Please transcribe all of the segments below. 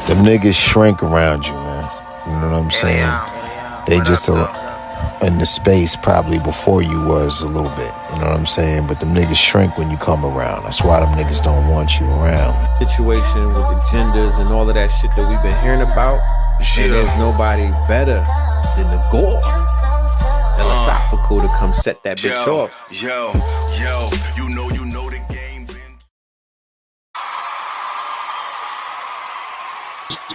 Them niggas shrink around you, man. You know what I'm saying? They just in the space probably before you was a little bit. You know what I'm saying? But them niggas shrink when you come around. That's why them niggas don't want you around. Situation with the genders and all of that shit that we've been hearing about. And there's nobody better than the gore. Philosophical to come set that bitch off. Yo, you know the game been.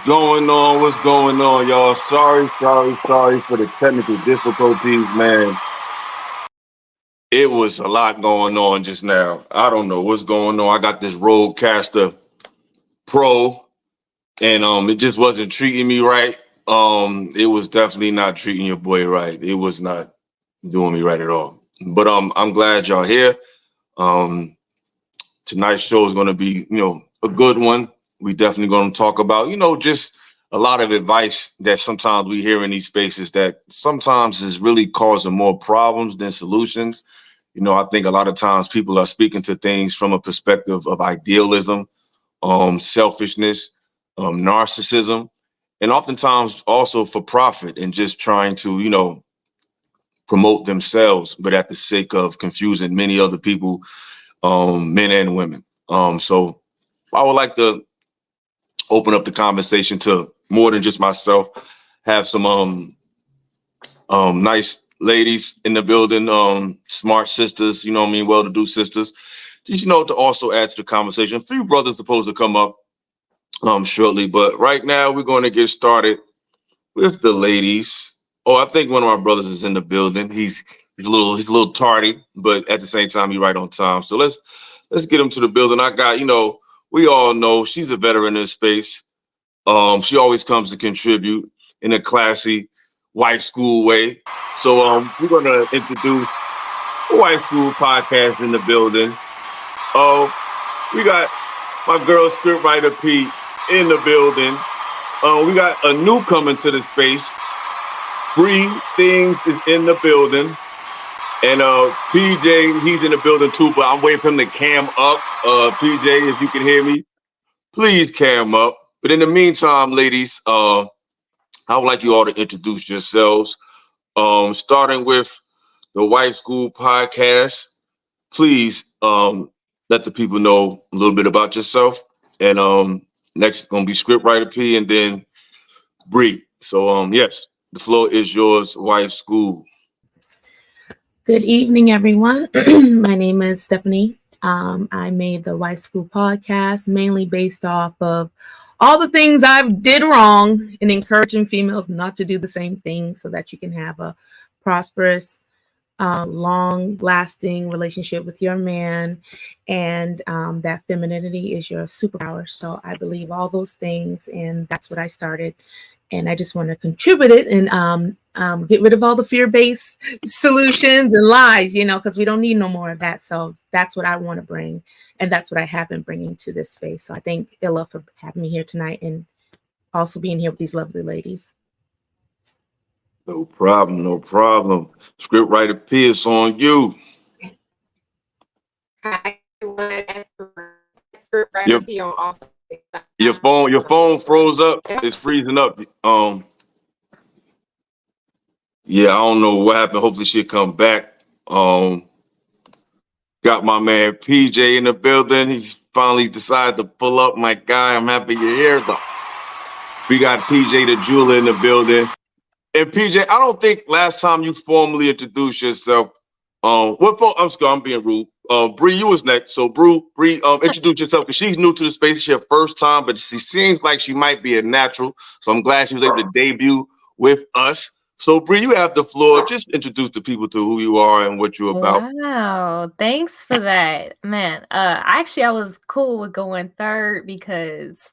What's going on, y'all? Sorry for the technical difficulties, man. It was a lot going on just now. I don't know what's going on. I got this Rodecaster Pro, and it just wasn't treating me right. It was definitely not treating your boy right. It was not doing me right at all. But I'm glad y'all here. Tonight's show is going to be, a good one. We definitely going to talk about, just a lot of advice that sometimes we hear in these spaces that sometimes is really causing more problems than solutions. I think a lot of times people are speaking to things from a perspective of idealism, selfishness, narcissism, and oftentimes also for profit and just trying to, promote themselves, but at the sake of confusing many other people, men and women. So I would like to open up the conversation to more than just myself, have some nice ladies in the building, smart sisters, well-to-do sisters, just, to also add to the conversation. A few brothers supposed to come up shortly, but right now we're going to get started with the ladies. Oh, I think one of my brothers is in the building. He's a little tardy, but at the same time, he's right on time. So let's get him to the building. I got, we all know she's a veteran in this space. She always comes to contribute in a classy white school way. So we're gonna introduce the White School Podcast in the building. We got my girl scriptwriter Pete in the building. We got a newcomer to the space. Bree Things is in the building. And PJ, he's in the building too, but I'm waiting for him to cam up. PJ, if you can hear me, please cam up. But in the meantime, ladies, I would like you all to introduce yourselves. Starting with the White School Podcast. Please let the people know a little bit about yourself. And next going to be scriptwriter P and then Bree. So yes, the floor is yours, White School. Good evening, everyone. My name is Stephanie. I made the White School Podcast mainly based off of all the things I did wrong and encouraging females not to do the same thing so that you can have a prosperous, long-lasting relationship with your man, and that femininity is your superpower. So I believe all those things, and that's what I started. And I just want to contribute it and get rid of all the fear-based solutions and lies, because we don't need no more of that. So that's what I want to bring. And that's what I have been bringing to this space. So I thank Illa for having me here tonight and also being here with these lovely ladies. No problem. Scriptwriter P, it's on you. Hi, Your phone froze up. It's freezing up. Yeah, I don't know what happened. Hopefully she'll come back. Got my man PJ in the building. He's finally decided to pull up. My guy, I'm happy you're here though. We got PJ the jeweler in the building. And PJ, I don't think last time you formally introduced yourself. I'm being rude. Bree, you was next. So Bree, introduce yourself because she's new to the space. It's her first time, but she seems like she might be a natural. So I'm glad she was able to debut with us. So Bree, you have the floor. Just introduce the people to who you are and what you're about. Wow, thanks for that, man. I was cool with going third because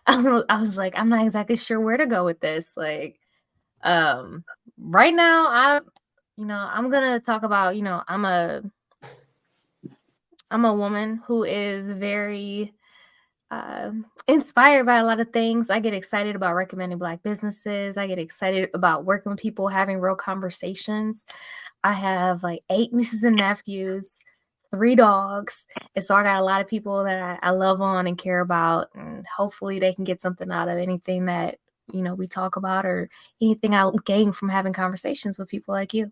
I was like, I'm not exactly sure where to go with this. Like, right now, I'm gonna talk about, I'm a woman who is very inspired by a lot of things. I get excited about recommending Black businesses. I get excited about working with people, having real conversations. I have like 8 nieces and nephews, 3 dogs. And so I got a lot of people that I love on and care about, and hopefully they can get something out of anything that, we talk about, or anything I'll gain from having conversations with people like you.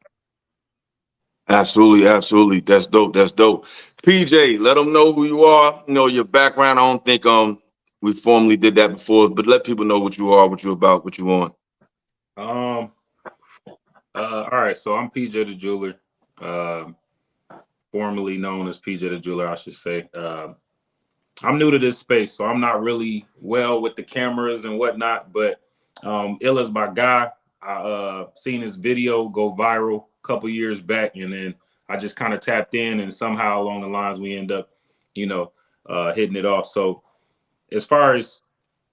Absolutely, absolutely. That's dope. That's dope. PJ, let them know who you are. Your background. I don't think we formally did that before, but let people know what you are, what you're about, what you want. All right. So I'm PJ the Jeweler, formerly known as PJ the Jeweler, I should say. I'm new to this space, so I'm not really well with the cameras and whatnot, but Ill is my guy. I seen his video go viral a couple years back, and then I just kind of tapped in, and somehow along the lines we end up, hitting it off. So as far as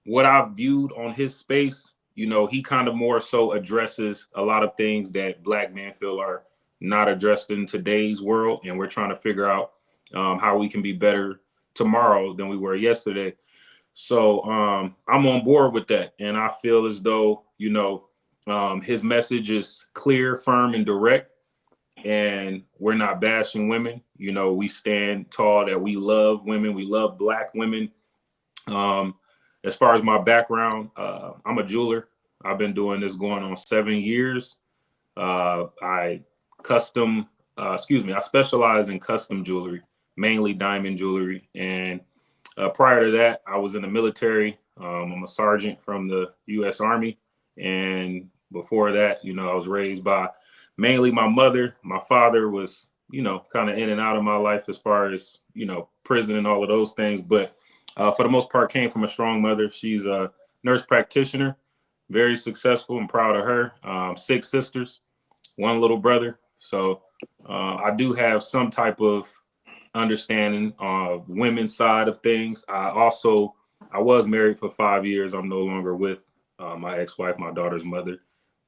what I've viewed on his space, he kind of more so addresses a lot of things that Black men feel are not addressed in today's world, and we're trying to figure out how we can be better tomorrow than we were yesterday. So I'm on board with that, and I feel as though his message is clear, firm, and direct. And we're not bashing women. We stand tall that we love women. We love Black women. As far as my background, I'm a jeweler. I've been doing this going on 7 years. I specialize in custom jewelry, mainly diamond jewelry. And prior to that, I was in the military. I'm a sergeant from the U.S. Army. And before that, I was raised by mainly my mother. My father was, kind of in and out of my life as far as, prison and all of those things. But for the most part, came from a strong mother. She's a nurse practitioner, very successful. I'm proud of her. 6 sisters, 1 little brother. So I do have some type of understanding of women's side of things. I was married for 5 years. I'm no longer with my ex-wife, my daughter's mother.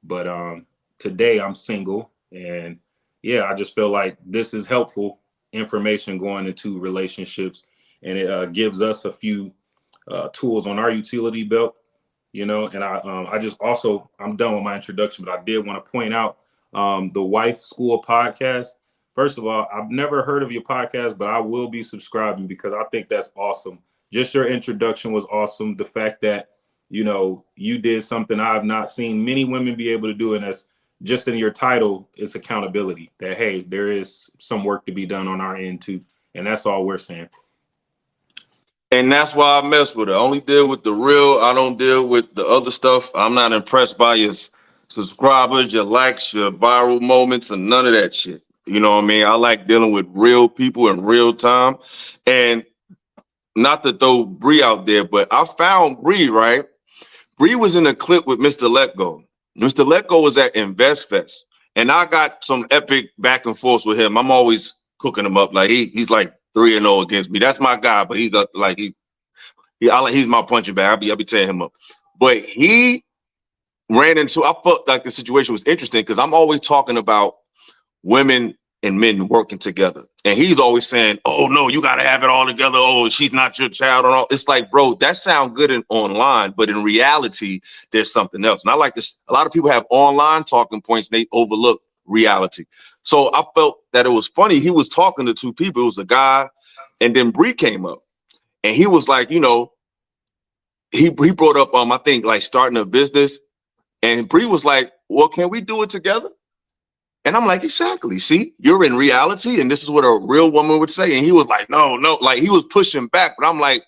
But today I'm single. And yeah, I just feel like this is helpful information going into relationships. And it gives us a few tools on our utility belt, and I just also, I'm done with my introduction, but I did want to point out the Wife School podcast. First of all, I've never heard of your podcast, but I will be subscribing because I think that's awesome. Just your introduction was awesome. The fact that, you did something I've not seen many women be able to do, and that's just in your title is accountability, that, hey, there is some work to be done on our end too. And that's all we're saying. And that's why I mess with it. I only deal with the real. I don't deal with the other stuff. I'm not impressed by your subscribers, your likes, your viral moments, and none of that shit. You know what I mean? I like dealing with real people in real time. And not to throw Bree out there, but I found Bree, right? Bree was in a clip with Mr. Letgo. Mr. Letgo was at InvestFest. And I got some epic back and forth with him. I'm always cooking him up. Like he's like 3-0 against me. That's my guy, but he's he's my punching bag. I'll be tearing him up. But he ran into, I felt like the situation was interesting because I'm always talking about women and men working together. And he's always saying, oh no, you got to have it all together. Oh, she's not your child. And all. It's like, bro, that sounds good online, but in reality, there's something else. And I like this. A lot of people have online talking points. And they overlook reality. So I felt that it was funny. He was talking to 2 people. It was a guy, and then Bree came up, and he was like, he brought up, I think like starting a business, and Bree was like, well, can we do it together? And I'm like, exactly. See, you're in reality, and this is what a real woman would say. And he was like, no, like he was pushing back, but I'm like,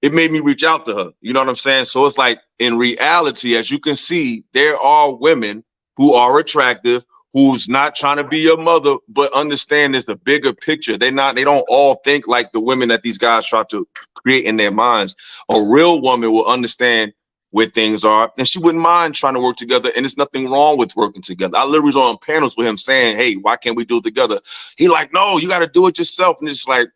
it made me reach out to her. You know what I'm saying? So it's like in reality, as you can see, there are women who are attractive, who's not trying to be your mother, but understand there's the bigger picture. They don't all think like the women that these guys try to create in their minds. A real woman will understand where things are, and she wouldn't mind trying to work together. And there's nothing wrong with working together. I literally was on panels with him saying, hey, why can't we do it together? He like, no, you got to do it yourself. And it's like,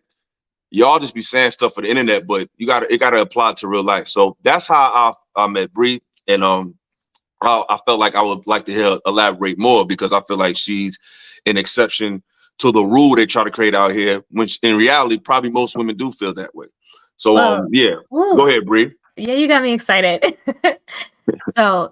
y'all just be saying stuff for the internet, but it got to apply to real life. So that's how I met Bree. And I felt like I would like to hear elaborate more because I feel like she's an exception to the rule they try to create out here, which in reality, probably most women do feel that way. So, yeah, go ahead, Bree. Yeah, you got me excited. So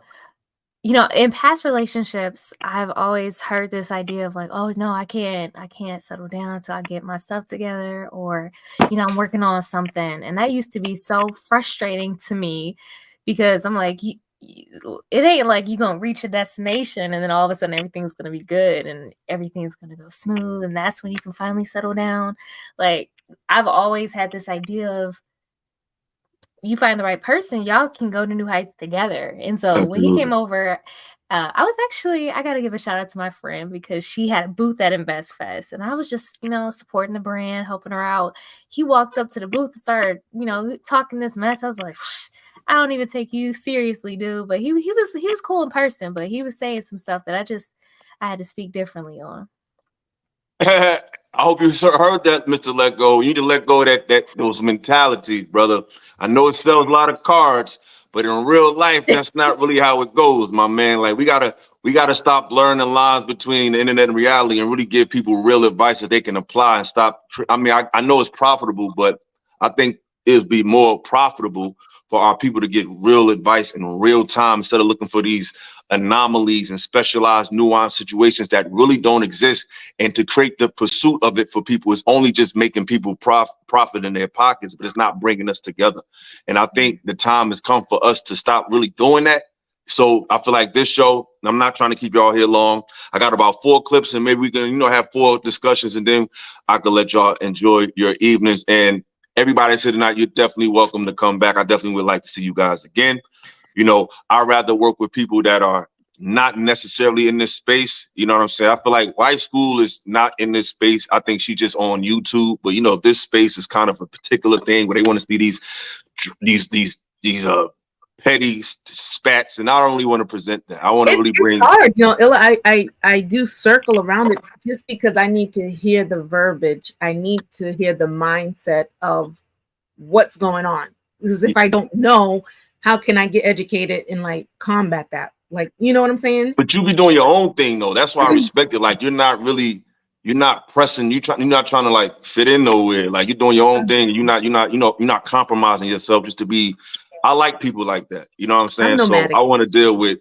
you know, in past relationships, I've always heard this idea of like, oh no, I can't settle down until I get my stuff together, or, you know, I'm working on something. And that used to be so frustrating to me because I'm like, it ain't like you're going to reach a destination and then all of a sudden everything's going to be good and everything's going to go smooth. And that's when you can finally settle down. Like, I've always had this idea of, you find the right person, y'all can go to new heights together. And so when he came over, I got to give a shout out to my friend because she had a booth at Invest Fest. And I was just, you know, supporting the brand, helping her out. He walked up to the booth and started, you know, talking this mess. I was like, I don't even take you seriously, dude. But he was cool in person, but he was saying some stuff that I had to speak differently on. I hope you heard that, Mr. Let Go. You need to let go of those mentalities, brother. I know it sells a lot of cards, but in real life, that's not really how it goes, my man. Like we gotta stop blurring the lines between the internet and reality and really give people real advice that they can apply and stop. I mean, I know it's profitable, but I think it'd be more profitable for our people to get real advice in real time instead of looking for these anomalies and specialized nuanced situations that really don't exist. And to create the pursuit of it for people is only just making people profit in their pockets, but it's not bringing us together. And I think the time has come for us to stop really doing that. So I feel like this show, I'm not trying to keep y'all here long. I got about 4 clips and maybe we can, you know, have 4 discussions and then I can let y'all enjoy your evenings. And everybody that's here tonight, you're definitely welcome to come back. I definitely would like to see you guys again. You know, I'd rather work with people that are not necessarily in this space. You know what I'm saying? I feel like Wife School is not in this space. I think she's just on YouTube. But, you know, this space is kind of a particular thing where they want to see these petty spats. And I don't really want to present that. I want to really bring. It's hard. You know, Illa, I do circle around it just because I need to hear the verbiage. I need to hear the mindset of what's going on. Because if I don't know, how can I get educated and like combat that? Like, you know what I'm saying? But you be doing your own thing though. That's why I respect it. Like you're not pressing. You're not trying to like fit in nowhere. Like you're doing your own thing. You're not compromising yourself just to be. I like people like that. You know what I'm saying? So I want to deal with.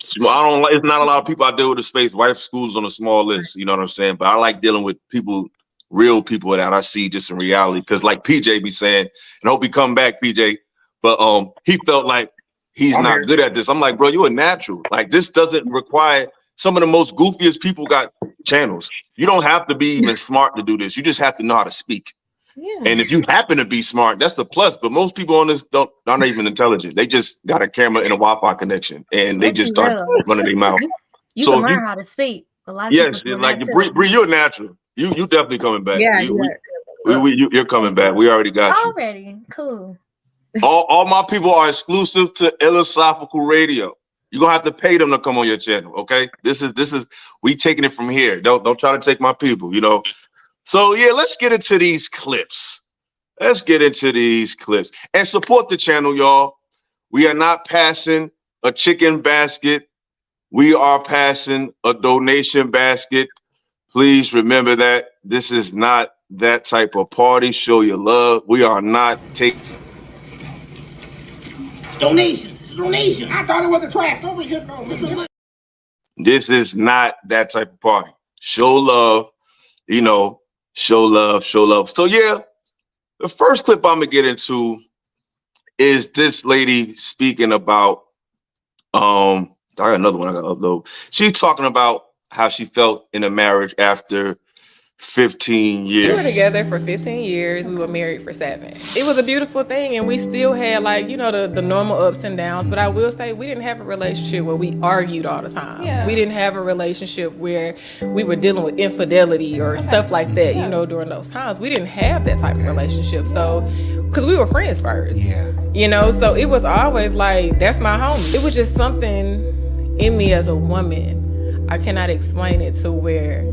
It's not a lot of people I deal with the space. Wife School's on a small list. You know what I'm saying? But I like dealing with people, real people that I see just in reality. Because like PJ be saying, and I hope he come back, PJ. But he felt like he's not good at this. I'm like, bro, you're a natural. Like this doesn't require. Some of the most goofiest people got channels. You don't have to be even smart to do this. You just have to know how to speak. Yeah. And if you happen to be smart, that's the plus. But most people on this aren't even intelligent. They just got a camera and a Wi-Fi connection, and they just start running their mouth. You can learn how to speak. A lot of people like Bree, you're natural. You definitely coming back. Yeah, you're coming back. We already got you. Already, cool. All my people are exclusive to Philosophical Radio. You're gonna have to pay them to come on your channel, okay? This is we taking it from here. Don't try to take my people, you know. So yeah, let's get into these clips. And support the channel, y'all. We are not passing a chicken basket. We are passing a donation basket. Please remember that this is not that type of party. Show your love. We are not taking donation. It's a donation. I thought it was a trash. Don't be hitting on me. This is not that type of party. Show love, you know, show love. So yeah, the first clip I'm gonna get into is this lady speaking about, I got another one I gotta upload. She's talking about how she felt in a marriage after 15 years. We were together for 15 years. We were married for 7. It was a beautiful thing, and we still had like, you know, the normal ups and downs. But I will say we didn't have a relationship where we argued all the time. Yeah. We didn't have a relationship where we were dealing with infidelity or stuff like that, you know, during those times. We didn't have that type of relationship. So, because we were friends first. Yeah. You know, so it was always like, that's my homie. It was just something in me as a woman. I cannot explain it to where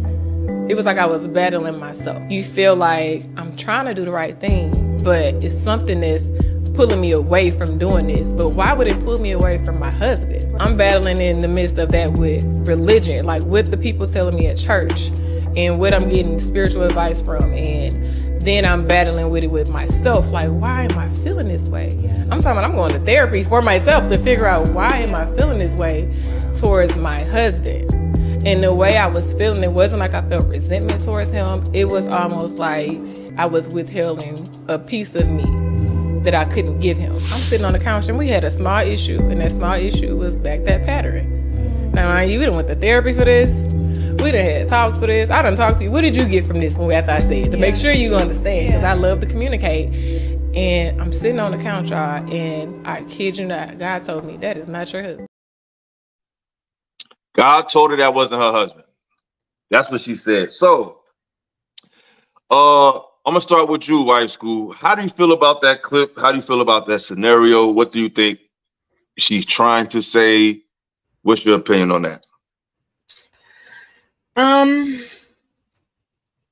it was like I was battling myself. You feel like I'm trying to do the right thing, but it's something that's pulling me away from doing this. But why would it pull me away from my husband? I'm battling in the midst of that with religion, like what the people telling me at church and what I'm getting spiritual advice from and then I'm battling with it with myself. Like, why am I feeling this way? I'm talking about I'm going to therapy for myself to figure out why am I feeling this way towards my husband. And the way I was feeling, it wasn't like I felt resentment towards him. It was almost like I was withholding a piece of me that I couldn't give him. I'm sitting on the couch and we had a small issue, and that small issue was back that pattern. Now, mind you, we done went to therapy for this. We done had talks for this. I done talked to you. What did you get from this after I said? To make sure you understand, because I love to communicate. And I'm sitting on the couch, y'all, and I kid you not, God told me, that is not your husband. God told her that wasn't her husband. That's what she said. So, I'm gonna start with you, Wife School. How do you feel about that clip? How do you feel about that scenario? What do you think she's trying to say? What's your opinion on that?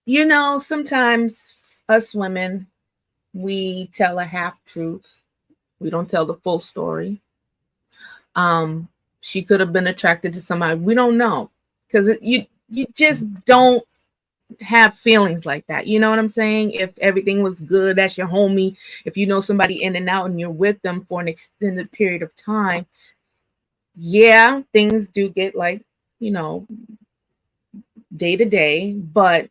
You know, sometimes us women, we tell a half truth. We don't tell the full story. She could have been attracted to somebody. We don't know, because you just don't have feelings like that. You know what I'm saying? If everything was good, that's your homie. If you know somebody in and out and you're with them for an extended period of time, yeah, things do get like, you know, day to day, but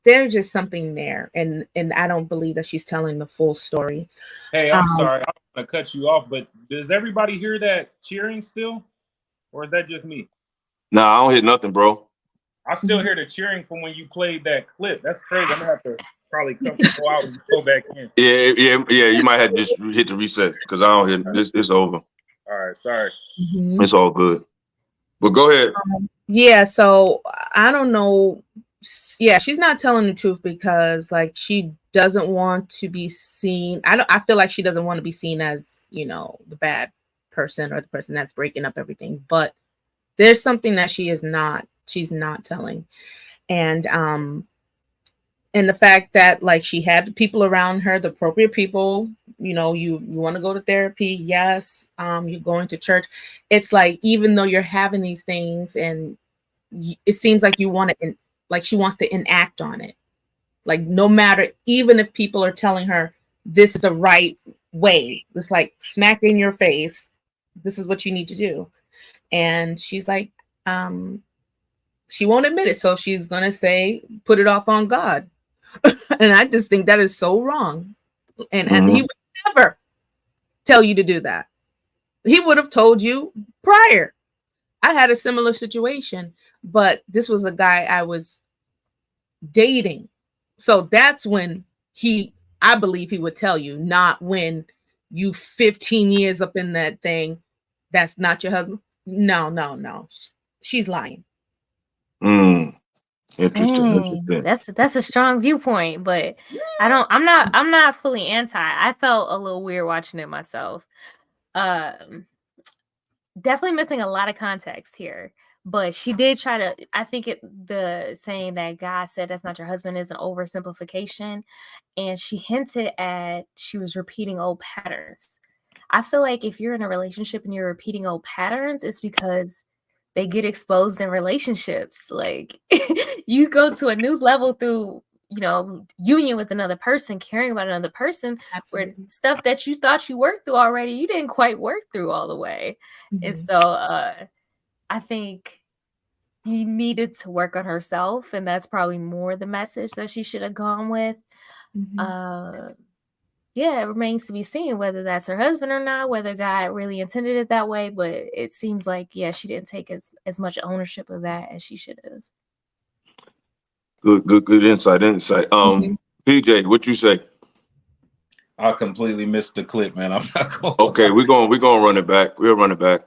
there's just something there. And I don't believe that she's telling the full story. Hey, I'm sorry. I'm going to cut you off, but does everybody hear that cheering still? Or is that just me? Nah, I don't hear nothing, bro. I still hear the cheering from when you played that clip. That's crazy. I'm going to have to probably go out and go back in. Yeah. You might have to just hit the reset, because I don't hear it's over. All right, sorry. It's all good. But go ahead. Yeah, so I don't know. Yeah, she's not telling the truth because like she doesn't want to be seen. I feel like she doesn't want to be seen as, you know, the bad person or the person that's breaking up everything. But there's something that she's not telling. And the fact that like she had the people around her, the appropriate people, you know, you want to go to therapy, yes, you're going to church. It's like, even though you're having these things and it seems like you want to, like she wants to enact on it. Like no matter, even if people are telling her this is the right way, it's like smack in your face, this is what you need to do. And she's like, she won't admit it. So she's going to say, put it off on God. And I just think that is so wrong. And he would never tell you to do that. He would have told you prior. I had a similar situation, but this was a guy I was dating. So that's when I believe he would tell you, not when you 15 years up in that thing. That's not your husband. No. She's lying. Interesting. That's a strong viewpoint, but I'm not fully anti. I felt a little weird watching it myself. Definitely missing a lot of context here, but she did try to, I think the saying that God said that's not your husband is an oversimplification, and she hinted at she was repeating old patterns. I feel like if you're in a relationship and you're repeating old patterns, it's because they get exposed in relationships. Like you go to a new level through, you know, union with another person, caring about another person, where stuff that you thought you worked through already, you didn't quite work through all the way. And so I think he needed to work on herself, and that's probably more the message that she should have gone with. Yeah, it remains to be seen whether that's her husband or not, whether God really intended it that way. But it seems like, yeah, she didn't take as much ownership of that as she should have. Good insight. PJ, what you say? I completely missed the clip, man. I'm not going. Okay, we're gonna run it back. We'll run it back.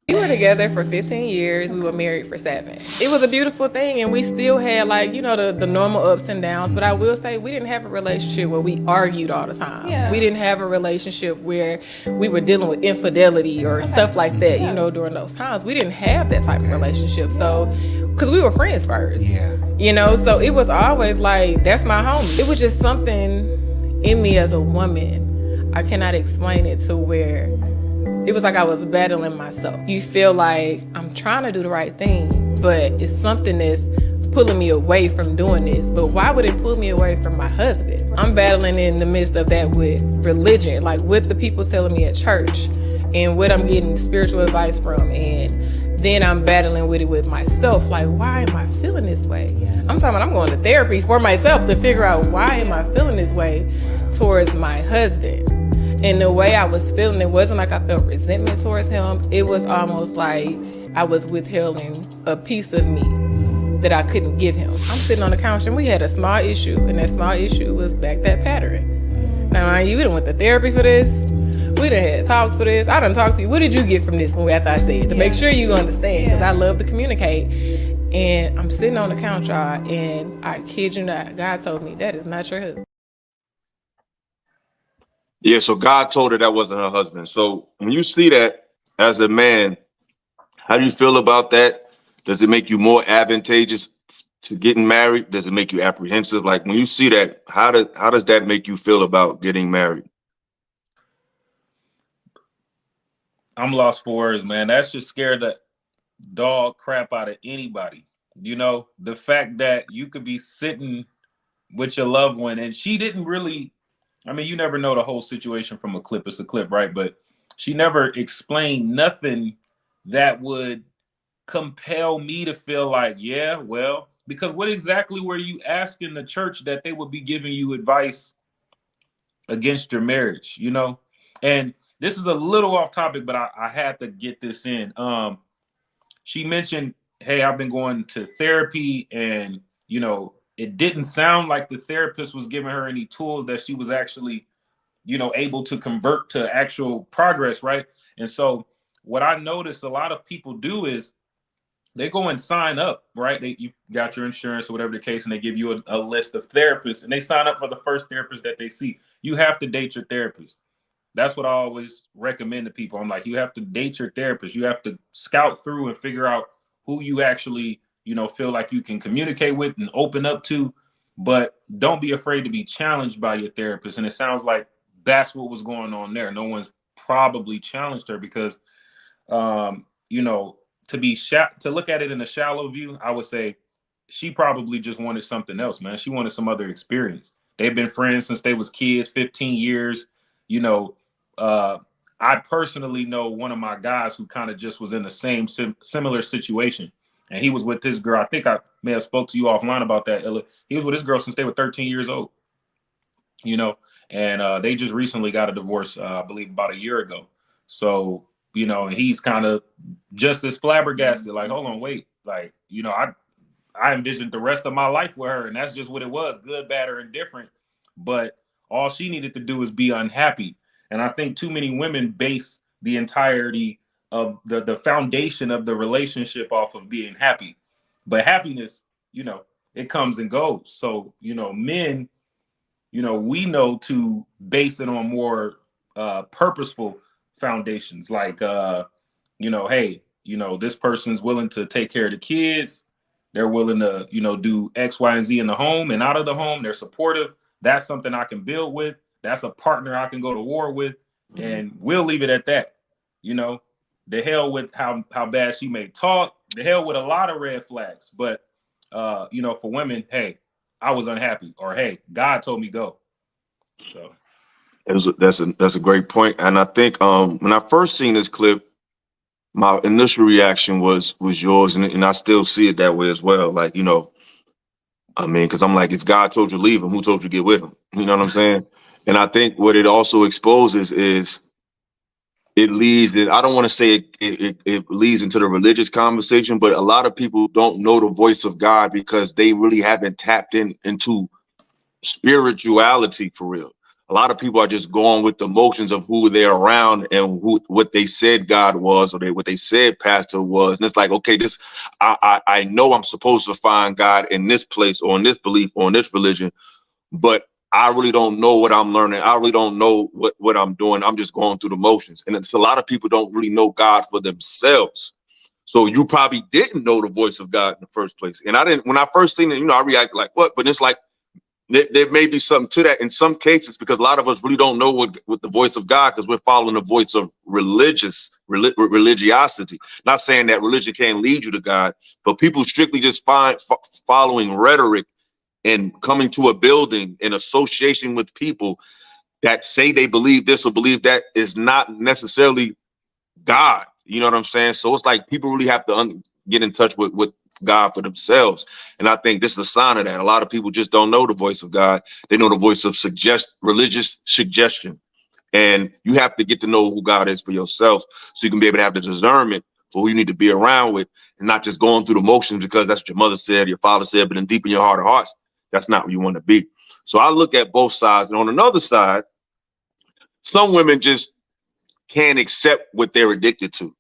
We were together for 15 years. We were married for 7. It was a beautiful thing, and we still had, like, you know, the normal ups and downs. But I will say we didn't have a relationship where we argued all the time. Yeah. We didn't have a relationship where we were dealing with infidelity or stuff like that, you know, during those times. We didn't have that type of relationship. So, because we were friends first. Yeah. You know, so it was always like, that's my homie. It was just something in me as a woman. I cannot explain it to where it was like I was battling myself. You feel like I'm trying to do the right thing, but it's something that's pulling me away from doing this. But why would it pull me away from my husband? I'm battling in the midst of that with religion, like with the people telling me at church and what I'm getting spiritual advice from. And then I'm battling with it with myself. Like, why am I feeling this way? I'm talking about I'm going to therapy for myself to figure out why am I feeling this way towards my husband. And the way I was feeling, it wasn't like I felt resentment towards him. It was almost like I was withholding a piece of me that I couldn't give him. I'm sitting on the couch and we had a small issue, and that small issue was back that pattern. Now, mind you, we done went to therapy for this. We done had talks for this. I done talked to you. What did you get from this after I said it? To make sure you understand, because I love to communicate. And I'm sitting on the couch, y'all, and I kid you not, God told me, that is not your husband. Yeah, so God told her that wasn't her husband. So when you see that as a man, how do you feel about that? Does it make you more advantageous to getting married? Does it make you apprehensive? Like when you see that, how does that make you feel about getting married? I'm lost for words, man. That's just scared the dog crap out of anybody. You know, the fact that you could be sitting with your loved one and she didn't really, I mean, you never know the whole situation from a clip. It's a clip, right? But she never explained nothing that would compel me to feel like, yeah, well, because what exactly were you asking the church that they would be giving you advice against your marriage, you know? And this is a little off topic, but I had to get this in. She mentioned, hey, I've been going to therapy, and, you know, it didn't sound like the therapist was giving her any tools that she was actually, you know, able to convert to actual progress, right? And so what I noticed a lot of people do is they go and sign up, right? You got your insurance or whatever the case, and they give you a list of therapists, and they sign up for the first therapist that they see. You have to date your therapist. That's what I always recommend to people. I'm like, you have to date your therapist. You have to scout through and figure out who you actually, you know, feel like you can communicate with and open up to, but don't be afraid to be challenged by your therapist. And it sounds like that's what was going on there. No one's probably challenged her because, you know, to look at it in a shallow view, I would say she probably just wanted something else, man. She wanted some other experience. They've been friends since they was kids, 15 years. You know, I personally know one of my guys who kind of just was in the same similar situation. And he was with this girl. I think I may have spoke to you offline about that. He was with this girl since they were 13 years old, you know, and they just recently got a divorce, I believe about a year ago. So, you know, and he's kind of just as flabbergasted, like, hold on, wait, like, you know, I envisioned the rest of my life with her, and that's just what it was, good, bad, or indifferent. But all she needed to do is be unhappy. And I think too many women base the entirety of the foundation of the relationship off of being happy. But happiness, you know, it comes and goes. So, you know, men, you know, we know to base it on more purposeful foundations, like, you know, hey, you know, this person's willing to take care of the kids. They're willing to, you know, do X, Y, and Z in the home and out of the home. They're supportive. That's something I can build with. That's a partner I can go to war with. And we'll leave it at that. You know, the hell with how bad she may talk, the hell with a lot of red flags. But, you know, for women, hey, I was unhappy, or hey, God told me go. So that's a great point. And I think when I first seen this clip, my initial reaction was yours, and I still see it that way as well. Like, you know, I mean, because I'm like, if God told you to leave him, who told you to get with him? You know what I'm saying? And I think what it also exposes is it leads, I don't want to say it leads into the religious conversation, but a lot of people don't know the voice of God because they really haven't tapped into spirituality for real. A lot of people are just going with the motions of who they're around and what they said God was, or what they said pastor was. And it's like, okay, this, I know I'm supposed to find God in this place or in this belief or in this religion, but I really don't know what I'm learning. I really don't know what I'm doing. I'm just going through the motions. And it's a lot of people don't really know God for themselves. So you probably didn't know the voice of God in the first place. And I didn't, when I first seen it, you know, I reacted like, what? But it's like, there may be something to that in some cases, because a lot of us really don't know what the voice of God, because we're following the voice of religiosity. Not saying that religion can't lead you to God, but people strictly just following rhetoric and coming to a building in association with people that say they believe this or believe that is not necessarily God. You know what I'm saying? So it's like people really have to get in touch with God for themselves. And I think this is a sign of that. A lot of people just don't know the voice of God. They know the voice of religious suggestion. And you have to get to know who God is for yourselves, so you can be able to have the discernment for who you need to be around with, and not just going through the motions because that's what your mother said, your father said, but then deep in your heart of hearts, that's not where you want to be. So I look at both sides. And on another side, some women just can't accept what they're addicted to.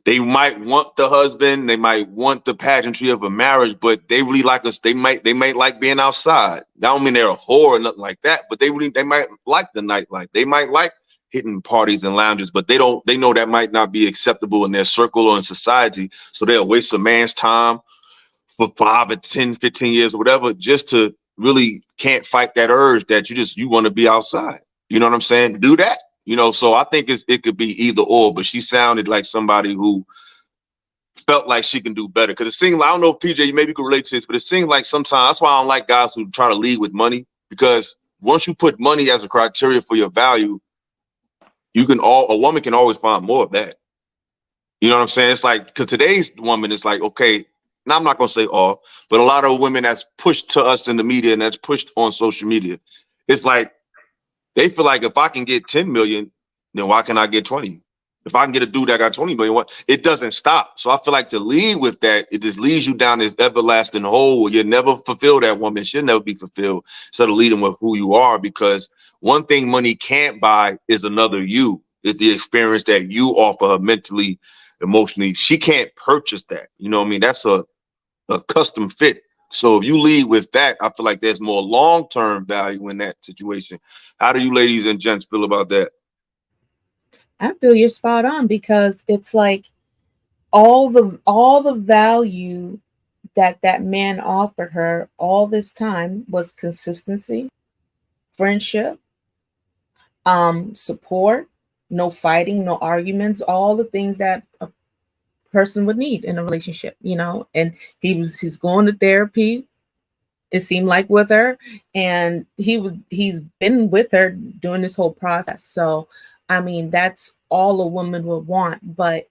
They might want the husband, they might want the pageantry of a marriage, but they really like us. They might like being outside. That don't mean they're a whore or nothing like that, but they might like the nightlife. They might like hitting parties and lounges, but they know that might not be acceptable in their circle or in society. So they'll waste a man's time for 5 or 10, 15 years or whatever, just to really can't fight that urge that you want to be outside. You know what I'm saying? Do that. You know, so I think it could be either or, but she sounded like somebody who felt like she can do better. Because it seemed like, I don't know if PJ, you maybe could relate to this, but it seems like sometimes, that's why I don't like guys who try to lead with money, because once you put money as a criteria for your value, a woman can always find more of that. You know what I'm saying? It's like, because today's woman is like, okay, now I'm not going to say all, but a lot of women that's pushed to us in the media and that's pushed on social media, it's like, they feel like if I can get 10 million, then why can't I get 20? If I can get a dude that got 20 million, it doesn't stop. So I feel like to lead with that, it just leads you down this everlasting hole where you'll never fulfill that woman. She'll never be fulfilled. Instead of leading with who you are, because one thing money can't buy is another you. It's the experience that you offer her mentally, emotionally. She can't purchase that. You know what I mean? That's a custom fit. So if you lead with that, I feel like there's more long-term value in that situation. How do you ladies and gents feel about that? I feel you're spot on, because it's like all the value that man offered her all this time was consistency, friendship, support, no fighting, no arguments, all the things that a person would need in a relationship, you know. And he's going to therapy, it seemed like, with her, and he's been with her during this whole process. So I mean, that's all a woman would want. But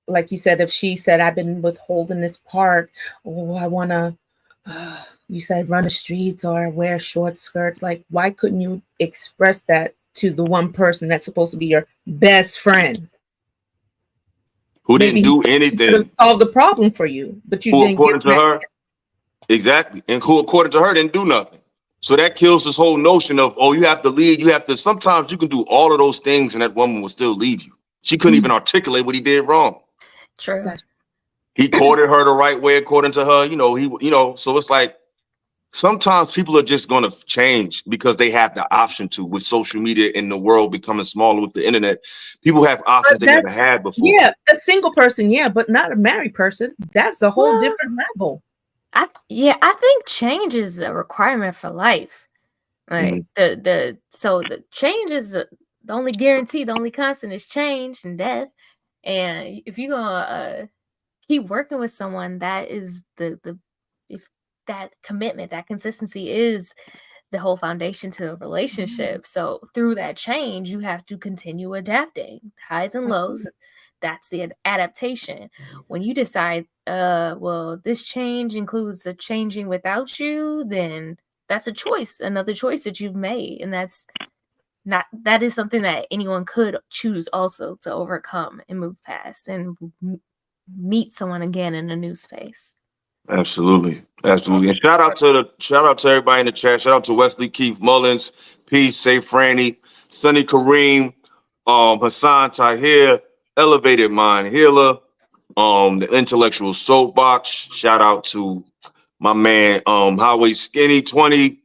like you said, if she said, I've been withholding this part, oh, I want to, you said run the streets or wear short skirts, like, why couldn't you express that to the one person that's supposed to be your best friend? Who Maybe didn't do anything. Solve the problem for you, but you didn't according to her, exactly. And who, according to her, didn't do nothing. So that kills this whole notion of, oh, you have to lead. You have to, sometimes you can do all of those things and that woman will still leave you. She couldn't even articulate what he did wrong. True. He courted her the right way, according to her. So it's like, sometimes people are just going to change because they have the option to, with social media and the world becoming smaller with the internet. People have options they never had before. Yeah, a single person, yeah, but not a married person. That's a whole different level. I think change is a requirement for life. Like the change is the only guarantee, the only constant is change and death. And if you're gonna keep working with someone, that is if that commitment, that consistency is the whole foundation to a relationship. So through that change, you have to continue adapting, highs and lows. That's the adaptation. When you decide, well, this change includes a changing without you, then that's a choice, another choice that you've made. And that is something that anyone could choose also to overcome and move past and meet someone again in a new space. Absolutely. And shout out to everybody in the chat. Shout out to Wesley Keith Mullins, Peace, Say Franny, Sonny Kareem, Hassan Tahir, Elevated Mind Healer, the Intellectual Soapbox. Shout out to my man, Highway Skinny 20,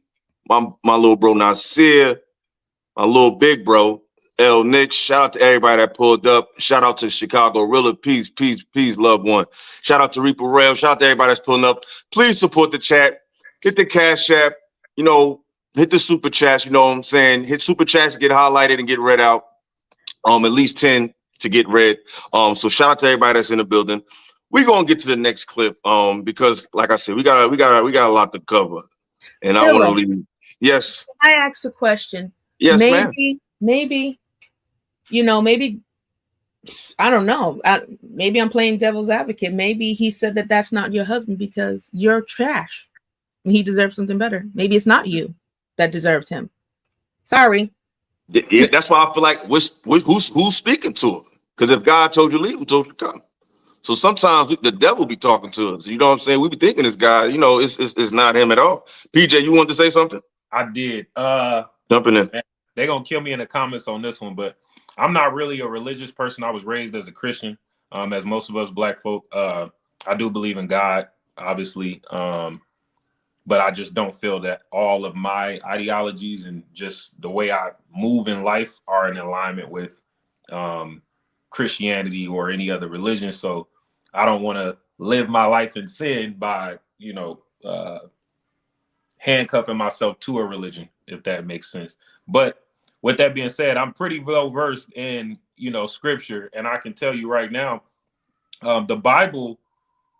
my little bro Nasir, my little big bro, L Nick. Shout out to everybody that pulled up. Shout out to Chicago Rilla. Peace, loved one. Shout out to Reaper Rail. Shout out to everybody that's pulling up. Please support the chat. Hit the Cash App. you know, hit the super chats. You know what I'm saying? Hit super chats, get highlighted and get read out. At least 10 to get read. So shout out to everybody that's in the building. We're gonna get to the next clip. Because like I said, we got a lot to cover. And I want to leave. Yes. I asked a question. Yes, ma'am. Maybe, maybe, I don't know. Maybe I'm playing devil's advocate. Maybe he said that that's not your husband because you're trash. He deserves something better. Maybe it's not you that deserves him. Sorry. Yeah, that's why I feel like who's speaking to her? Because if God told you to leave, who told you to come? So sometimes the devil be talking to us. You know what I'm saying? We be thinking this guy, it's not him at all. PJ, you wanted to say something? I did. Jumping in. They're gonna kill me in the comments on this one, but I'm not really a religious person. I was raised as a Christian, as most of us Black folk. I do believe in God, obviously, but I just don't feel that all of my ideologies and just the way I move in life are in alignment with Christianity or any other religion. So I don't want to live my life in sin by, handcuffing myself to a religion, if that makes sense. But with that being said, I'm pretty well versed in, scripture. And I can tell you right now, the Bible,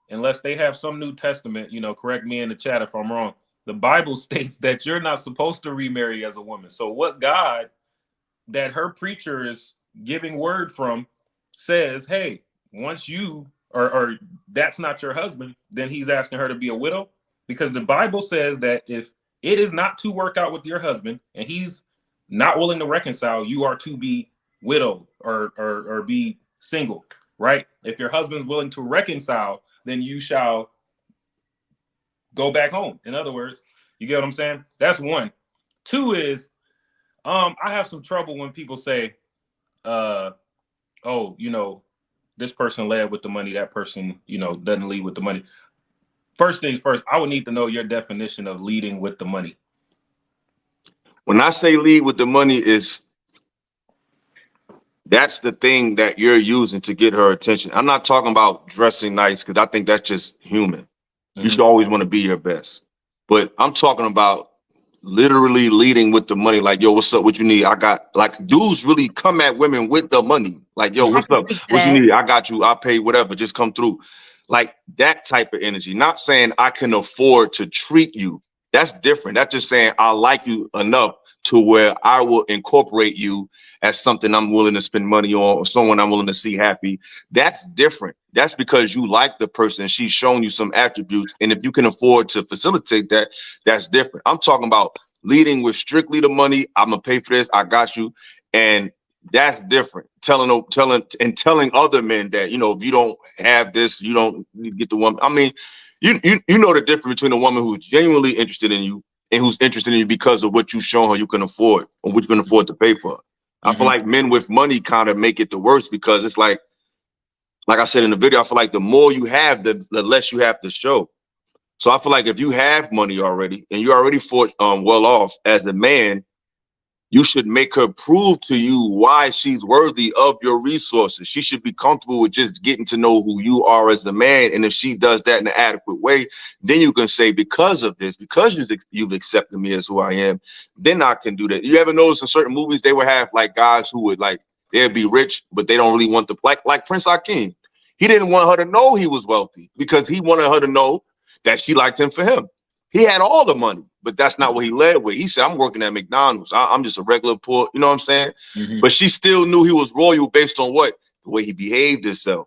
unless they have some New Testament, correct me in the chat if I'm wrong, the Bible states that you're not supposed to remarry as a woman. So what God that her preacher is giving word from says, hey, once you or that's not your husband, then he's asking her to be a widow. Because the Bible says that if it is not to work out with your husband and he's not willing to reconcile, you are to be widowed or be single, right? If your husband's willing to reconcile, then you shall go back home. In other words, you get what I'm saying? That's one. Two is, I have some trouble when people say, this person led with the money, that person, doesn't lead with the money. First things first, I would need to know your definition of leading with the money. When I say lead with the money that's the thing that you're using to get her attention. I'm not talking about dressing nice because I think that's just human. Mm-hmm. You should always want to be your best. But I'm talking about literally leading with the money. Like, yo, what's up? What you need? I got, like, dudes really come at women with the money. Like, yo, what's up? What you need? I got you. I'll pay whatever. Just come through. Like that type of energy. Not saying I can afford to treat you. That's different. That's just saying I like you enough to where I will incorporate you as something I'm willing to spend money on or someone I'm willing to see happy. That's different. That's because you like the person. She's shown you some attributes. And if you can afford to facilitate that, that's different. I'm talking about leading with strictly the money. I'm going to pay for this. I got you. And that's different. Telling other men that, if you don't have this, you don't get the woman. I mean, you know the difference between a woman who's genuinely interested in you and who's interested in you because of what you show her you can afford or what you can afford to pay for. Mm-hmm. I feel like men with money kind of make it the worst because it's like I said in the video, I feel like the more you have, the less you have to show. So I feel like if you have money already and you're already well off as a man, you should make her prove to you why she's worthy of your resources. She should be comfortable with just getting to know who you are as a man. And if she does that in an adequate way, then you can say, because of this, because you've accepted me as who I am, then I can do that. You ever notice in certain movies, they would have like guys who would they'd be rich, but they don't really want to, like Prince Hakeem. He didn't want her to know he was wealthy because he wanted her to know that she liked him for him. He had all the money, but that's not what he led with. He said, I'm working at McDonald's. I'm just a regular poor, you know what I'm saying? Mm-hmm. But she still knew he was royal based on what? The way he behaved himself.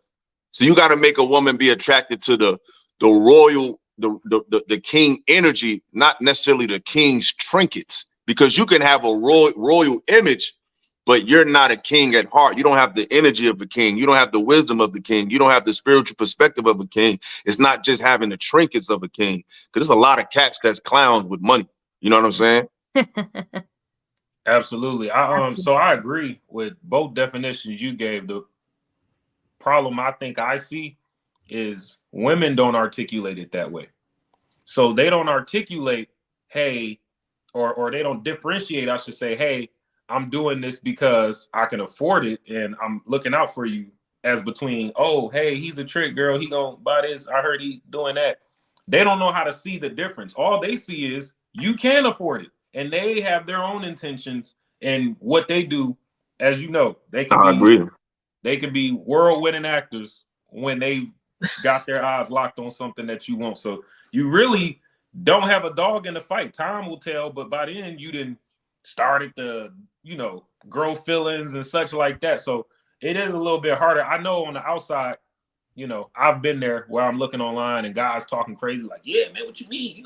So you got to make a woman be attracted to the royal, the king energy, not necessarily the king's trinkets, because you can have a royal image, but you're not a king at heart. You don't have the energy of a king. You don't have the wisdom of the king. You don't have the spiritual perspective of a king. It's not just having the trinkets of a king. Because there's a lot of cats that's clowns with money. You know what I'm saying? Absolutely. So I agree with both definitions you gave. The problem I think I see is women don't articulate it that way. So they don't articulate, hey, or they don't differentiate, I should say, hey, I'm doing this because I can afford it and I'm looking out for you, as between, oh, hey, he's a trick girl. He gonna buy this. I heard he doing that. They don't know how to see the difference. All they see is you can afford it, and they have their own intentions and what they do. As you know, they can I agree. be world winning actors when they've got their eyes locked on something that you want. So you really don't have a dog in the fight. Time will tell, but by then you didn't started to, grow feelings and such like that. So it is a little bit harder. I know on the outside, I've been there where I'm looking online and guys talking crazy, like, yeah, man, what you mean?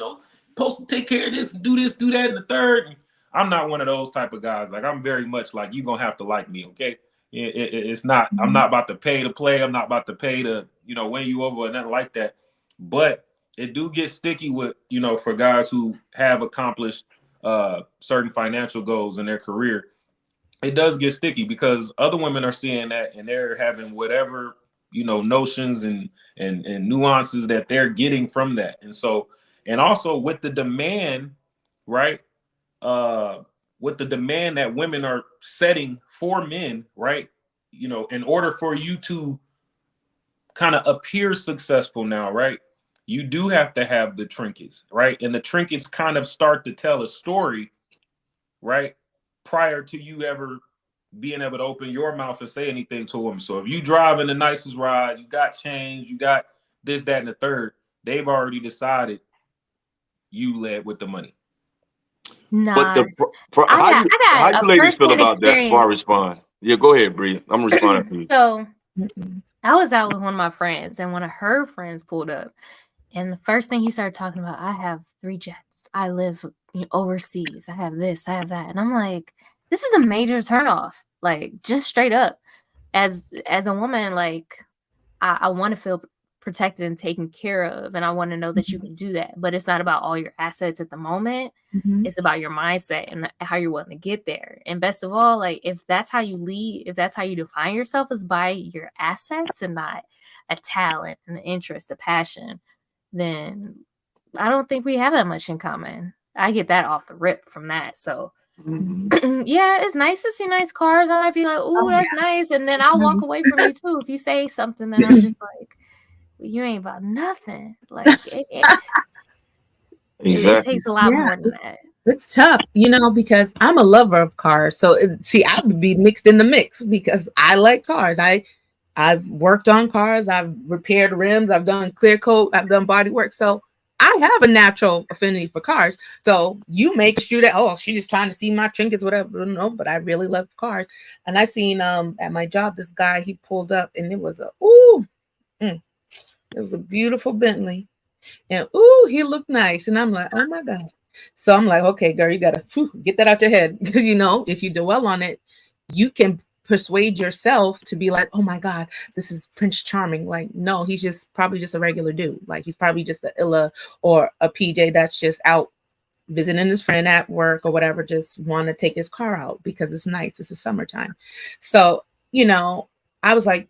Supposed to take care of this, do that, and the third. And I'm not one of those type of guys. Like, I'm very much like, you're gonna have to like me, okay? It's not, I'm not about to pay to play. I'm not about to pay to, win you over or nothing like that. But it do get sticky with, for guys who have accomplished certain financial goals in their career. It does get sticky because other women are seeing that and they're having whatever, notions and nuances that they're getting from that. And so, and also with the demand, right? With the demand that women are setting for men, right? In order for you to kind of appear successful now, right? You do have to have the trinkets, right? And the trinkets kind of start to tell a story, right? Prior to you ever being able to open your mouth and say anything to them. So if you driving the nicest ride, you got change, you got this, that, and the third, they've already decided you led with the money. Nah, But I got how a you ladies feel firsthand about that before I experience. respond? Yeah, go ahead, Bree. I'm responding to you. So I was out with one of my friends, and one of her friends pulled up, and the first thing he started talking about, I have 3 jets. I live overseas. I have this, I have that. And I'm like, this is a major turnoff. Like, just straight up. As a woman, like, I want to feel protected and taken care of, and I want to know that you can do that. But it's not about all your assets at the moment. It's about your mindset and how you're willing to get there. And best of all, like, if that's how you lead, if that's how you define yourself, is by your assets and not a talent, an interest, a passion, then I don't think we have that much in common. I get that off the rip from that. So yeah, it's nice to see nice cars. I might be like, "Ooh, that's nice," and then I'll walk away from you too if you say something that I'm just like, "You ain't about nothing." Like it takes a lot more than that. It's tough, because I'm a lover of cars. So see, I would be mixed in the mix because I like cars. I've worked on cars. I've repaired rims. I've done clear coat. I've done body work. So I have a natural affinity for cars. So you make sure that, oh, she's just trying to see my trinkets, whatever. No, but I really love cars. And I seen at my job, this guy, he pulled up and it was it was a beautiful Bentley. And he looked nice. And I'm like, oh my God. So I'm like, okay, girl, you gotta get that out your head. Because if you dwell on it, you can persuade yourself to be like, oh my God, this is Prince Charming. Like, no, he's probably just a regular dude. Like, he's probably just a Illa or a PJ that's just out visiting his friend at work or whatever, just want to take his car out because it's nice. It's the summertime. So, I was like,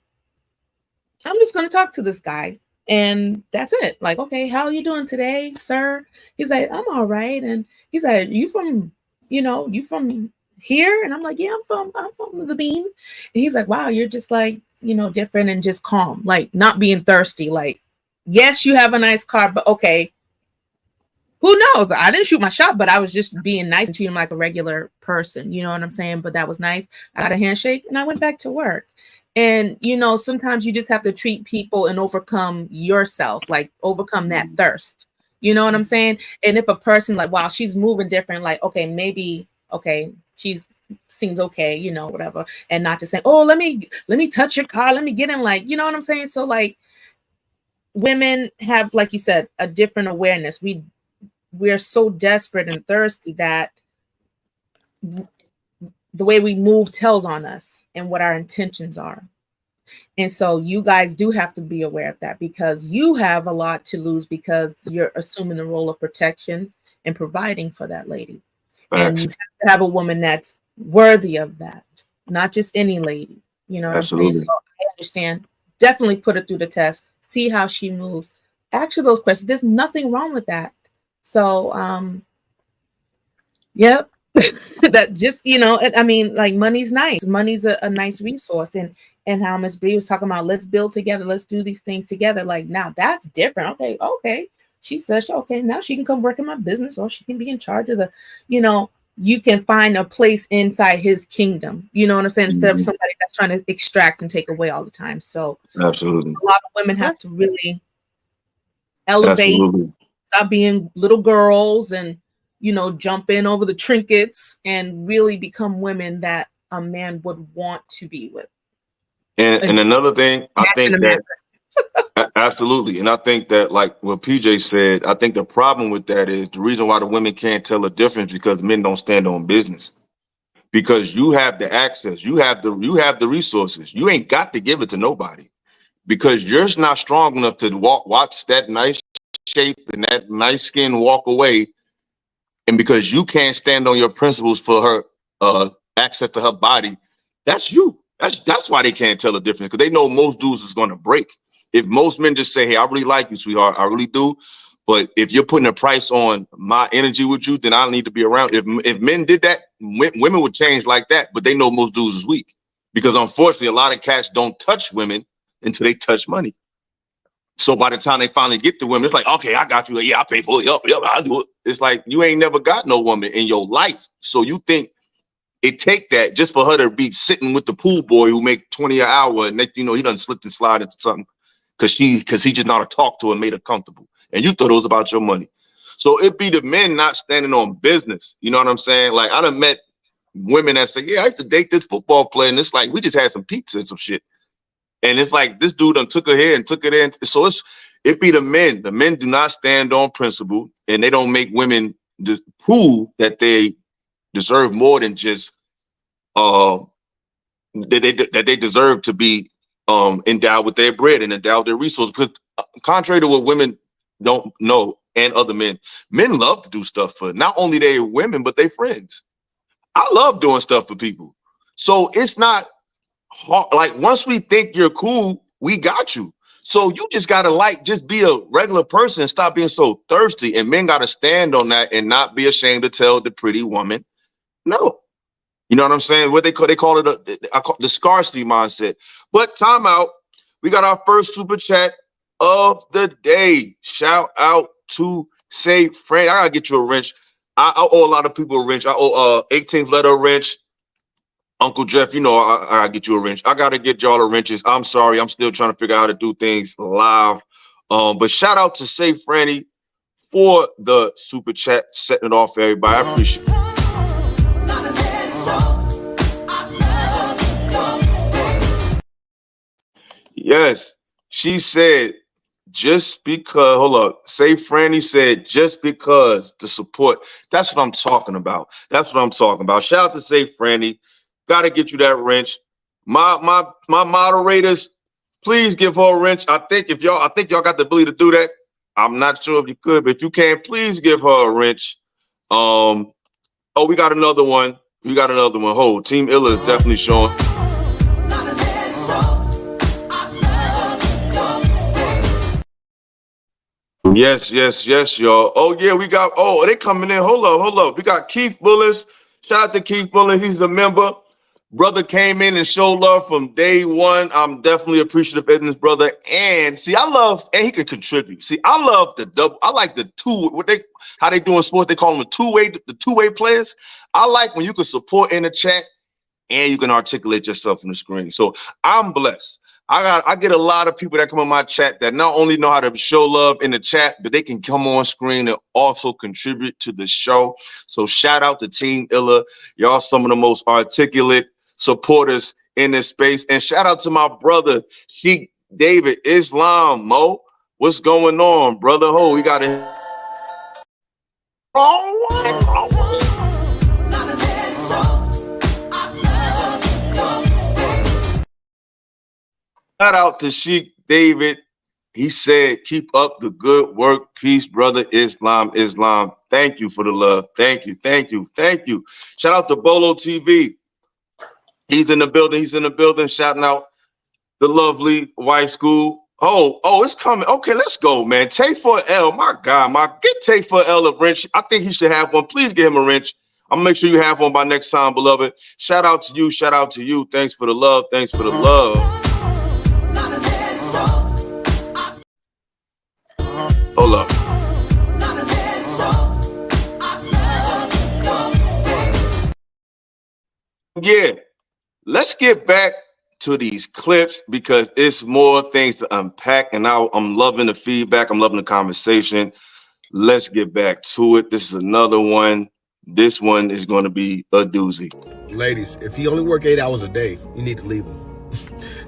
I'm just going to talk to this guy. And that's it. Like, okay, how are you doing today, sir? He's like, I'm all right. And he's like, you from here? And I'm like, yeah, I'm from the Bean. And he's like, wow, you're just like, different and just calm, like not being thirsty. Like, yes, you have a nice car, but okay, who knows? I didn't shoot my shot, but I was just being nice and treating him like a regular person. You know what I'm saying? But that was nice. I got a handshake and I went back to work. And, sometimes you just have to treat people and overcome yourself, like overcome that thirst. You know what I'm saying? And if a person like, wow, she's moving different, like, okay, maybe, okay, she's seems okay, whatever. And not just saying, oh, let me touch your car. Let me get in, like, you know what I'm saying? So like women have, like you said, a different awareness. We're so desperate and thirsty that the way we move tells on us and what our intentions are. And so you guys do have to be aware of that because you have a lot to lose because you're assuming the role of protection and providing for that lady. And you have to have a woman that's worthy of that, not just any lady. You know what Absolutely. I'm saying? So I understand. Definitely put her through the test. See how she moves. Ask her those questions. There's nothing wrong with that. So, yep. That just, I mean, like money's nice. Money's a nice resource. And how Miss Bree was talking about, let's build together. Let's do these things together. Like, now that's different. Okay. she says, okay, now she can come work in my business, or she can be in charge of the, you can find a place inside his kingdom. You know what I'm saying? Instead of somebody that's trying to extract and take away all the time. So absolutely, a lot of women have to really elevate, absolutely. stop being little girls and, jump in over the trinkets and really become women that a man would want to be with. And another thing, I think that absolutely, and I think that, like what PJ said, I think the problem with that is the reason why the women can't tell the difference because men don't stand on business. Because you have the access, you have the resources. You ain't got to give it to nobody because you're not strong enough to watch that nice shape and that nice skin walk away, and because you can't stand on your principles for her access to her body, that's you. That's why they can't tell the difference, because they know most dudes is going to break. If most men just say, hey, I really like you, sweetheart, I really do, but if you're putting a price on my energy with you, then I don't need to be around. If men did that, women would change like that, but they know most dudes is weak, because unfortunately a lot of cats don't touch women until they touch money. So by the time they finally get to women, it's like, okay, I got you. Yeah, I pay for it. Yep, I'll do it. It's like you ain't never got no woman in your life. So you think it take that just for her to be sitting with the pool boy who make 20 an hour, and next, he done slipped and slide into something because he just know how to talk to her and made her comfortable. And you thought it was about your money. So it be the men not standing on business. You know what I'm saying? Like, I done met women that say, yeah, I used to date this football player, and it's like we just had some pizza and some shit. And it's like this dude done took her here and took it in. So it be the men. The men do not stand on principle, and they don't make women prove that they deserve more than just that they deserve to be endowed with their bread and endowed with their resources. Because contrary to what women don't know, and other men love to do stuff for not only their women but their friends. I love doing stuff for people. So it's not hard. Like, once we think you're cool, we got you. So you just gotta just be a regular person and stop being so thirsty. And men gotta stand on that and not be ashamed to tell the pretty woman no. You know what I'm saying? What they call it the scarcity mindset. But time out. We got our first super chat of the day. Shout out to Say Friend. I gotta get you a wrench. I owe a lot of people a wrench. I owe 18th letter wrench. Uncle Jeff, I gotta get you a wrench. I gotta get y'all the wrenches. I'm sorry. I'm still trying to figure out how to do things live. But shout out to Say Franny for the super chat, setting it off for everybody. I appreciate it. Yes, she said, just because, hold up, Say Franny said, just because the support. That's what I'm talking about. That's what I'm talking about. Shout out to Say Franny. Got to get you that wrench. My moderators, please give her a wrench. I think y'all got the ability to do that. I'm not sure if you could, but if you can, please give her a wrench. Oh, we got another one. Hold, Team Illa is definitely showing. Yes, y'all. Oh, yeah, they coming in. Hold up. We got Keith Bullis. Shout out to Keith Bullis. He's a member. Brother came in and showed love from day one. I'm definitely appreciative of this brother. And see, and he can contribute. See, I love I like the how they do in sports. They call them the two-way players. I like when you can support in the chat and you can articulate yourself on the screen. So I'm blessed. I get a lot of people that come on my chat that not only know how to show love in the chat, but they can come on screen and also contribute to the show. So shout out to Team Illa. Y'all some of the most articulate supporters in this space. And shout out to my brother, Sheikh David Islam. Mo, what's going on, brother? Ho, we got it. Shout out to Sheikh David. He said, keep up the good work. Peace, brother. Islam. Thank you for the love. Thank you. Shout out to Bolo TV. He's in the building. Shouting out the lovely wife school. Oh, it's coming. Okay, let's go, man. Tay for L. My God, get Tay for L a wrench. I think he should have one. Please give him a wrench. I'm gonna make sure you have one by next time, beloved. Shout out to you. Thanks for the love. Hold up. yeah, let's get back to these clips because it's more things to unpack. And now I'm loving the feedback. I'm loving the conversation. Let's get back to it. This is another one. This one is going to be a doozy. Ladies, if he only work 8 hours a day, you need to leave him.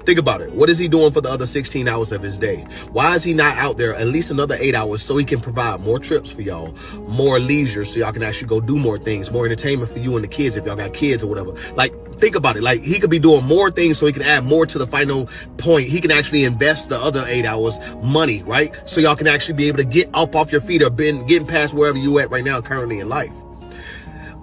Think about it. What is he doing for the other 16 hours of his day? Why is he not out there at least another 8 hours so he can provide more trips for y'all, more leisure so y'all can actually go do more things, more entertainment for you and the kids if y'all got kids or whatever. Like, think about it. Like, he could be doing more things so he can add more to the final point. He can actually invest the other 8 hours money, right? So y'all can actually be able to get up off your feet or getting past wherever you at right now currently in life.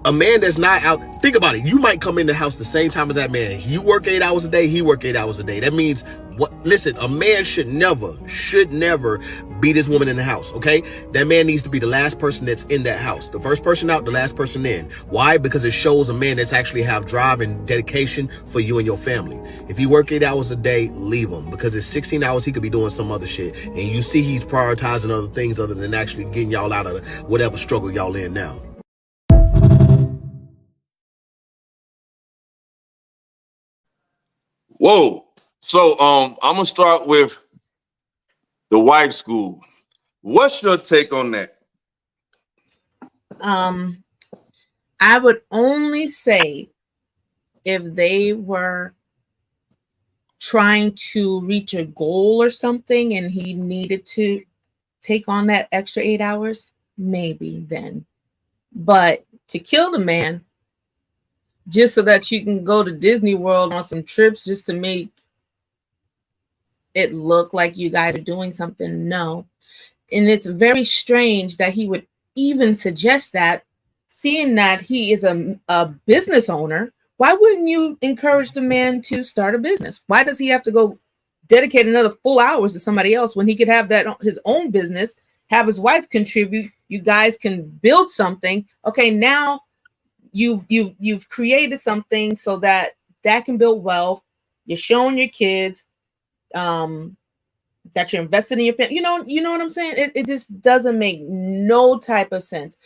A man that's not out, think about it. You might come in the house the same time as that man. You work 8 hours a day, he work 8 hours a day. That means what? Listen, a man should never beat his woman in the house, okay? That man needs to be the last person that's in that house. The first person out, the last person in. Why? Because it shows a man that's actually have drive and dedication for you and your family. If you work 8 hours a day, leave him, because it's 16 hours he could be doing some other shit. And you see he's prioritizing other things other than actually getting y'all out of whatever struggle y'all in now. Whoa. So I'm gonna start with the wife school. What's your take on that? I would only say if they were trying to reach a goal or something and he needed to take on that extra 8 hours, maybe then. But to kill the man just so that you can go to Disney World on some trips just to make it look like you guys are doing something, no. And it's very strange that he would even suggest that, seeing that he is a business owner. Why wouldn't you encourage the man to start a business? Why does he have to go dedicate another full hours to somebody else when he could have that his own business, have his wife contribute, you guys can build something. Okay, now you've created something so that can build wealth. You're showing your kids that you're invested in your family. You know what I'm saying? It just doesn't make no type of sense.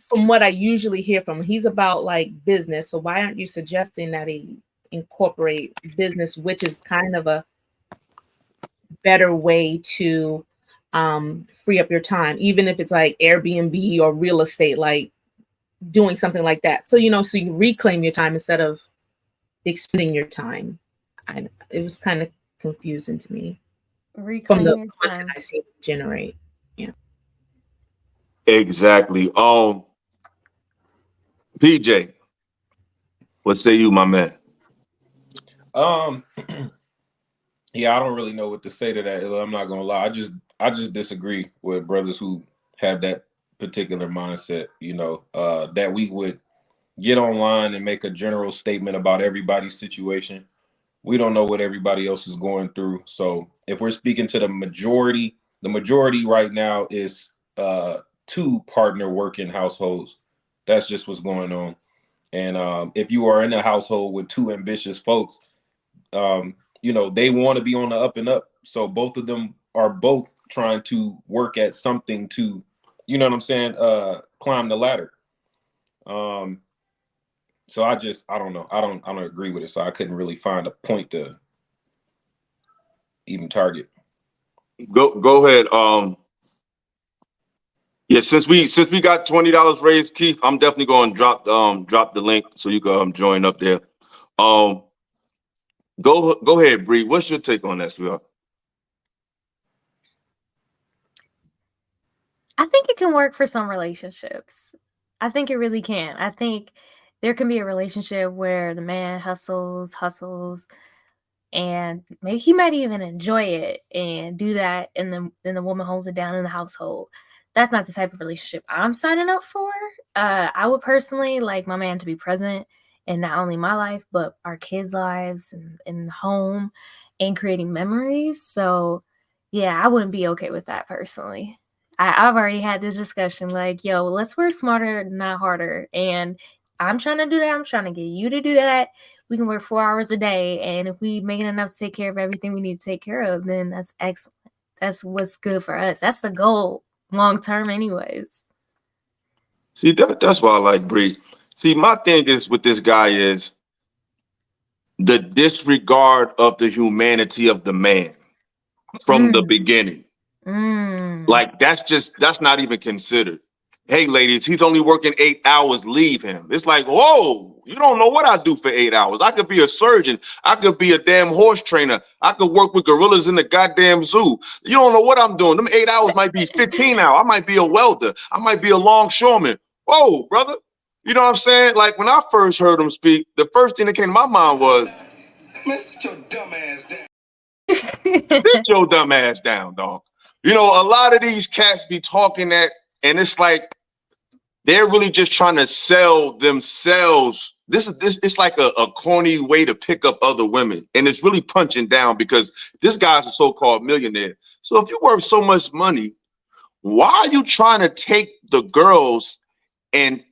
From what I usually hear from him, he's about like business. So why aren't you suggesting that he incorporate business, which is kind of a better way to free up your time, even if it's like Airbnb or real estate, like doing something like that. So, so you reclaim your time instead of expending your time. It was kind of confusing to me from the content I see generate. Yeah. Exactly. PJ, what say you, my man? Yeah, I don't really know what to say to that. I'm not gonna lie. I just disagree with brothers who have that particular mindset, that we would get online and make a general statement about everybody's situation. We don't know what everybody else is going through. So if we're speaking to the majority right now is 2 partner working households. That's just what's going on. And if you are in a household with 2 ambitious folks, they want to be on the up and up. So both of them are both trying to work at something to, you know what I'm saying, climb the ladder. So I don't know. I don't agree with it. So I couldn't really find a point to even target. Go ahead. Yeah, since we got $20 raised, Keith, I'm definitely going to drop the link so you can join up there. Go ahead, Bree. What's your take on that, sweetheart? I think it can work for some relationships. I think it really can. I think there can be a relationship where the man hustles, and maybe he might even enjoy it and do that, and then the woman holds it down in the household. That's not the type of relationship I'm signing up for. I would personally like my man to be present in not only my life, but our kids' lives and in the home and creating memories. So yeah, I wouldn't be okay with that personally. I've already had this discussion like, yo, let's work smarter, not harder. And I'm trying to do that. I'm trying to get you to do that. We can work 4 hours a day. And if we make enough to take care of everything we need to take care of, then that's excellent. That's what's good for us. That's the goal long term anyways. See, that's why I like Bree. See, my thing is with this guy is the disregard of the humanity of the man from the beginning. Like that's not even considered. Hey, ladies, he's only working 8 hours. Leave him. It's like, whoa, you don't know what I do for 8 hours. I could be a surgeon. I could be a damn horse trainer. I could work with gorillas in the goddamn zoo. You don't know what I'm doing. Them 8 hours might be 15 hours. I might be a welder. I might be a longshoreman. Whoa, brother. You know what I'm saying? Like when I first heard him speak, the first thing that came to my mind was, man, sit your dumb ass down. Sit your dumb ass down, dog. You know, a lot of these cats be talking that, and it's like they're really just trying to sell themselves. It's like a corny way to pick up other women, and it's really punching down because this guy's a so-called millionaire. So if you're worth so much money, why are you trying to take the girls and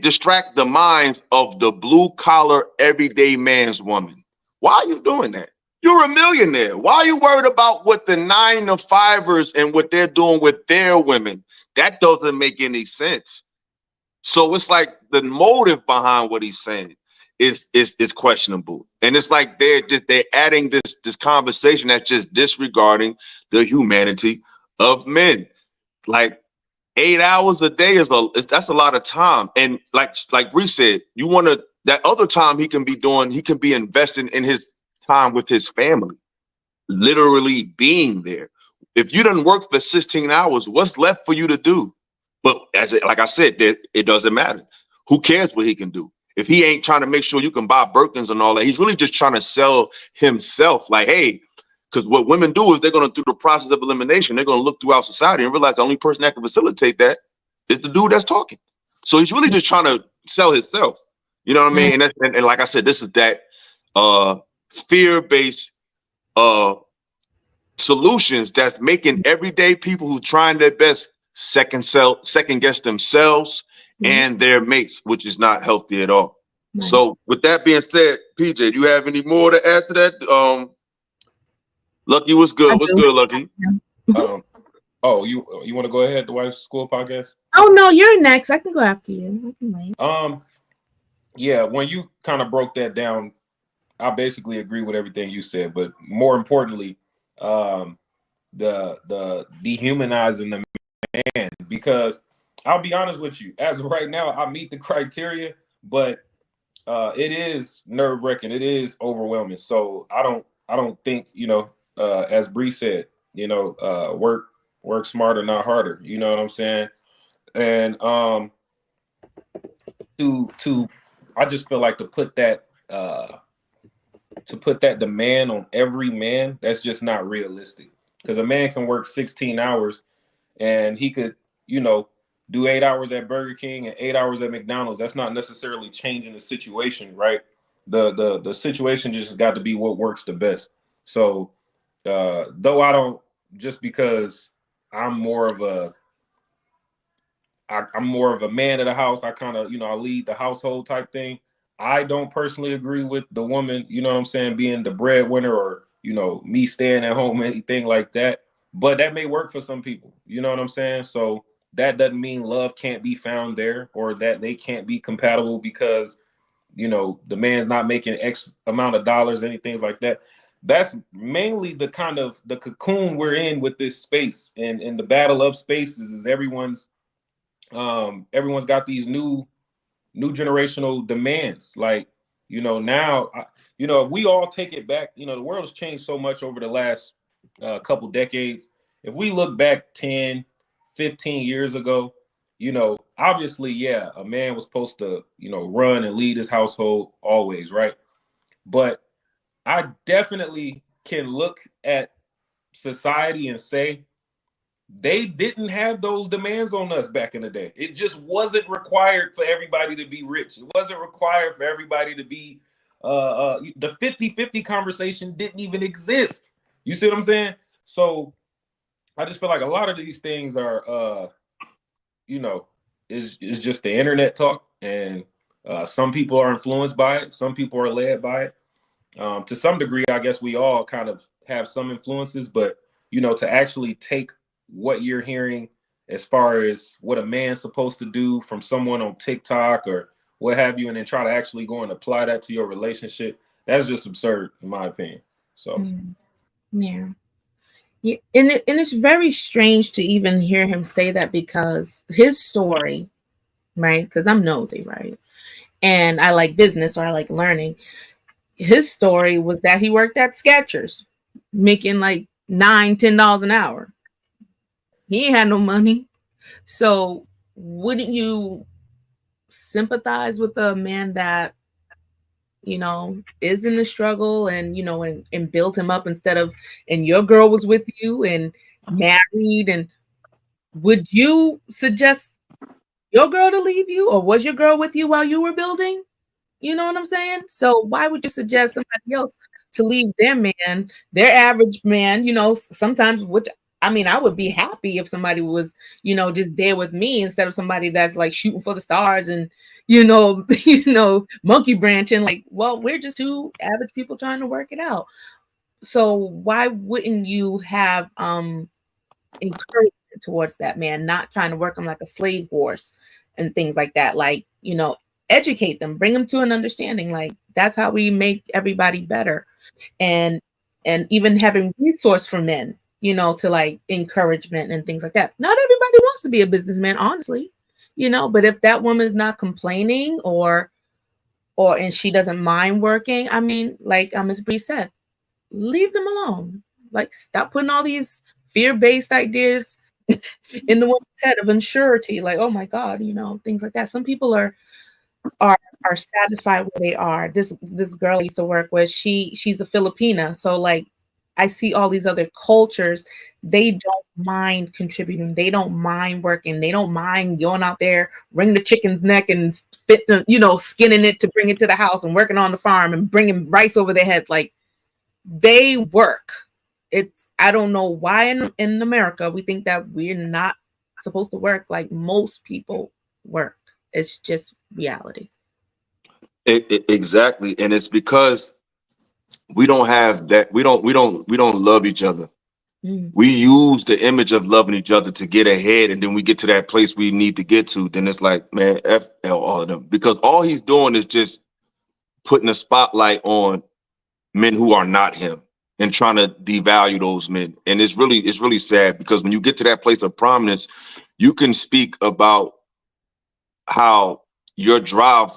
distract the minds of the blue collar everyday man's woman? Why are you doing that? You're a millionaire. Why are you worried about what the 9-to-5ers and what they're doing with their women? That doesn't make any sense. So it's like the motive behind what he's saying is questionable. And it's like they're adding this conversation that's just disregarding the humanity of men. Like 8 hours a day that's a lot of time. And like Bree said, that other time he can be investing in his time with his family, literally being there. If you done work for 16 hours, what's left for you to do? But like I said, it doesn't matter. Who cares what he can do? If he ain't trying to make sure you can buy Birkins and all that, he's really just trying to sell himself. Like, hey, because what women do is they're going to, through the process of elimination, they're going to look throughout society and realize the only person that can facilitate that is the dude that's talking. So he's really just trying to sell himself. You know what I mean? And like I said, this is that fear-based solutions that's making everyday people who trying their best second guess themselves and their mates, which is not healthy at all. So with that being said, PJ, do you have any more to add to that? Lucky, what's good? What's good, Lucky? You want to go ahead, the Wife School podcast? Oh no, you're next. I can go after you. I can wait. Yeah, when you kind of broke that down, I basically agree with everything you said, but more importantly, the dehumanizing the man, because I'll be honest with you, as of right now, I meet the criteria, but it is nerve-wracking, it is overwhelming. So I don't think, as Bree said, work smarter, not harder. You know what I'm saying? And I just feel like to put that demand on every man, that's just not realistic. Because a man can work 16 hours and he could, do 8 hours at Burger King and 8 hours at McDonald's. That's not necessarily changing the situation, right? The situation just got to be what works the best. So though I don't, just because I'm more of a man of the house, I kind of, I lead the household type thing. I don't personally agree with the woman, you know what I'm saying, being the breadwinner or, me staying at home, anything like that. But that may work for some people, you know what I'm saying? So that doesn't mean love can't be found there or that they can't be compatible because, the man's not making X amount of dollars, anything like that. That's mainly the kind of the cocoon we're in with this space, and the battle of spaces is everyone's got these new generational demands. Like, now, if we all take it back, the world has changed so much over the last couple decades. If we look back 10, 15 years ago, obviously, yeah, a man was supposed to, run and lead his household always, right? But I definitely can look at society and say they didn't have those demands on us back in the day. It just wasn't required for everybody to be rich. It wasn't required for everybody to be the 50-50 conversation didn't even exist. You see what I'm saying? So I just feel like a lot of these things are is just the internet talk, and some people are influenced by it, some people are led by it. To some degree, I guess we all kind of have some influences, but to actually take what you're hearing as far as what a man's supposed to do from someone on TikTok or what have you, and then try to actually go and apply that to your relationship, that's just absurd in my opinion. So yeah. Yeah, and it's very strange to even hear him say that, because his story, right? Because I'm nosy, right? And I like business, or I like learning. His story was that he worked at Skechers, making like $9-10 an hour. He ain't had no money. So wouldn't you sympathize with the man that, is in the struggle, and and build him up, instead of, and your girl was with you and married, and would you suggest your girl to leave you, or was your girl with you while you were building? You know what I'm saying? So why would you suggest somebody else to leave their man, their average man, sometimes, which, I mean, I would be happy if somebody was, just there with me, instead of somebody that's like shooting for the stars and, monkey branching. Like, well, we're just two average people trying to work it out. So why wouldn't you have encouragement towards that man, not trying to work him like a slave horse and things like that? Like, educate them, bring them to an understanding. Like, that's how we make everybody better. And even having resource for men, to like encouragement and things like that. Not everybody wants to be a businessman, honestly, but if that woman's not complaining, and she doesn't mind working, I mean, like Ms. Bree said, leave them alone. Like, stop putting all these fear-based ideas in the woman's head of insurity. Like, oh my God, things like that. Some people are satisfied where they are. This girl I used to work with, she's a Filipina. So like, I see all these other cultures, they don't mind contributing. They don't mind working. They don't mind going out there, wring the chicken's neck and skinning it to bring it to the house, and working on the farm and bringing rice over their heads. Like, they work. I don't know why in America we think that we're not supposed to work. Like, most people work. It's just reality. Exactly, and it's because we don't have that. We don't love each other. We use the image of loving each other to get ahead, and then we get to that place we need to get to. Then it's like, man, F all of them, because all he's doing is just putting a spotlight on men who are not him and trying to devalue those men. And it's really sad, because when you get to that place of prominence, you can speak about how your drive,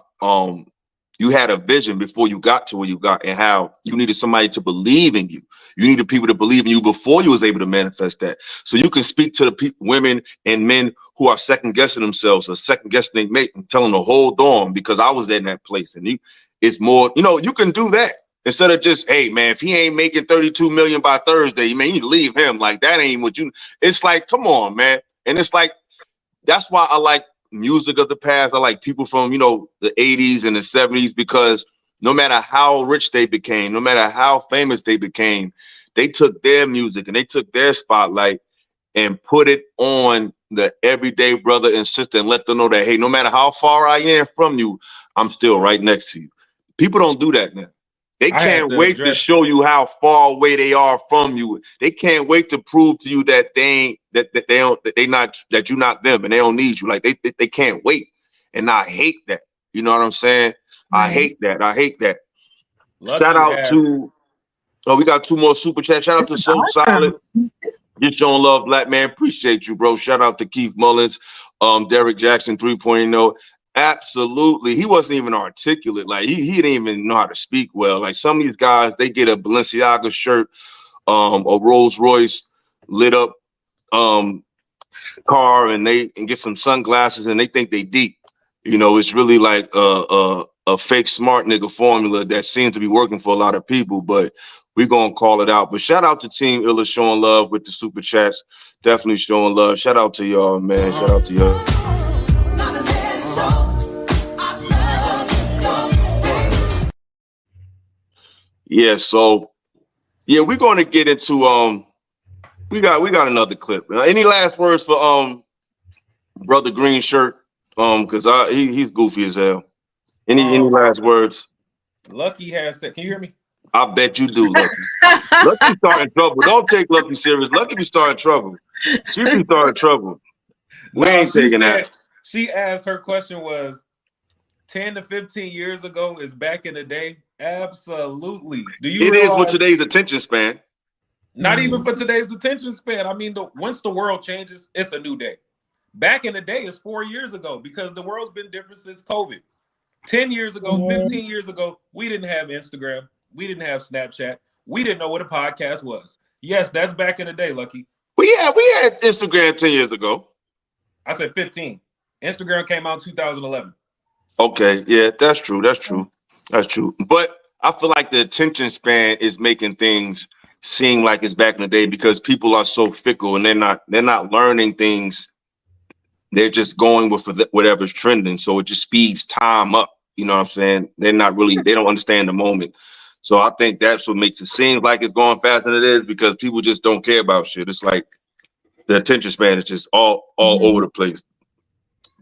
you had a vision before you got to where you got, and how you needed somebody to believe in you. You needed people to believe in you before you was able to manifest that. So you can speak to the women and men who are second guessing themselves, or second guessing their mate, and tell them to hold on, because I was in that place. And it's more, you can do that instead of just, hey man, if he ain't making 32 million by Thursday, man, you need to leave him. Like, that ain't what you. It's like, come on, man. And it's like, that's why I like music of the past. I like people from, the 80s and the 70s, because no matter how rich they became, no matter how famous they became, they took their music and they took their spotlight and put it on the everyday brother and sister, and let them know that, hey, no matter how far I am from you, I'm still right next to you. People don't do that now. They can't wait to show you how far away they are from you. They can't wait to prove to you that that you're not them and they don't need you. Like, they can't wait. And I hate that. You know what I'm saying? Right. I hate that. Lucky shout out to we got 2 more super chats. Shout out to So Solid. Just showing love, black man. Appreciate you, bro. Shout out to Keith Mullins, Derek Jackson 3.0. Absolutely. He wasn't even articulate. Like, he didn't even know how to speak well. Like, some of these guys, they get a Balenciaga shirt, a Rolls Royce lit up car, and get some sunglasses, and they think they deep. It's really like a fake smart nigga formula that seems to be working for a lot of people, but we're going to call it out. But shout out to Team Illa showing love with the super chats. Definitely showing love. Shout out to y'all, man. Shout out to y'all. Yeah, so we're going to get into we got another clip. Any last words for Brother Green Shirt? Because he's goofy as hell. Any last words? Lucky has said, can you hear me? I bet you do, Lucky. Lucky starting trouble. Don't take Lucky serious. Lucky be starting trouble. She be starting trouble. We ain't taking that. She asked, her question was, 10 to 15 years ago is back in the day? Absolutely. Do you It is with realize? today's attention span. Not even for today's attention span. I mean, once the world changes, it's a new day. Back in the day is 4 years ago because the world's been different since COVID. 10 years ago, 15 years ago, we didn't have Instagram. We didn't have Snapchat. We didn't know what a podcast was. Yes, that's back in the day, Lucky. We had Instagram 10 years ago. I said 15. Instagram came out in 2011. Okay, yeah, that's true. That's true. That's true. But I feel like the attention span is making things seem like it's back in the day because people are so fickle and they're not learning things. They're just going with whatever's trending. So it just speeds time up. You know what I'm saying? They don't understand the moment. So I think that's what makes it seem like it's going faster than it is because people just don't care about shit. It's like the attention span is just all over the place.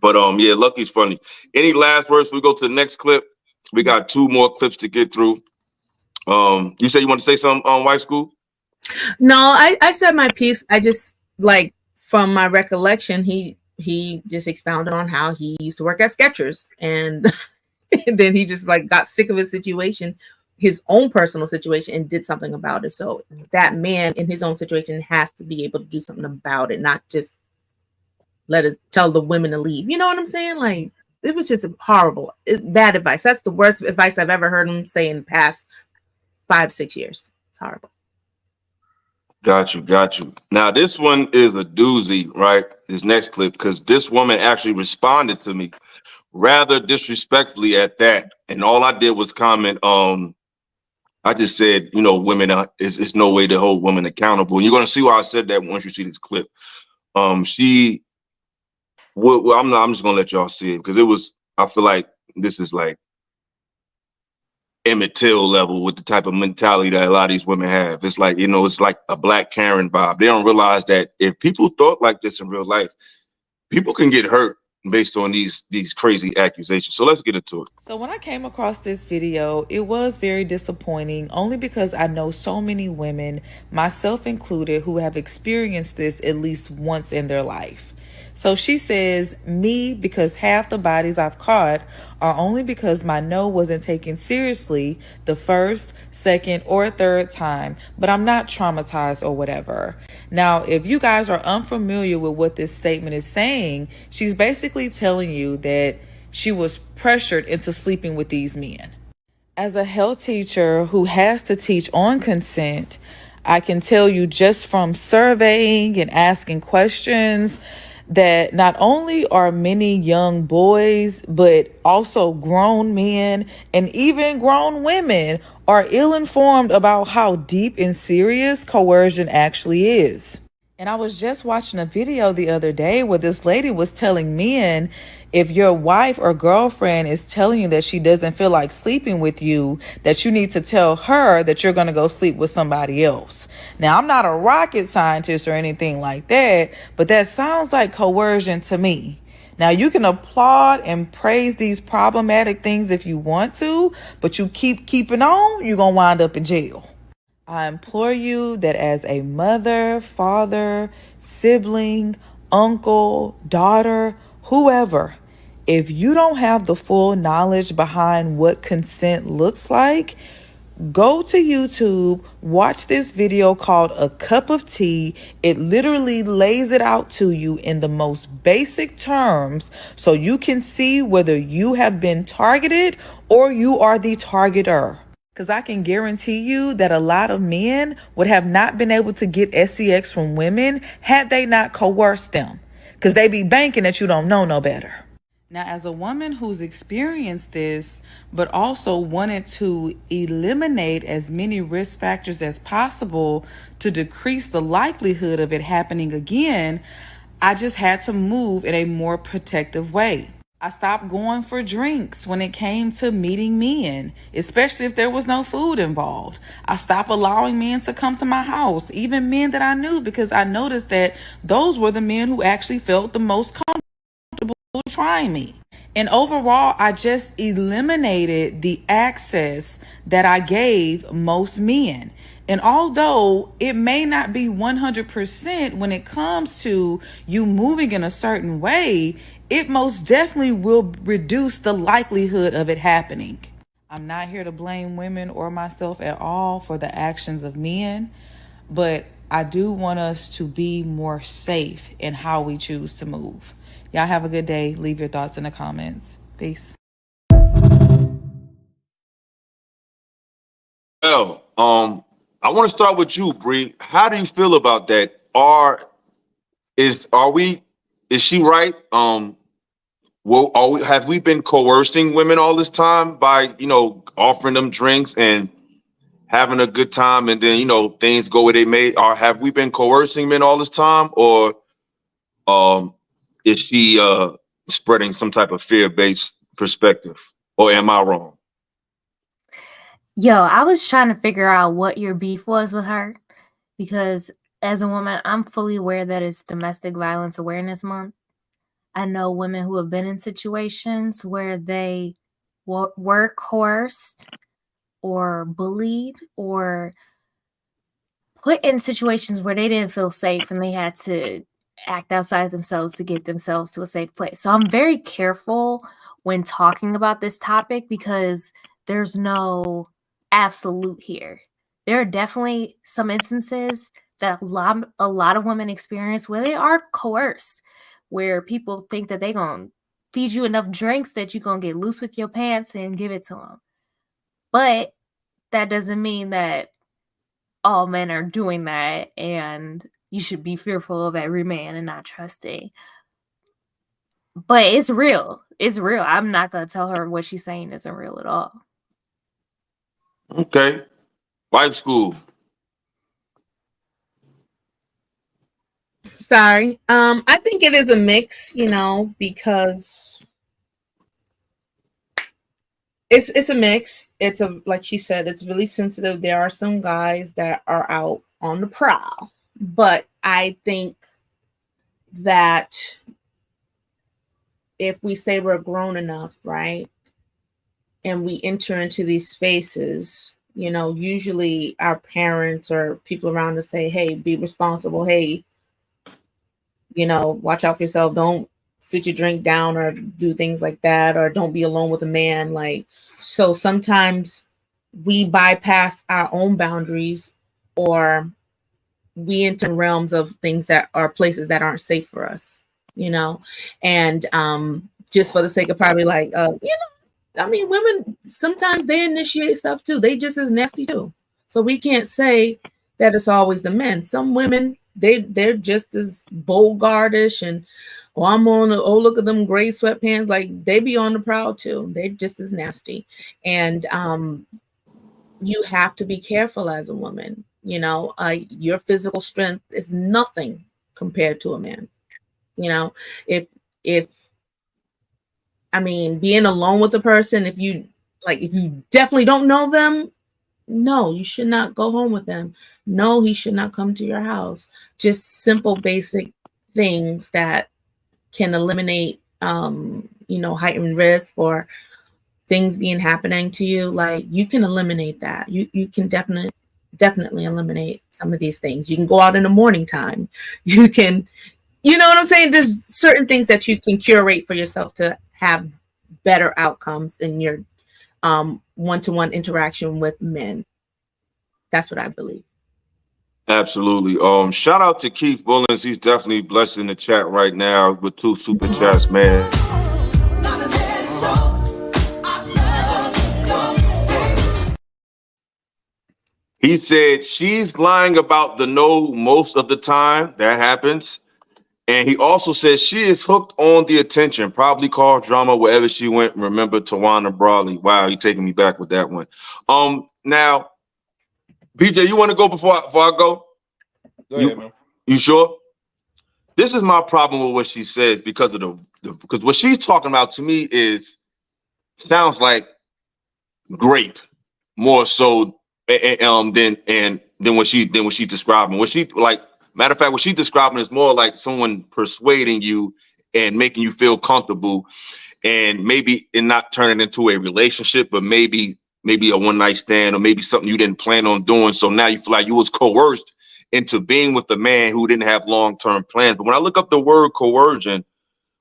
But yeah, Lucky's funny. Any last words? We go to the next clip. We got 2 more clips to get through. You said you want to say something on White School? No, I said my piece. I just like from my recollection, he just expounded on how he used to work at Skechers and then he just like got sick of his situation, his own personal situation, and did something about it. So that man in his own situation has to be able to do something about it, not just let us tell the women to leave. You know what I'm saying? Like, it was just horrible, bad advice. That's the worst advice I've ever heard him say in the past 5-6 years. It's horrible. Got you. Now, this one is a doozy, right? This next clip, because this woman actually responded to me rather disrespectfully at that. And all I did was comment, I just said, you know, women, it's no way to hold women accountable. And you're going to see why I said that once you see this clip. I'm just going to let y'all see it because I feel like this is like Emmett Till level with the type of mentality that a lot of these women have. It's like, you know, it's like a Black Karen vibe. They don't realize that if people thought like this in real life, people can get hurt based on these crazy accusations. So let's get into it. So when I came across this video, it was very disappointing only because I know so many women, myself included, who have experienced this at least once in their life. So she says, me, because half the bodies I've caught are only because my no wasn't taken seriously the first, second, or third time, but I'm not traumatized or whatever. Now, if you guys are unfamiliar with what this statement is saying, she's basically telling you that she was pressured into sleeping with these men. As a health teacher who has to teach on consent, I can tell you just from surveying and asking questions that not only are many young boys, but also grown men and even grown women are ill-informed about how deep and serious coercion actually is. And I was just watching a video the other day where this lady was telling men, if your wife or girlfriend is telling you that she doesn't feel like sleeping with you, that you need to tell her that you're going to go sleep with somebody else. Now, I'm not a rocket scientist or anything like that, but that sounds like coercion to me. Now, you can applaud and praise these problematic things if you want to, but you keeping on, you're going to wind up in jail. I implore you that as a mother, father, sibling, uncle, daughter, whoever, if you don't have the full knowledge behind what consent looks like, go to YouTube, watch this video called A Cup of Tea. It literally lays it out to you in the most basic terms so you can see whether you have been targeted or you are the targeter. Because I can guarantee you that a lot of men would have not been able to get SEX from women had they not coerced them. Because they be banking that you don't know no better. Now, as a woman who's experienced this, but also wanted to eliminate as many risk factors as possible to decrease the likelihood of it happening again, I just had to move in a more protective way. I stopped going for drinks when it came to meeting men, especially if there was no food involved. I stopped allowing men to come to my house, even men that I knew, because I noticed that those were the men who actually felt the most comfortable trying me. And overall, I just eliminated the access that I gave most men. And although it may not be 100% when it comes to you moving in a certain way, it most definitely will reduce the likelihood of it happening. I'm not here to blame women or myself at all for the actions of men, but I do want us to be more safe in how we choose to move. Y'all have a good day. Leave your thoughts in the comments. Peace. Well, I want to start with you, Bree. How do you feel about that? Is she right? Well, have we been coercing women all this time by, offering them drinks and having a good time, and then, things go where they may? Or have we been coercing men all this time? Or is she spreading some type of fear-based perspective? Or am I wrong? Yo, I was trying to figure out what your beef was with her because as a woman, I'm fully aware that it's Domestic Violence Awareness Month. I know women who have been in situations where they were coerced or bullied or put in situations where they didn't feel safe and they had to act outside themselves to get themselves to a safe place. So I'm very careful when talking about this topic because there's no absolute here. There are definitely some instances that a lot of women experience where they are coerced, where people think that they're going to feed you enough drinks that you're going to get loose with your pants and give it to them. But that doesn't mean that all men are doing that and you should be fearful of every man and not trusting. But it's real. It's real. I'm not going to tell her what she's saying isn't real at all. Okay. Wife school. Sorry. I think it is a mix, because it's a mix. It's like she said, it's really sensitive. There are some guys that are out on the prowl, but I think that if we say we're grown enough, right, and we enter into these spaces, usually our parents or people around us say, hey, be responsible. Hey, watch out for yourself. Don't sit your drink down or do things like that, or don't be alone with a man. So sometimes we bypass our own boundaries, or we enter realms of things that are places that aren't safe for us, and just for the sake of probably women, sometimes they initiate stuff too. They just as nasty too. So we can't say that it's always the men. Some women, they're just as bogardish and look at them gray sweatpants. Like they be on the prowl too. They're just as nasty. And you have to be careful as a woman. Your physical strength is nothing compared to a man. If being alone with a person, if you definitely don't know them, no, you should not go home with them. No, he should not come to your house. Just simple, basic things that can eliminate, heightened risk or things happening to you. Like you can eliminate that. You can definitely eliminate some of these things. You can go out in the morning time. You can, you know what I'm saying? There's certain things that you can curate for yourself to have better outcomes in your one-to-one interaction with men. That's what I believe. Absolutely. Shout out to Keith Bullins. He's definitely blessed in the chat right now with 2 super chats, man. He said she's lying about the no most of the time. That happens. And he also says she is hooked on the attention, probably caused drama wherever she went. Remember Tawana Brawley. Wow, he taking me back with that one. Now, BJ, you want to go before I go? Go ahead, man. You sure? This is my problem with what she says because of because what she's talking about to me sounds like grape more so than what she's describing. What she matter of fact, what she's describing is more like someone persuading you and making you feel comfortable, and maybe it not turning into a relationship, but maybe a one night stand, or maybe something you didn't plan on doing. So now you feel like you was coerced into being with a man who didn't have long-term plans. But when I look up the word coercion,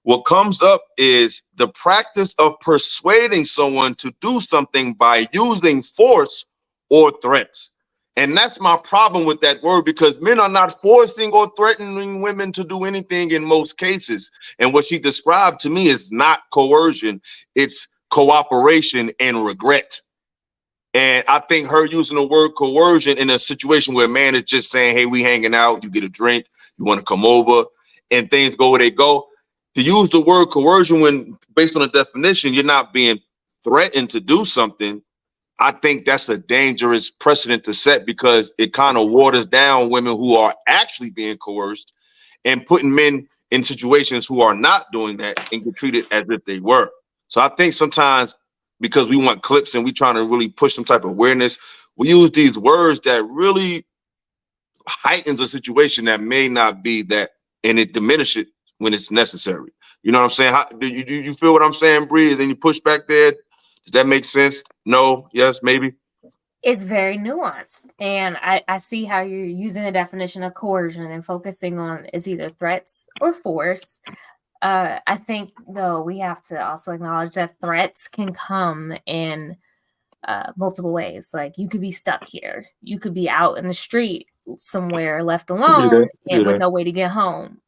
What comes up is the practice of persuading someone to do something by using force or threats. And that's my problem with that word, because men are not forcing or threatening women to do anything in most cases. And what she described to me is not coercion, it's cooperation and regret. And I think her using the word coercion in a situation where a man is just saying, hey, we hanging out, you get a drink, you want to come over, and things go where they go. To use the word coercion when, based on the definition, you're not being threatened to do something, I think that's a dangerous precedent to set, because it kind of waters down women who are actually being coerced and putting men in situations who are not doing that and get treated as if they were. So I think sometimes, because we want clips and we trying to really push some type of awareness, we use these words that really heightens a situation that may not be that, and it diminishes it when it's necessary. You know what I'm saying? Do you feel what I'm saying, Bree? Is any pushback there? Does that make sense? No? Yes? Maybe? It's very nuanced. And I see how you're using the definition of coercion and focusing on is either threats or force. I think, though, we have to also acknowledge that threats can come in multiple ways. Like, you could be stuck here. You could be out in the street somewhere left alone and with no way to get home.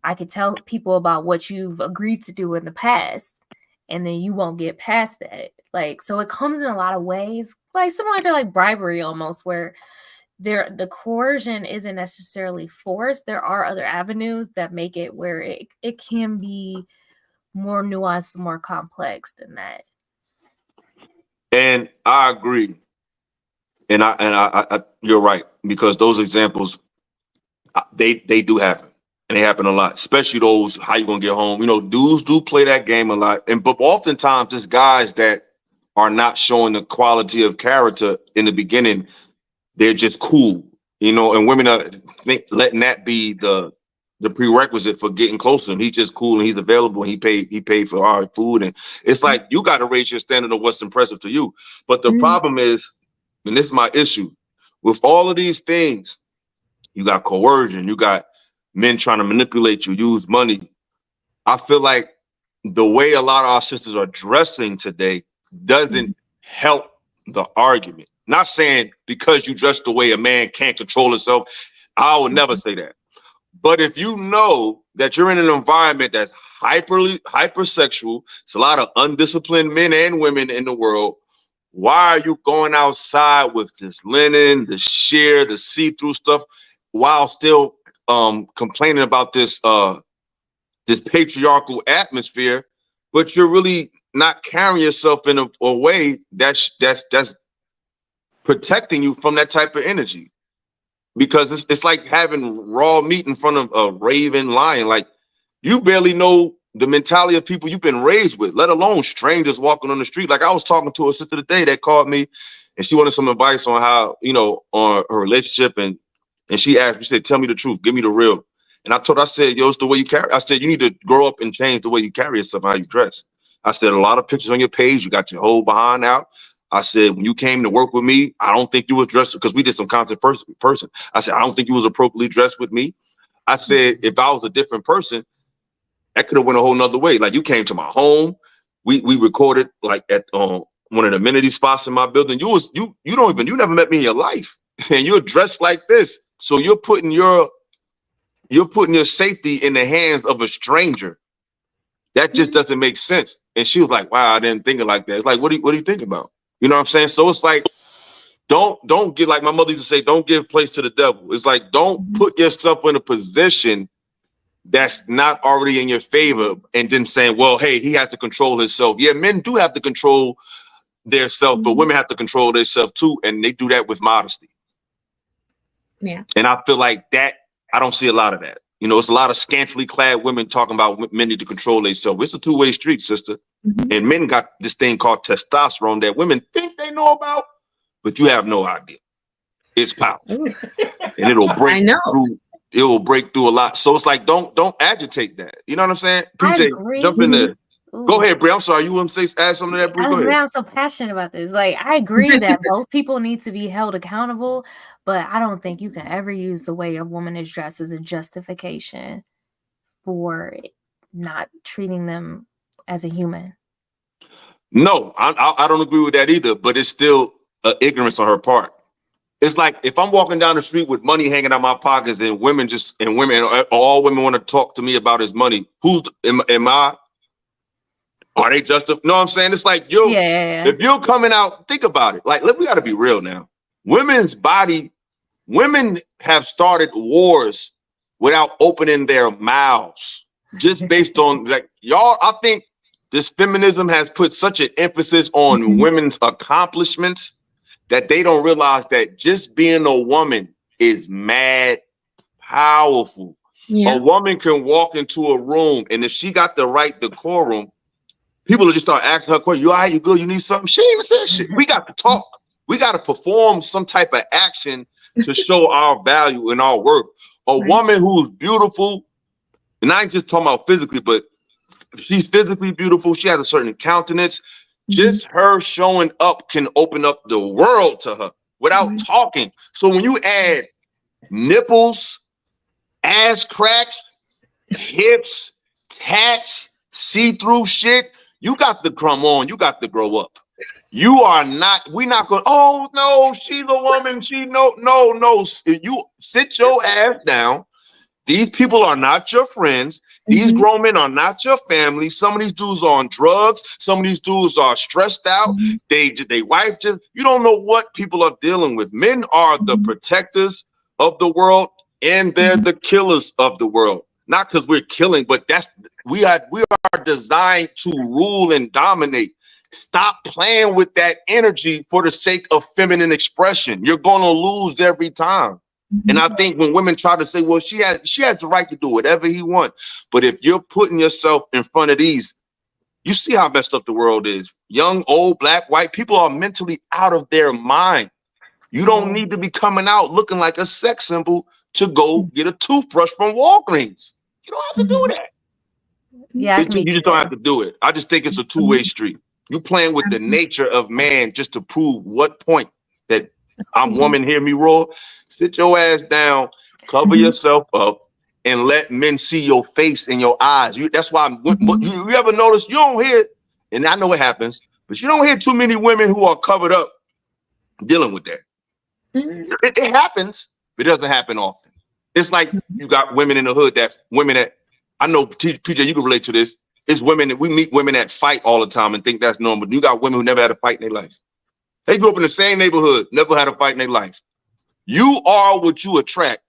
I could tell people about what you've agreed to do in the past, and then you won't get past that. Like, so it comes in a lot of ways, like similar to like bribery almost, where the coercion isn't necessarily forced. There are other avenues that make it where it can be more nuanced, more complex than that. And I agree. And I you're right, because those examples, they do happen, and they happen a lot, especially those how you gonna get home. You know, dudes do play that game a lot, but oftentimes it's guys that are not showing the quality of character in the beginning. They're just cool, you know, and women are letting that be the prerequisite for getting close to him. He's just cool and he's available and he paid for our food, and it's like you got to raise your standard of what's impressive to you. But the problem is, and this is my issue with all of these things, you got coercion, you got men trying to manipulate you, use money. I feel like the way a lot of our sisters are dressing today doesn't help the argument. Not saying because you dress the way a man can't control himself. I would never say that. But if you know that you're in an environment that's hypersexual, it's a lot of undisciplined men and women in the world, why are you going outside with this linen, the sheer, the see-through stuff, while still complaining about this this patriarchal atmosphere, but you're really not carrying yourself in a way that's protecting you from that type of energy? Because it's like having raw meat in front of a raving lion. Like, you barely know the mentality of people you've been raised with, let alone strangers walking on the street. Like, I was talking to a sister today that called me, and she wanted some advice on how, you know, on her relationship, and she asked me, she said, tell me the truth, give me the real. And I told her, I said, yo, it's the way you carry. I said, you need to grow up and change the way you carry yourself and how you dress. I said, a lot of pictures on your page, you got your whole behind out. I said, when you came to work with me, I don't think you was dressed, because we did some content person. I said, I don't think you was appropriately dressed with me. I said, if I was a different person, that could have went a whole nother way. Like, you came to my home. We recorded like at one of the amenity spots in my building. You never met me in your life. And you're dressed like this. So you're putting your safety in the hands of a stranger. That just doesn't make sense. And she was like, wow, I didn't think it like that. It's like, what do you think about? You know what I'm saying? So it's like, don't get, like my mother used to say, don't give place to the devil. It's like, don't put yourself in a position that's not already in your favor, and then saying, well, hey, he has to control himself. Yeah, men do have to control their self, but women have to control their self too. And they do that with modesty. Yeah. And I feel like that, I don't see a lot of that. You know, it's a lot of scantily clad women talking about men need to control themselves. It's a two-way street, sister. And men got this thing called testosterone that women think they know about, but you have no idea. It's powerful. And it'll break through. It will break through a lot. So it's like, don't agitate that. You know what I'm saying? PJ, jump in there. Go ahead, Brie. I'm sorry. You want to add something to that, Brie? Go ahead. I'm so passionate about this. Like, I agree that both people need to be held accountable, but I don't think you can ever use the way a woman is dressed as a justification for not treating them as a human. No, I don't agree with that either, but it's still ignorance on her part. It's like if I'm walking down the street with money hanging out my pockets and all women want to talk to me about is money. Am I? Are they just? No, I'm saying it's like if you're coming out, think about it. Like, we got to be real now. Women have started wars without opening their mouths, just based on like y'all. I think this feminism has put such an emphasis on women's accomplishments that they don't realize that just being a woman is mad powerful. Yeah. A woman can walk into a room, and if she got the right decorum, people will just start asking her questions. You all right? You good? You need something? She ain't even said shit. We got to talk. We got to perform some type of action to show our value and our worth. A woman who's beautiful, and I ain't just talking about physically, but if she's physically beautiful, she has a certain countenance. Just her showing up can open up the world to her without talking. So when you add nipples, ass cracks, hips, tats, see-through shit, you got to come on. You got to grow up. We're not going, oh no, she's a woman. No. You sit your ass down. These people are not your friends. These grown men are not your family. Some of these dudes are on drugs. Some of these dudes are stressed out. They wife you don't know what people are dealing with. Men are the protectors of the world, and they're the killers of the world. Not because we're killing, but we are designed to rule and dominate. Stop playing with that energy for the sake of feminine expression. You're gonna lose every time. And I think when women try to say, well, she has the right to do whatever he wants. But if you're putting yourself in front of these, you see how messed up the world is. Young, old, black, white, people are mentally out of their mind. You don't need to be coming out looking like a sex symbol to go get a toothbrush from Walgreens. You don't have to do that. Yeah, you just don't have to do it. I just think it's a two-way street. You playing with the nature of man just to prove what point that I'm woman, hear me roar. Sit your ass down, cover yourself up, and let men see your face and your eyes. That's why you ever notice you don't hear, and I know it happens, but you don't hear too many women who are covered up dealing with that. It happens, but it doesn't happen often. It's like you got women in the hood that I know, PJ, you can relate to this. It's women that we meet women that fight all the time and think that's normal. You got women who never had a fight in their life. They grew up in the same neighborhood, never had a fight in their life. You are what you attract,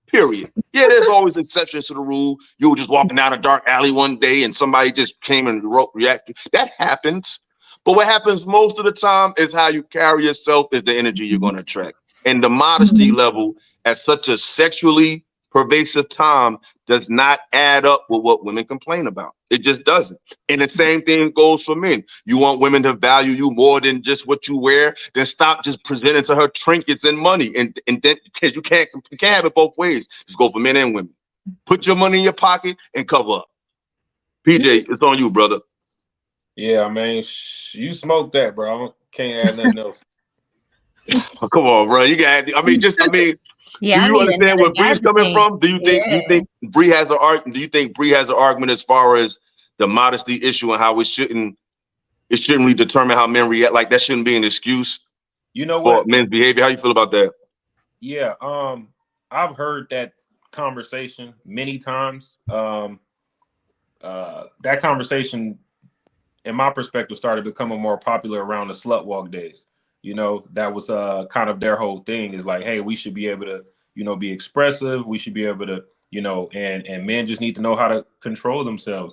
period. Yeah, there's always exceptions to the rule. You were just walking down a dark alley one day and somebody just came and reacted. That happens. But what happens most of the time is how you carry yourself is the energy you're going to attract. And the modesty level at such a sexually pervasive time does not add up with what women complain about. It just doesn't. And the same thing goes for men. You want women to value you more than just what you wear, then stop just presenting to her trinkets and money. And then because you can't have it both ways. Just go for men and women. Put your money in your pocket and cover up. PJ, it's on you, brother. Yeah, man, you smoked that, bro. Can't add nothing else. Come on, bro. You got. Do you understand where Bree's coming from? Do you think Bree has an argument? Do you think Bree has an argument as far as the modesty issue and how it shouldn't really determine how men react? Like that shouldn't be an excuse. You know for what? Men's behavior. How you feel about that? Yeah, I've heard that conversation many times. That conversation, in my perspective, started becoming more popular around the slut walk days. You know, that was kind of their whole thing is like, hey, we should be able to, be expressive. We should be able to, and men just need to know how to control themselves.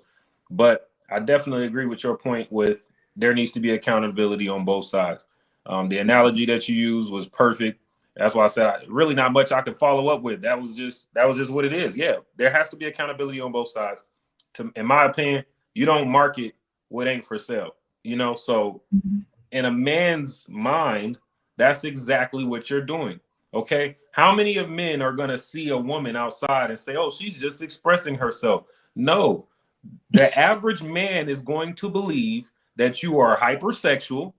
But I definitely agree with your point with there needs to be accountability on both sides. The analogy that you used was perfect. That's why I said really not much I could follow up with. That was just what it is. Yeah, there has to be accountability on both sides. In my opinion, you don't market what ain't for sale. So in a man's mind, that's exactly what you're doing. Okay. How many of men are going to see a woman outside and say, oh, she's just expressing herself? No, the average man is going to believe that you are hypersexual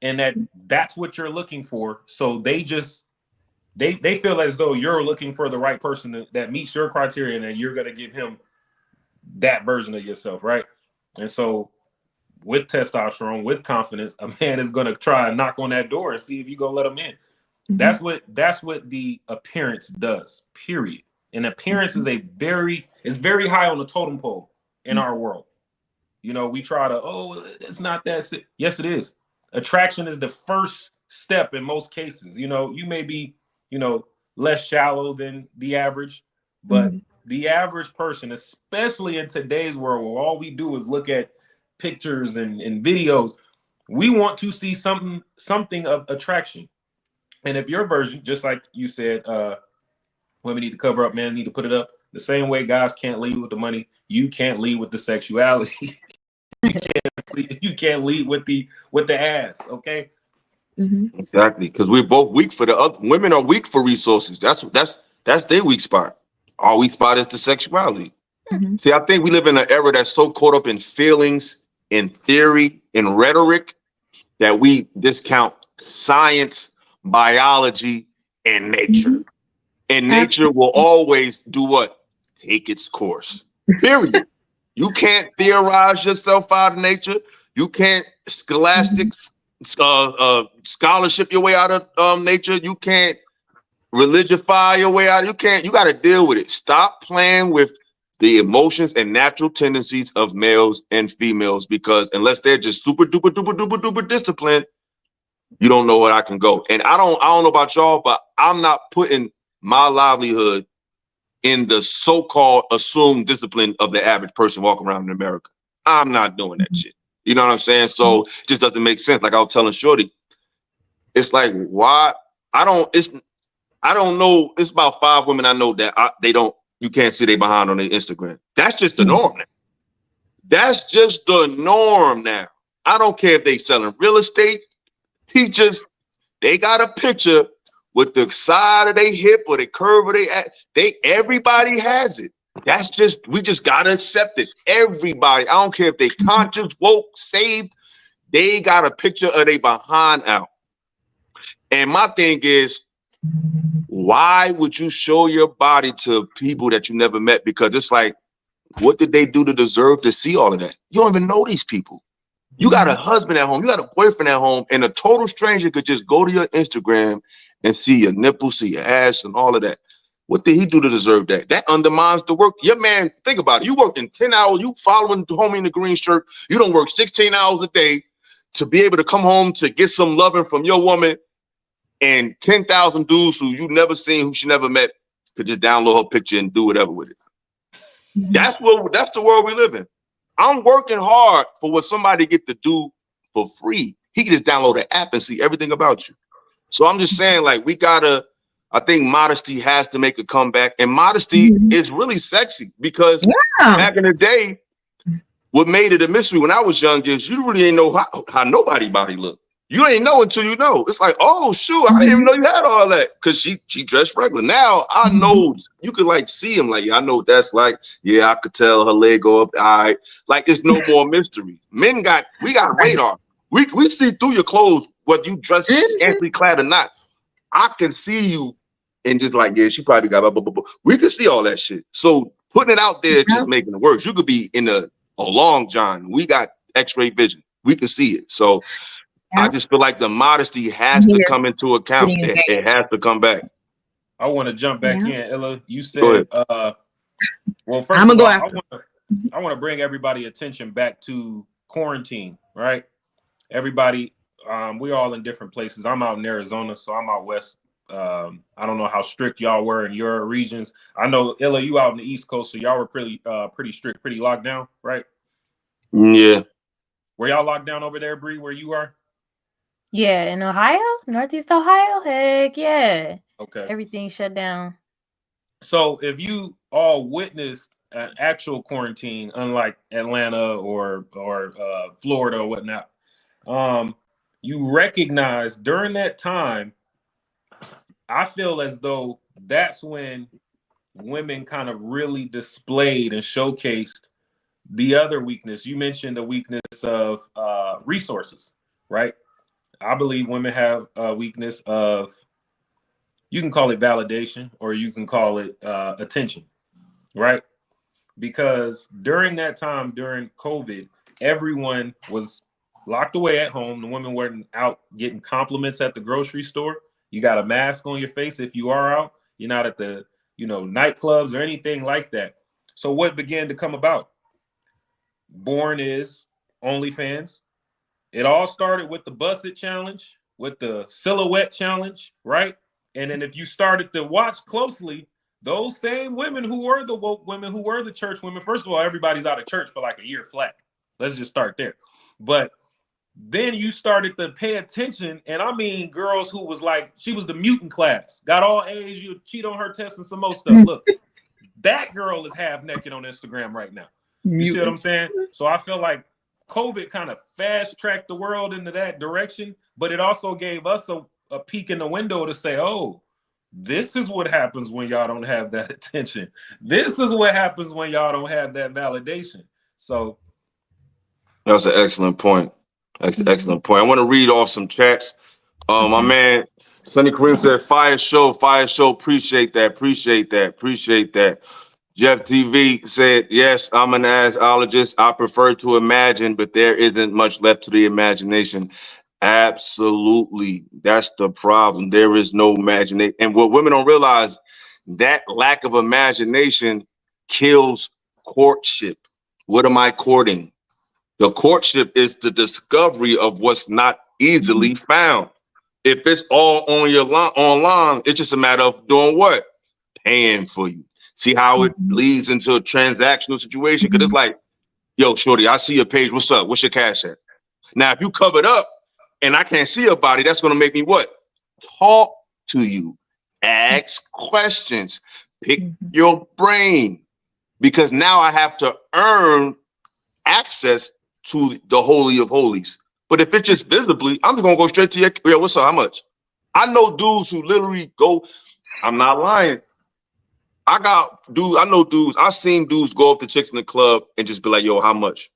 and that's what you're looking for. So they feel as though you're looking for the right person that meets your criteria and that you're going to give him that version of yourself, right? And so with testosterone, with confidence, a man is going to try and knock on that door and see if you gonna let him in. That's what the appearance does, period. And appearance is very high on the totem pole in our world. You know, we try to, it's not that sick. Yes, it is. Attraction is the first step in most cases. You know, you may be, less shallow than the average, but the average person, especially in today's world where all we do is look at pictures and videos, we want to see something of attraction. And if your version, just like you said, women need to cover up, men need to put it up. The same way guys can't lead with the money, you can't lead with the sexuality. you can't lead with the ass, okay? Exactly, because we're both weak for the other. Women are weak for resources. That's their weak spot. Our weak spot is the sexuality. See, I think we live in an era that's so caught up in feelings, in theory, in rhetoric, that we discount science, biology, and nature. And nature will always do what? Take its course. Period. You can't theorize yourself out of nature. You can't scholarship your way out of nature. You can't religify your way out. You got to deal with it. Stop playing with the emotions and natural tendencies of males and females, because unless they're just super duper duper duper duper disciplined, you don't know where I can go. And I don't know about y'all, but I'm not putting my livelihood in the so-called assumed discipline of the average person walking around in America. I'm not doing that shit. You know what I'm saying? So it just doesn't make sense. Like I was telling Shorty, it's like, why? I don't know. It's about 5 women I know that you can't see they behind on their Instagram. That's just the norm now. That's just the norm now. I don't care if they selling real estate. They got a picture with the side of their hip or the curve of everybody has it. We just gotta accept it. Everybody, I don't care if they conscious, woke, saved, they got a picture of their behind out. And my thing is, why would you show your body to people that you never met? Because it's like, what did they do to deserve to see all of that? You don't even know these people. You got a husband at home, you got a boyfriend at home, and a total stranger could just go to your Instagram and see your nipples, see your ass, and all of that. What did he do to deserve that? That undermines the work. Your man, think about it. You working 10 hours, you following the homie in the green shirt. You don't work 16 hours a day to be able to come home to get some loving from your woman, and 10,000 dudes who you never seen, who she never met, could just download her picture and do whatever with it. That's the world we live in. I'm working hard for what somebody get to do for free. He can just download the app and see everything about you. So I'm just saying, like, I think modesty has to make a comeback. And modesty is really sexy, because back in the day, what made it a mystery when I was young is you really didn't know how nobody body looked. You ain't know until you know. It's like, oh, shoot, I didn't even know you had all that, because she dressed regular. Now I know you could like see him. Like, I know what that's like. Yeah, I could tell her leg go up. All right. Like, it's no more mystery. We got radar. We see through your clothes, whether you dress scantily clad or not. I can see you and just like, yeah, she probably got blah, blah, blah, blah. We can see all that shit. So putting it out there is just making it worse. You could be in a long john. We got x-ray vision. We can see it. So I just feel like the modesty has to come into account. It has to come back. I want to jump back in, Ella. You said, well, first I'm of gonna all, I want to bring everybody attention back to quarantine, right? Everybody, we're all in different places. I'm out in Arizona, so I'm out west. I don't know how strict y'all were in your regions. I know, Ella, you out in the East Coast, so y'all were pretty strict, pretty locked down, right? Yeah. Were y'all locked down over there, Bree, where you are? Yeah, in Ohio, Northeast Ohio, heck yeah. Okay. Everything shut down. So if you all witnessed an actual quarantine, unlike Atlanta or Florida or whatnot, you recognize during that time, I feel as though that's when women kind of really displayed and showcased the other weakness. You mentioned the weakness of resources, right? I believe women have a weakness of, you can call it validation or you can call it attention, right? because during that time, during COVID, everyone was locked away at home. The women weren't out getting compliments at the grocery store. You got a mask on your face if you are out. You're not at the, nightclubs or anything like that. So what began to come about? Born is OnlyFans. It all started with the Busted Challenge, with the Silhouette Challenge, right? And then if you started to watch closely, those same women who were the woke women, who were the church women, first of all, everybody's out of church for like a year flat. Let's just start there. But then you started to pay attention, and I mean girls who was like, she was the mutant class, got all A's, you cheat on her test and some more stuff. Look, that girl is half naked on Instagram right now. You see what I'm saying? So I feel like COVID kind of fast-tracked the world into that direction, but it also gave us a peek in the window to say, oh, this is what happens when y'all don't have that attention. This is what happens when y'all don't have that validation. So that's an excellent point. Excellent point. I want to read off some chats. My man Sonny Kareem said, fire show. Appreciate that. Jeff TV said, yes, I'm an asologist. I prefer to imagine, but there isn't much left to the imagination. Absolutely. That's the problem. There is no imagination. And what women don't realize, that lack of imagination kills courtship. What am I courting? The courtship is the discovery of what's not easily found. If it's all on your online, it's just a matter of doing what? Paying for you. See how it leads into a transactional situation? Because it's like, yo, shorty, I see your page. What's up? What's your cash at? Now, if you covered up and I can't see your body, that's going to make me what? Talk to you. Ask questions. Pick your brain. Because now I have to earn access to the Holy of Holies. But if it's just visibly, I'm just going to go straight to your, yo, what's up? How much? I know dudes who literally go, I'm not lying. I know dudes, I've seen dudes go up to chicks in the club and just be like, yo, how much?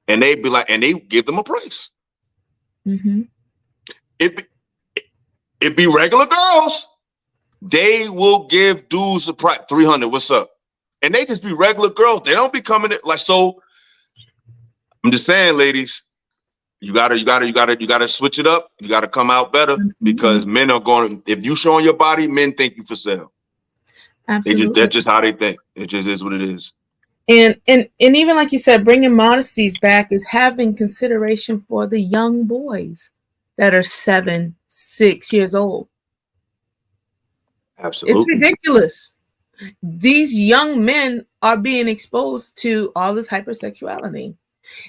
And they be like, and they give them a price. It be regular girls. They will give dudes a price, 300, what's up? And they just be regular girls. They don't be coming in like, so I'm just saying, ladies, you gotta switch it up. You gotta come out better because men are going, if you showing your body, men think you for sale. Absolutely. That's just how they think. It just is what it is. And even like you said, bringing modesties back is having consideration for the young boys that are 7, 6 years old. Absolutely. It's ridiculous. These young men are being exposed to all this hypersexuality.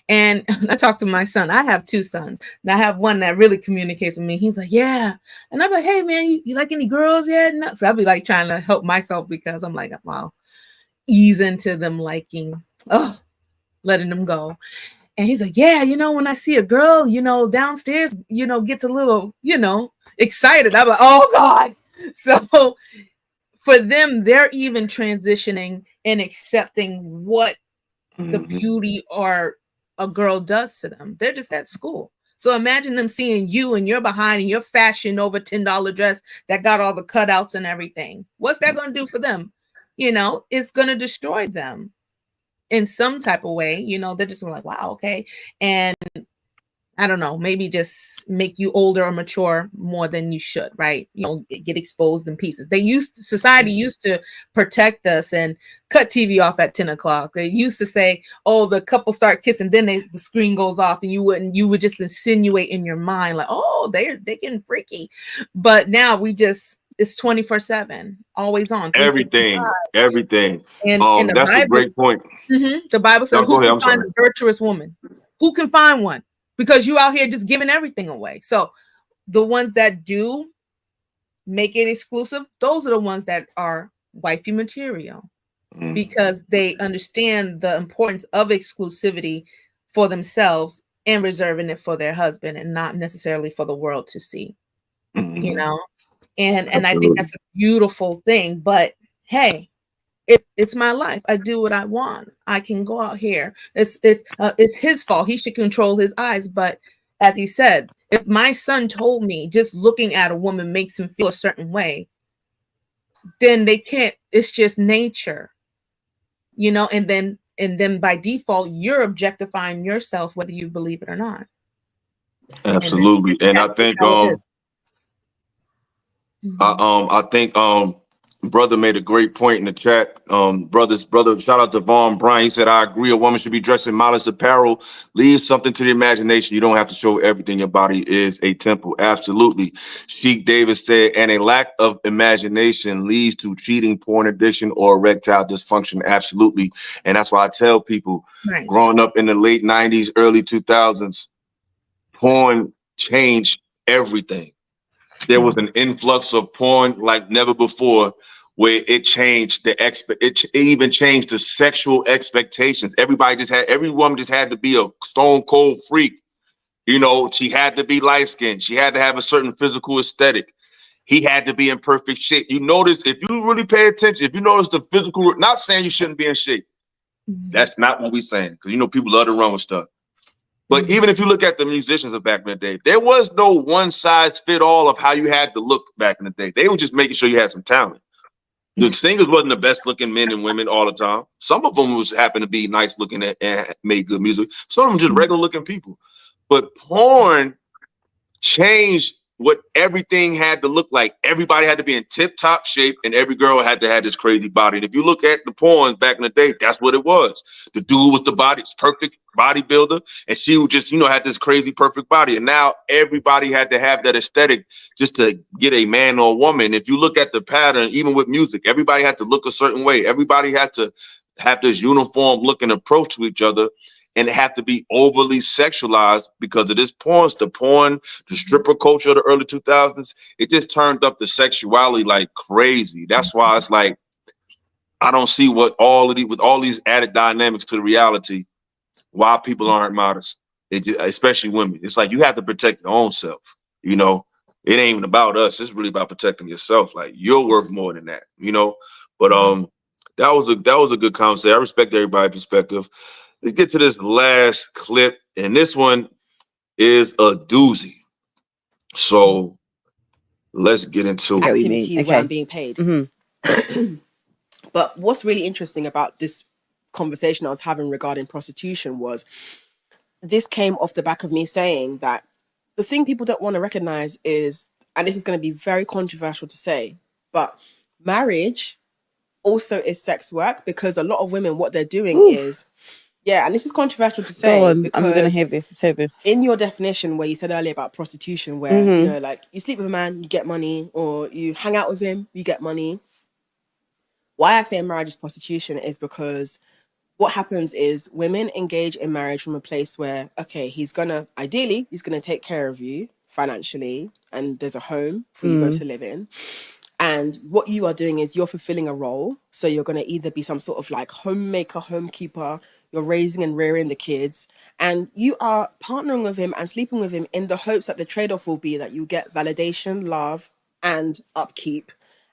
And I talk to my son. I have 2 sons. And I have one that really communicates with me. He's like, yeah. And I'm like, hey, man, you like any girls yet? No. So I'll be like trying to help myself because I'm like, wow, ease into them liking, letting them go. And he's like, yeah, when I see a girl, downstairs, gets a little, excited. I'm like, oh, God. So for them, they're even transitioning and accepting what the beauty or a girl does to them. They're just at school. So imagine them seeing you and you're behind and your fashion over $10 dress that got all the cutouts and everything. What's that going to do for them? It's going to destroy them in some type of way. They're just like, wow, okay. And I don't know, maybe just make you older or mature more than you should, right? Get exposed in pieces. Society used to protect us and cut TV off at 10 o'clock. They used to say, oh, the couple start kissing, then the screen goes off and you would just insinuate in your mind like, oh, they're getting freaky. But now it's 24/7, always on. Everything. And the that's Bible, a great point. The Bible says, who can find a virtuous woman? Who can find one? Because you out here just giving everything away. So the ones that do make it exclusive, those are the ones that are wifey material because they understand the importance of exclusivity for themselves and reserving it for their husband and not necessarily for the world to see, And I think that's a beautiful thing. But hey, it's my life. I do what I want. I can go out here. It's his fault. He should control his eyes. But as he said, if my son told me just looking at a woman makes him feel a certain way, then they can't. It's just nature. you know, and then by default, you're objectifying yourself, whether you believe it or not. Absolutely. And I That's think how it is. I think brother made a great point in the chat. Brother, shout out to Vaughn Bryan. He said, I agree, a woman should be dressed in modest apparel. Leave something to the imagination. You don't have to show everything. Your body is a temple. Absolutely. Sheik Davis said, and a lack of imagination leads to cheating, porn addiction, or erectile dysfunction. Absolutely. And that's why I tell people, growing up in the late 90s, early 2000s, porn changed everything. There was an influx of porn like never before, where it changed it even changed the sexual expectations. Every woman just had to be a stone cold freak. You know, she had to be light skinned. She had to have a certain physical aesthetic. He had to be in perfect shape. You notice, if you really pay attention, if you notice the physical, not saying you shouldn't be in shape. That's not what we're saying, because you know people love to run with stuff. But even if you look at the musicians of back in the day, there was no one size fit all of how you had to look back in the day. They were just making sure you had some talent. The singers wasn't the best looking men and women all the time. Some of them happened to be nice looking and made good music. Some of them just regular looking people. But porn changed what everything had to look like. Everybody had to be in tip top shape, and every girl had to have this crazy body. And if you look at the porns back in the day, that's what it was. The dude with the body, perfect bodybuilder, and she would just, had this crazy perfect body. And now everybody had to have that aesthetic just to get a man or a woman. If you look at the pattern, even with music, everybody had to look a certain way. Everybody had to have this uniform looking approach to each other. And it had to be overly sexualized because of this porn, the stripper culture of the early 2000s. It just turned up the sexuality like crazy. That's why it's like, I don't see what with all these added dynamics to the reality, why people aren't modest, especially women. It's like you have to protect your own self. It ain't even about us. It's really about protecting yourself. Like, you're worth more than that. But that was a good conversation. I respect everybody's perspective. Let's get to this last clip, and this one is a doozy. So let's get into it. Activities where I'm being paid. But what's really interesting about this conversation I was having regarding prostitution was this came off the back of me saying that the thing people don't want to recognize is, and this is going to be very controversial to say, but marriage also is sex work, because a lot of women, what they're doing is, and this is controversial to say, because I'm gonna hear this. Let's hear this. In your definition, where you said earlier about prostitution, where like you sleep with a man, you get money, or you hang out with him, you get money. Why I say marriage is prostitution is because what happens is women engage in marriage from a place where, okay, he's gonna take care of you financially, and there's a home for you both to live in. And what you are doing is you're fulfilling a role. So you're going to either be some sort of like homemaker, homekeeper, you're raising and rearing the kids, and you are partnering with him and sleeping with him in the hopes that the trade-off will be that you get validation, love, and upkeep.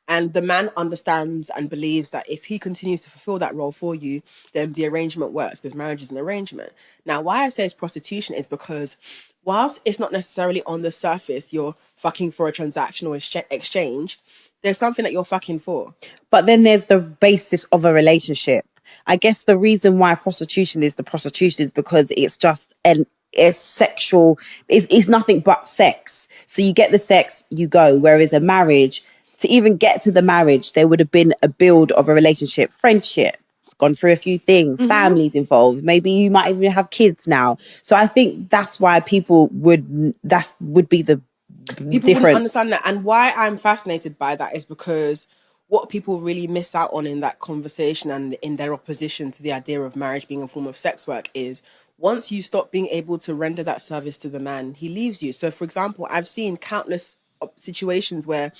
And the man understands and believes that if he continues to fulfill that role for you, then the arrangement works, because marriage is an arrangement. Now, why I say it's prostitution is because whilst it's not necessarily on the surface, you're fucking for a transactional exchange, there's something that you're fucking for. But then there's the basis of a relationship. I guess the reason why prostitution is because it's sexual. It's nothing but sex. So you get the sex, you go. Whereas a marriage, to even get to the marriage, there would have been a build of a relationship, friendship. It's gone through a few things, families involved. Maybe you might even have kids now. So I think that's why that would be the people difference. Wouldn't understand that. And why I'm fascinated by that is because what people really miss out on in that conversation and in their opposition to the idea of marriage being a form of sex work is, once you stop being able to render that service to the man, he leaves you. So, for example, I've seen countless situations where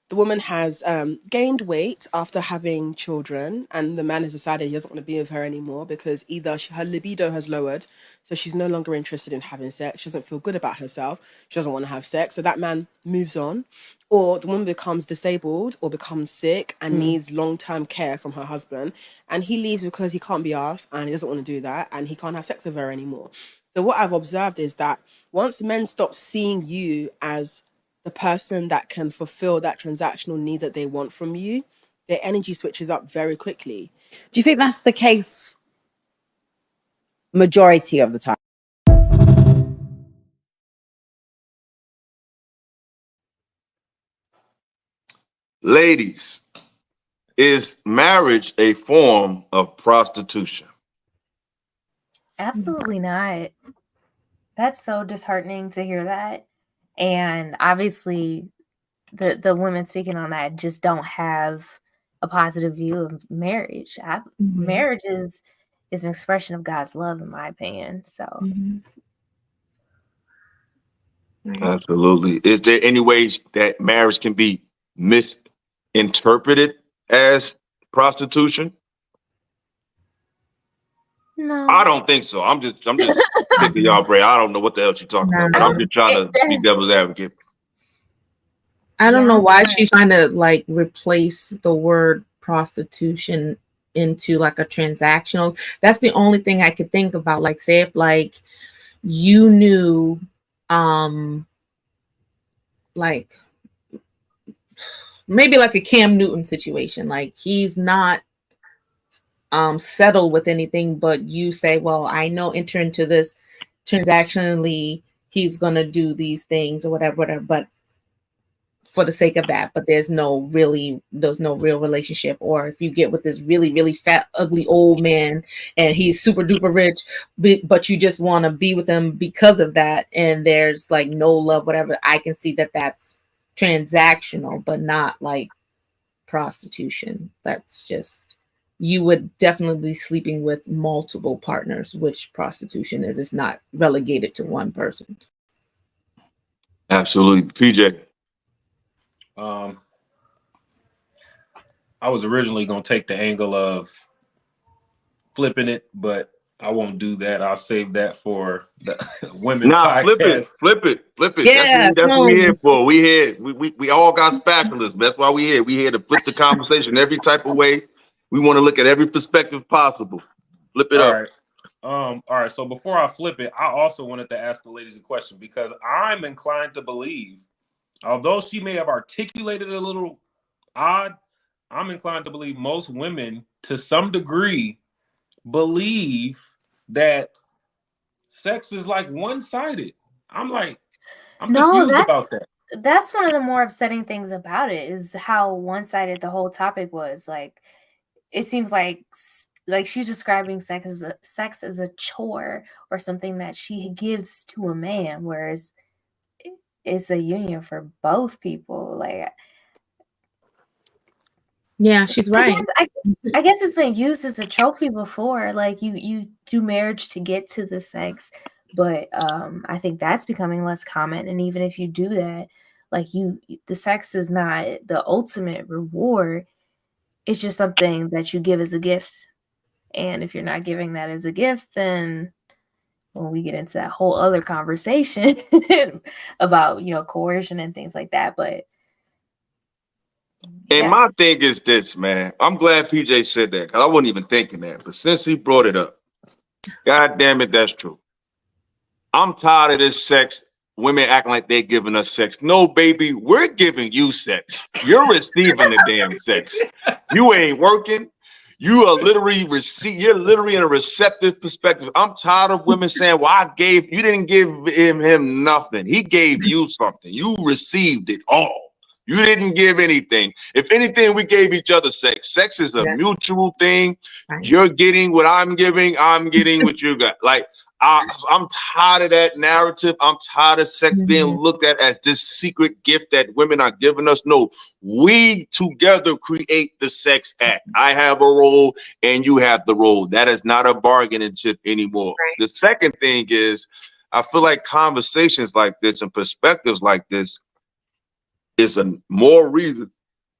the woman has gained weight after having children, and the man has decided he doesn't want to be with her anymore because either her libido has lowered, so she's no longer interested in having sex. She doesn't feel good about herself. She doesn't want to have sex. So that man moves on. Or the woman becomes disabled or becomes sick and needs long-term care from her husband. And he leaves because he can't be asked and he doesn't want to do that, and he can't have sex with her anymore. So what I've observed is that once men stop seeing you as the person that can fulfill that transactional need that they want from you, their energy switches up very quickly. Do you think that's the case majority of the time? Ladies, is marriage a form of prostitution? Absolutely not. That's so disheartening to hear that. And obviously the women speaking on that just don't have a positive view of marriage. Marriage is an expression of God's love, in my opinion. So Absolutely. Is there any ways that marriage can be misinterpreted as prostitution? no. I don't think so. I'm just picking y'all brain. I don't know what the hell she's talking about, but I'm just trying to be devil's advocate. I don't know why she's trying to like replace the word prostitution into like a transactional. That's the only thing I could think about. Like, say if like you knew like maybe like a Cam Newton situation, like he's not settled with anything, but you say, well, I know enter into this transactionally, he's gonna do these things or whatever, but for the sake of that, but there's no real relationship. Or if you get with this really, really fat, ugly old man and he's super duper rich, but you just want to be with him because of that, and there's like no love, whatever, I can see that that's transactional, but not like prostitution. That's just, you would definitely be sleeping with multiple partners, which prostitution is. It's not relegated to one person. Absolutely. PJ. I was originally going to take the angle of flipping it, but I won't do that. I'll save that for the women podcast. Flip it. Yeah, that's what we're here for. We all got spatulas. That's why we're here. We're here to flip the conversation every type of way. We want to look at every perspective possible. Flip it up. All right. So before I flip it, I also wanted to ask the ladies a question, because I'm inclined to believe, although she may have articulated it a little odd, I'm inclined to believe most women, to some degree, believe that sex is like one-sided. I'm confused about that. That's one of the more upsetting things about it, is how one-sided the whole topic was. Like, it seems like she's describing sex as a chore or something that she gives to a man, whereas it's a union for both people. Like, yeah, she's right. I guess it's been used as a trophy before. Like, you do marriage to get to the sex, but I think that's becoming less common. And even if you do that, like, the sex is not the ultimate reward. It's just something that you give as a gift. And if you're not giving that as a gift, then when we get into that whole other conversation about, coercion and things like that. But And my thing is this, man. I'm glad PJ said that, because I wasn't even thinking that. But since he brought it up, God damn it, that's true. I'm tired of this sex. Women acting like they're giving us sex. No, baby, we're giving you sex. You're receiving the damn sex. You ain't working. You are literally you're literally in a receptive perspective. I'm tired of women saying, well, you didn't give him nothing. He gave you something. You received it all. You didn't give anything. If anything, we gave each other sex. Sex is a mutual thing. You're getting what I'm giving. I'm getting what you got. Like, I'm tired of that narrative. I'm tired of sex being looked at as this secret gift that women are giving us. No, we together create the sex act. I have a role and you have the role. That is not a bargaining chip anymore. Right. The second thing is, I feel like conversations like this and perspectives like this is a more reason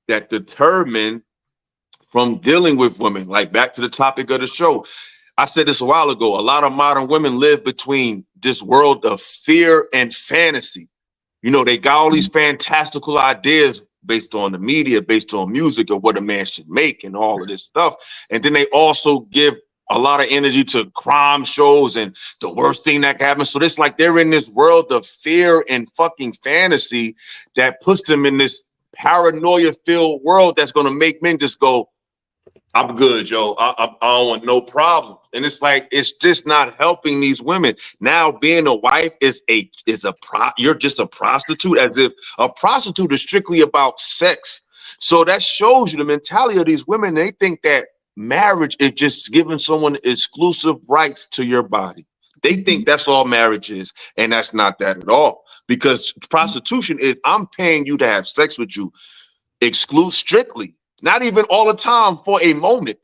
that deter men from dealing with women. Like, back to the topic of the show. I said this a while ago. A lot of modern women live between this world of fear and fantasy. They got all these fantastical ideas based on the media, based on music, of what a man should make and all of this stuff. And then they also give a lot of energy to crime shows and the worst thing that can happen. So it's like they're in this world of fear and fucking fantasy that puts them in this paranoia-filled world that's going to make men just go, I'm good, yo. I don't want no problems. And it's like, it's just not helping these women. Now being a wife you're just a prostitute, as if a prostitute is strictly about sex. So that shows you the mentality of these women. They think that marriage is just giving someone exclusive rights to your body. They think that's all marriage is, and that's not that at all. Because prostitution is, I'm paying you to have sex with you, strictly, not even all the time, for a moment.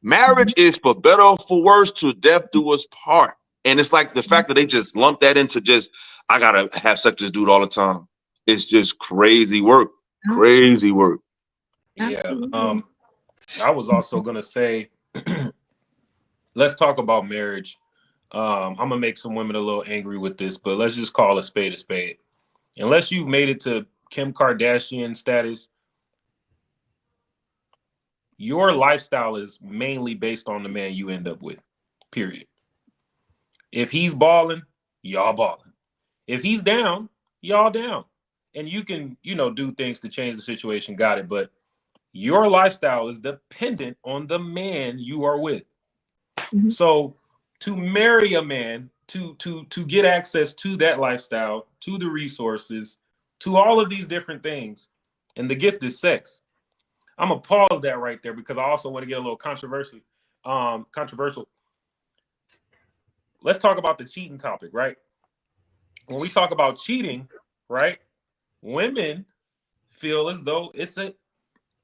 Marriage is for better or for worse, to death do us part. And it's like the fact that they just lump that into just, I gotta have sex with this dude all the time. It's just crazy work. Crazy work. Yeah. I was also gonna say, let's talk about marriage. I'm gonna make some women a little angry with this, but let's just call a spade a spade. Unless you've made it to Kim Kardashian status, your lifestyle is mainly based on the man you end up with, period. If he's balling, y'all balling. If he's down, y'all down. And you can, do things to change the situation, got it. But your lifestyle is dependent on the man you are with. Mm-hmm. So to marry a man, to get access to that lifestyle, to the resources, to all of these different things, and the gift is sex. I'm gonna pause that right there because I also want to get a little controversial. Let's talk about the cheating topic, right? When we talk about cheating, right, women feel as though it's an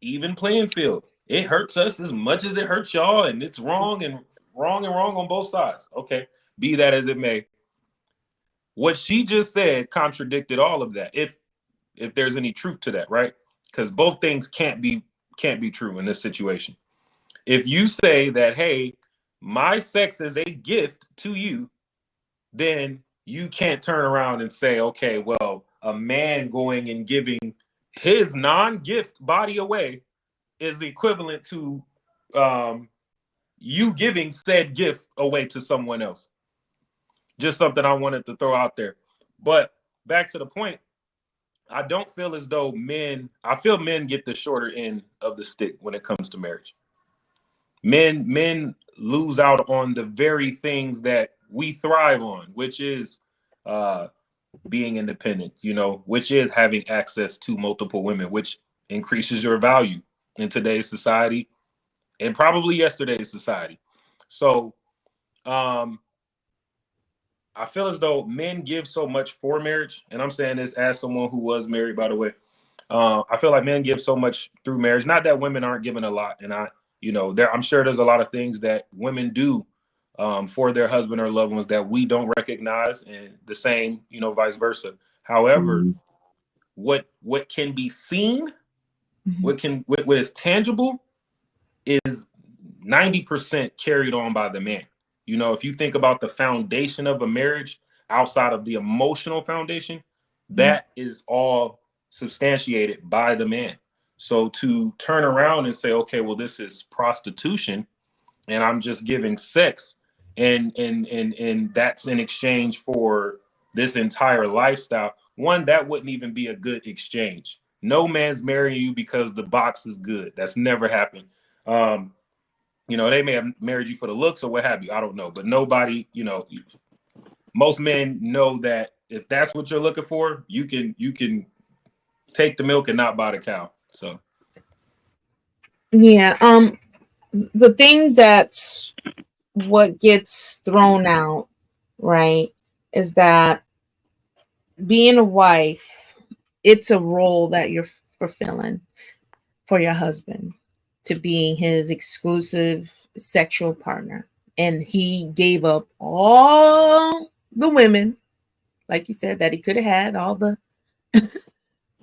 even playing field. It hurts us as much as it hurts y'all, and it's wrong on both sides. Okay, be that as it may. What she just said contradicted all of that. If there's any truth to that, right? Because both things can't be true in this situation. If you say that, hey, my sex is a gift to you, then you can't turn around and say, okay, well, a man going and giving his non-gift body away is equivalent to you giving said gift away to someone else. Just something I wanted to throw out there. But back to the point, I don't feel as though I feel men get the shorter end of the stick when it comes to marriage. Men lose out on the very things that we thrive on, which is being independent, which is having access to multiple women, which increases your value in today's society and probably yesterday's society. So I feel as though men give so much for marriage, and I'm saying this as someone who was married, by the way. I feel like men give so much through marriage. Not that women aren't giving a lot, and I'm sure there's a lot of things that women do for their husband or loved ones that we don't recognize, and the same, vice versa. However, what can be seen, what is tangible, is 90% carried on by the man. If you think about the foundation of a marriage outside of the emotional foundation, that is all substantiated by the man. So to turn around and say, okay, well, this is prostitution and I'm just giving sex and that's in exchange for this entire lifestyle, one, that wouldn't even be a good exchange. No man's marrying you because the box is good. That's never happened. They may have married you for the looks or what have you. I don't know. But nobody, most men know that if that's what you're looking for, you can take the milk and not buy the cow. So yeah. The thing that's what gets thrown out, right, is that being a wife, it's a role that you're fulfilling for your husband, to being his exclusive sexual partner. And he gave up all the women, like you said, that he could have had, all the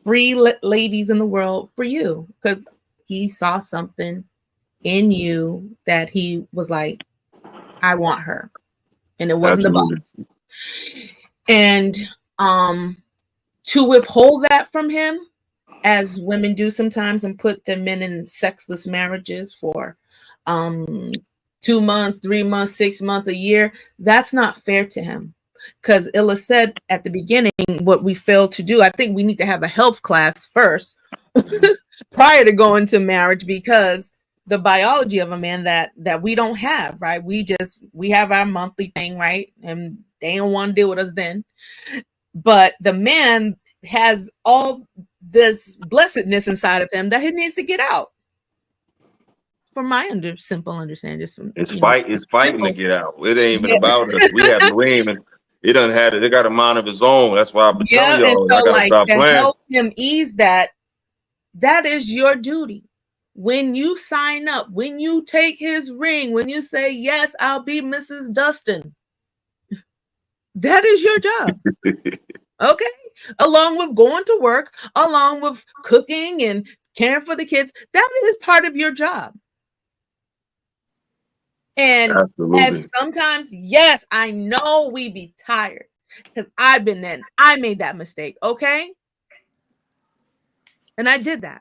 free ladies in the world for you, because he saw something in you that he was like, I want her. And it wasn't Absolutely. The box. And to withhold that from him, as women do sometimes, and put the men in sexless marriages for 2 months, 3 months, 6 months, a year, that's not fair to him. Because Illa said at the beginning, what we failed to do, I think we need to have a health class first prior to going to marriage, because the biology of a man that we don't have, right? We have our monthly thing, right? And they don't want to deal with us then. But the man has all this blessedness inside of him that he needs to get out. From my simple understanding, just from it's fighting to get out. It ain't even Yeah. about us. We ain't even. It doesn't have it. It got a mind of its own. That's why I've been telling and y'all. so I gotta like stop to playing. help him ease that is your duty. When you sign up, when you take his ring, when you say, yes, I'll be Mrs. Dustin, that is your job. Okay? Along with going to work, along with cooking and caring for the kids, that is part of your job. And as sometimes, yes, I know we be tired because I've been there. I made that mistake, okay? And I did that.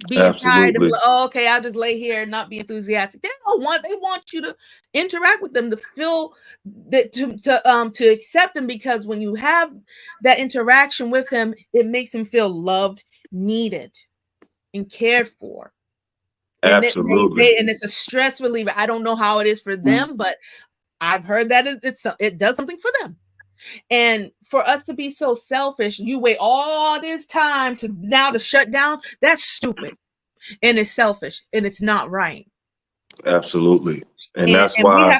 Being tired and like, oh, okay, I'll just lay here and not be enthusiastic. They want you to interact with them, to feel that, to accept them, because when you have that interaction with him, it makes him feel loved, needed, and cared for. And Absolutely. and it's a stress reliever. I don't know how it is for them, but I've heard that it does something for them. And for us to be so selfish, you wait all this time to shut down, that's stupid. And it's selfish and it's not right. Absolutely. And that's why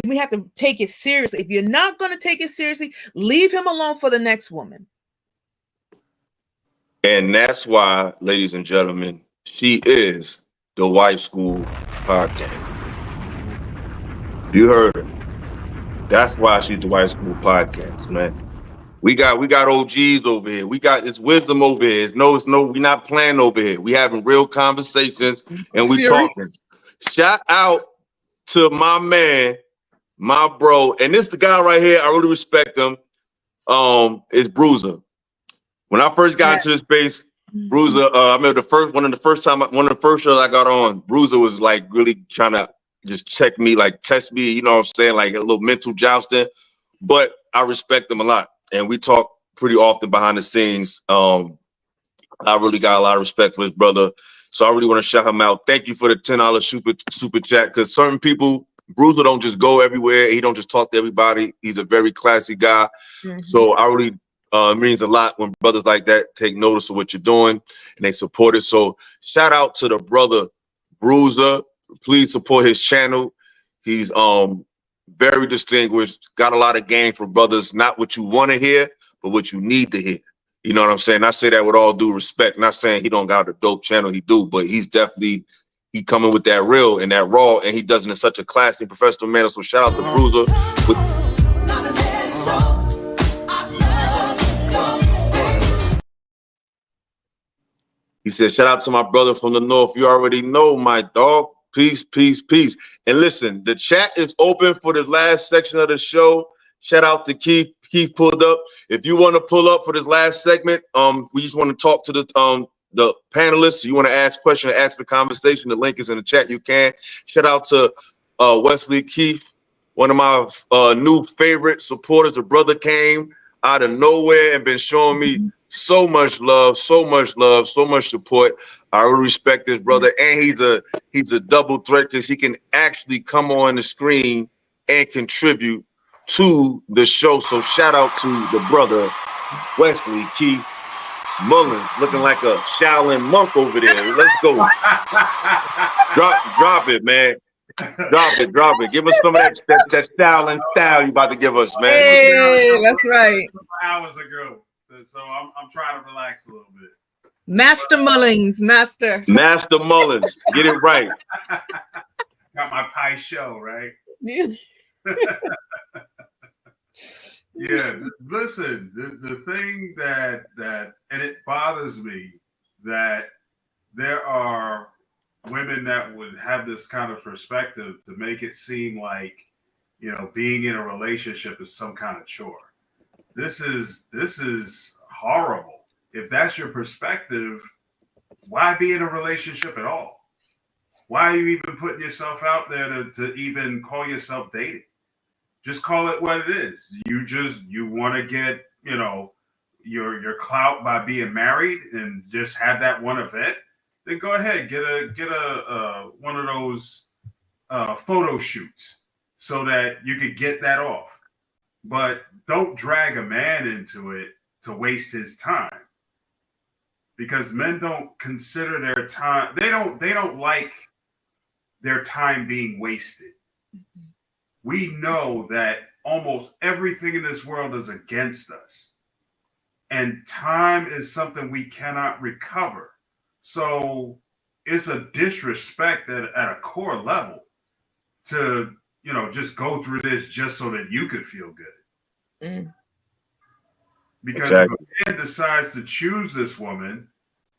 we have to take it seriously. If you're not going to take it seriously, leave him alone for the next woman. And that's why, ladies and gentlemen, she is the Wife School Podcast. You heard her. That's why she's the Wife School Podcast, man. We got OGs over here. We got it's wisdom over here. It's no, we're not playing over here. We having real conversations and we talking. Shout out to my man, my bro, and this the guy right here. I really respect him. Is Bruiser. When I first got into this space, Bruiser, I remember one of the first shows I got on, Bruiser was like really trying to just check me, like test me, you know what I'm saying? Like a little mental jousting. But I respect him a lot. And we talk pretty often behind the scenes. I really got a lot of respect for his brother. So I really want to shout him out. Thank you for the $10 super chat. Because certain people, Bruiser don't just go everywhere. He don't just talk to everybody. He's a very classy guy. So I really means a lot when brothers like that take notice of what you're doing and they support it. So shout out to the brother Bruiser. Please support his channel. He's very distinguished, got a lot of game for brothers, not what you want to hear, but what you need to hear. You know what I'm saying? I say that with all due respect. Not saying he don't got a dope channel, he do, but he's definitely coming with that real and that raw, and he does it in such a classy, professional manner. So shout out to Bruiser. He said, shout out to my brother from the north. You already know, my dog. Peace, peace, peace. And listen, the chat is open for the last section of the show. Shout out to Keith. Keith pulled up. If you want to pull up for this last segment, we just want to talk to the panelists. You want to ask questions, ask the conversation. The link is in the chat. You can. Shout out to Wesley Keith, one of my new favorite supporters. The brother came out of nowhere and been showing me so much love, so much support. I really respect this brother, and he's a double threat because he can actually come on the screen and contribute to the show. So shout out to the brother Wesley Keith Mullins, looking like a Shaolin monk over there. Let's go. Drop it, man. Drop it. Give us some of that Shaolin style you about to give us, man. Hey, that's right. Hours ago. So I'm trying to relax a little bit. Master Mullins. Get it right. Got my pie show, right? Yeah. Yeah. Listen, the thing that and it bothers me that there are women that would have this kind of perspective to make it seem like, being in a relationship is some kind of chore. This is horrible. If that's your perspective, why be in a relationship at all? Why are you even putting yourself out there to even call yourself dating? Just call it what it is. You want to get, your clout by being married and just have that one event. then go ahead, get a one of those photo shoots so that you could get that off. But don't drag a man into it to waste his time, because men don't consider their time. They don't like their time being wasted. We know that almost everything in this world is against us, and time is something we cannot recover. So it's a disrespect at a core level to, just go through this just so that you could feel good. Because Exactly. if a man decides to choose this woman,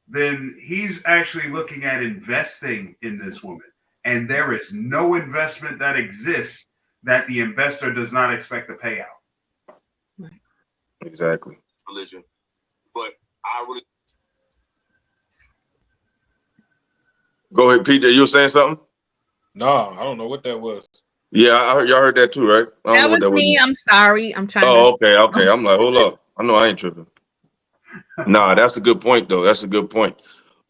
then he's actually looking at investing in this woman. And there is no investment that exists that the investor does not expect a payout. Exactly. Religion. But I really go ahead, PJ. You were saying something? No, I don't know what that was. Yeah, I heard y'all heard that too, right? I don't That know what was that me. was. I'm sorry. I'm trying Oh, to. okay. I'm like, hold up. I know I ain't tripping. Nah, that's a good point though. That's a good point.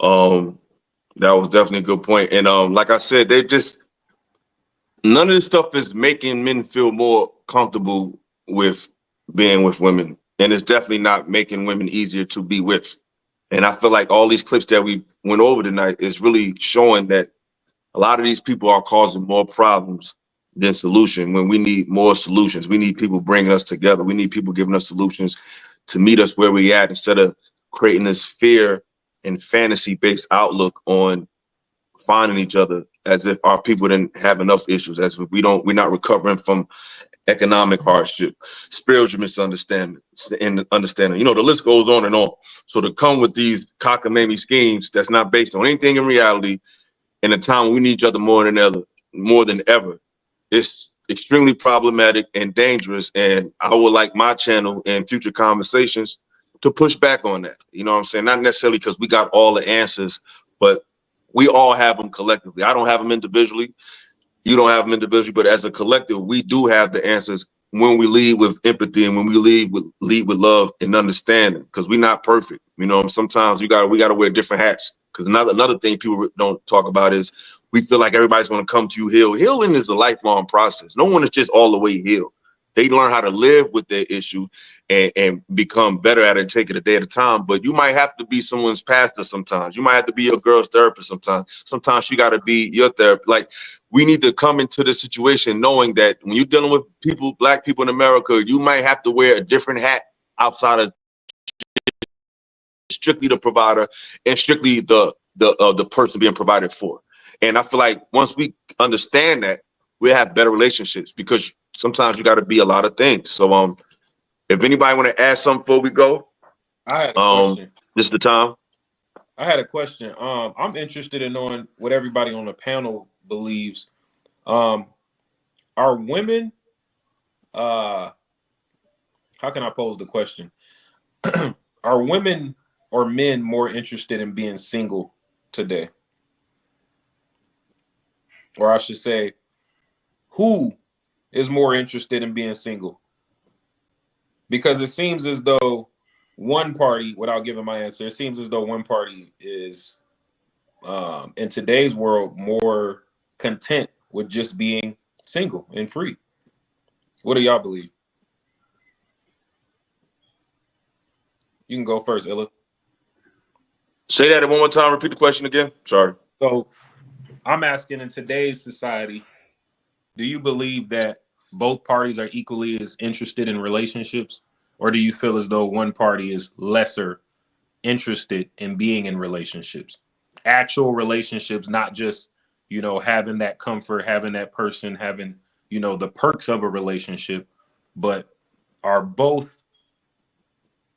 That was definitely a good point. And like I said, they just none of this stuff is making men feel more comfortable with being with women. And it's definitely not making women easier to be with. And I feel like all these clips that we went over tonight is really showing that a lot of these people are causing more problems than solution when we need more solutions. We need people bringing us together. We need people giving us solutions to meet us where we at instead of creating this fear and fantasy-based outlook on finding each other as if our people didn't have enough issues, as if we're not recovering from economic hardship, spiritual misunderstanding, and understanding. The list goes on and on. So to come with these cockamamie schemes that's not based on anything in reality in a time when we need each other more than ever, it's extremely problematic and dangerous. And I would like my channel and future conversations to push back on that. You know what I'm saying? Not necessarily because we got all the answers, but we all have them collectively. I don't have them individually. You don't have them individually, but as a collective, we do have the answers when we lead with empathy and when we lead with love and understanding, because we're not perfect. Sometimes we gotta wear different hats. Because another thing people don't talk about is we feel like everybody's gonna come to you healed. Healing is a lifelong process. No one is just all the way healed. They learn how to live with their issue and become better at it and take it a day at a time. But you might have to be someone's pastor sometimes. You might have to be your girl's therapist sometimes. Sometimes you got to be your therapist. Like, we need to come into the situation knowing that when you're dealing with people, black people in America, you might have to wear a different hat outside of strictly the provider and strictly the person being provided for. And I feel like once we understand that, we'll have better relationships, because sometimes you got to be a lot of things. So if anybody want to add something before we go, I had a question. This is the time. I had a question. I'm interested in knowing what everybody on the panel believes. Are women, how can I pose the question? Are women or men more interested in being single today? Or I should say, who is more interested in being single? Because it seems as though one party, without giving my answer, it seems as though one party is, in today's world, more content with just being single and free. What do y'all believe? You can go first, Illa. Say that one more time. Repeat the question again. Sorry. So I'm asking, in today's society, do you believe that both parties are equally as interested in relationships? Or do you feel as though one party is lesser interested in being in relationships? Actual relationships, not just, having that comfort, having that person, having, the perks of a relationship, but are both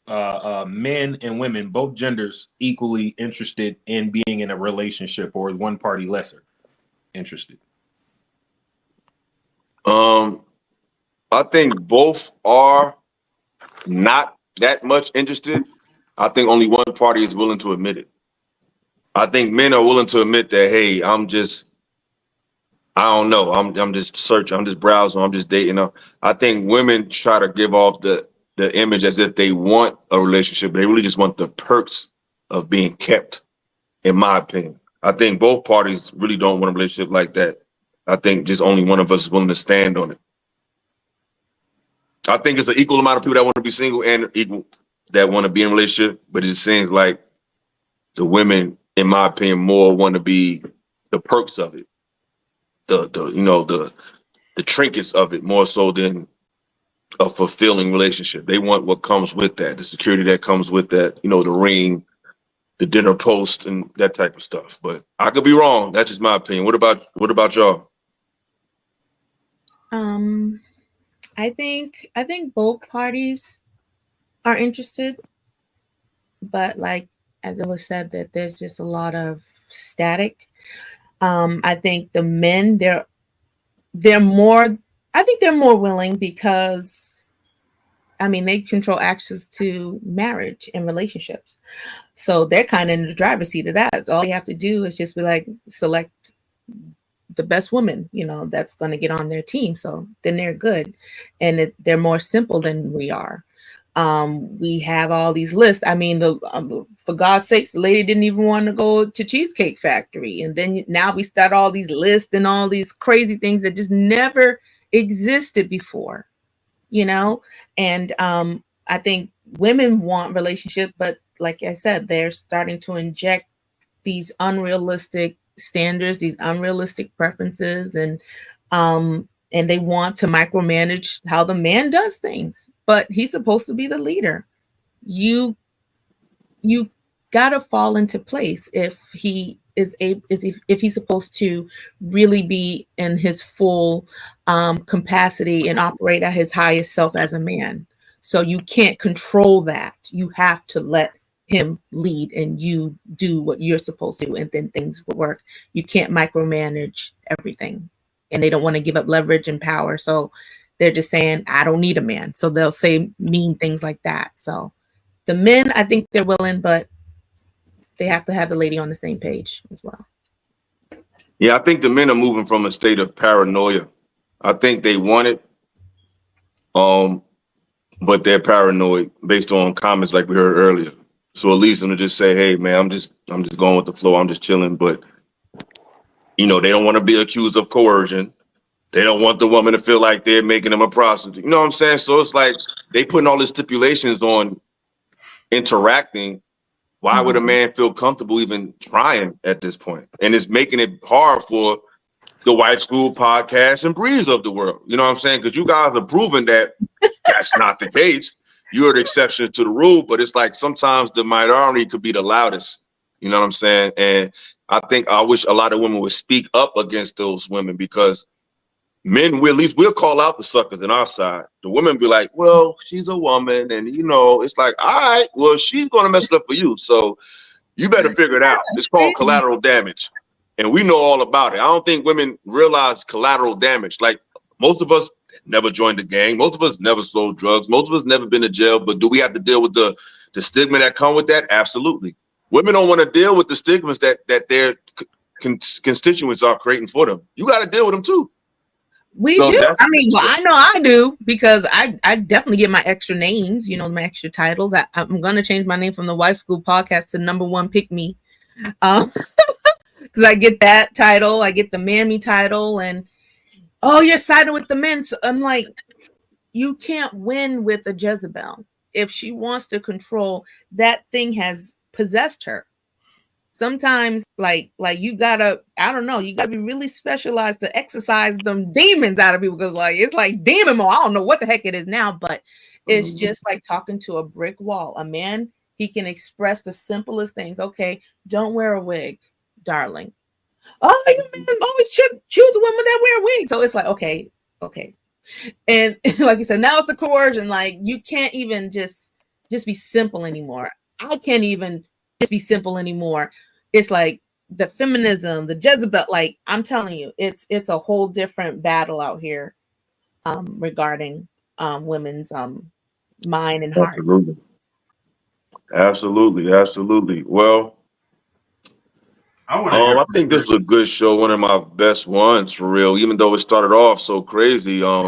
men and women, both genders, equally interested in being in a relationship, or is one party lesser interested? I think both are not that much interested. I think only one party is willing to admit it. I think men are willing to admit that, hey, I don't know. I'm just searching. I'm just browsing. I'm just dating. I think women try to give off the image as if they want a relationship, but they really just want the perks of being kept in my opinion. I think both parties really don't want a relationship like that. I think just only one of us is willing to stand on it. I think it's an equal amount of people that want to be single and equal that want to be in a relationship, but it just seems like the women, in my opinion, more want to be the perks of it, the trinkets of it, more so than a fulfilling relationship. They want what comes with that, the security that comes with that, the ring, the dinner post, and that type of stuff. But I could be wrong. That's just my opinion. What about y'all? I think both parties are interested, but like Adela said, that there's just a lot of static. I think the men they're more. I think they're more willing because, I mean, they control access to marriage and relationships, so they're kind of in the driver's seat of that. So all you have to do is just be like, select the best woman, that's going to get on their team. So then they're good, and they're more simple than we are. We have all these lists. I mean, for God's sakes, the lady didn't even want to go to Cheesecake Factory, and then now we start all these lists and all these crazy things that just never existed before, And I think women want relationships, but like I said, they're starting to inject these unrealistic standards, these unrealistic preferences, and they want to micromanage how the man does things. But he's supposed to be the leader. You gotta fall into place if he if he's supposed to really be in his full capacity and operate at his highest self as a man. So you can't control that. You have to let him lead and you do what you're supposed to, and then things will work. You can't micromanage everything, and they don't want to give up leverage and power, so they're just saying, I don't need a man. So they'll say mean things like that. So the men, I think they're willing, but they have to have the lady on the same page as well. Yeah, I think the men are moving from a state of paranoia. I think they want it, but they're paranoid based on comments like we heard earlier. So it leads them to just say, hey, man, I'm just going with the flow. I'm just chilling. But, they don't want to be accused of coercion. They don't want the woman to feel like they're making them a prostitute. You know what I'm saying? So it's like they putting all these stipulations on interacting. Why would a man feel comfortable even trying at this point? And it's making it hard for the Wife School podcast and Breeze of the world. You know what I'm saying? Because you guys are proving that that's not the case. You're the exception to the rule, but it's like sometimes the minority could be the loudest. You know what I'm saying? And I wish a lot of women would speak up against those women, because men, we'll call out the suckers in our side. The women be like, well, she's a woman. And, it's like, all right, well, she's going to mess it up for you. So you better figure it out. It's called collateral damage. And we know all about it. I don't think women realize collateral damage. Like, most of us never joined a gang. Most of us never sold drugs. Most of us never been to jail. But do we have to deal with the stigma that come with that? Absolutely. Women don't want to deal with the stigmas that their constituents are creating for them. You got to deal with them too. We do. I mean, well, I know I do, because I definitely get my extra names, my extra titles. I'm going to change my name from the Wife School podcast to Number One Pick Me. Because I get that title. I get the Mammy title. And, oh, you're siding with the men. So I'm like, you can't win with a Jezebel. If she wants to control, that thing has possessed her. Sometimes like you gotta, I don't know, you gotta be really specialized to exercise them demons out of people, because it's like demon mode. I don't know what the heck it is now, but it's just like talking to a brick wall. A man, he can express the simplest things. Okay, don't wear a wig, darling. Oh, you men always choose a woman that wear a wig. So it's like, okay. And like you said, now it's the coercion. Like, you can't even just be simple anymore. I can't even just be simple anymore. It's like the feminism, the Jezebel. Like, I'm telling you, it's a whole different battle out here regarding women's mind and heart. Absolutely. Well, I think this is a good show, one of my best ones for real. Even though it started off so crazy, I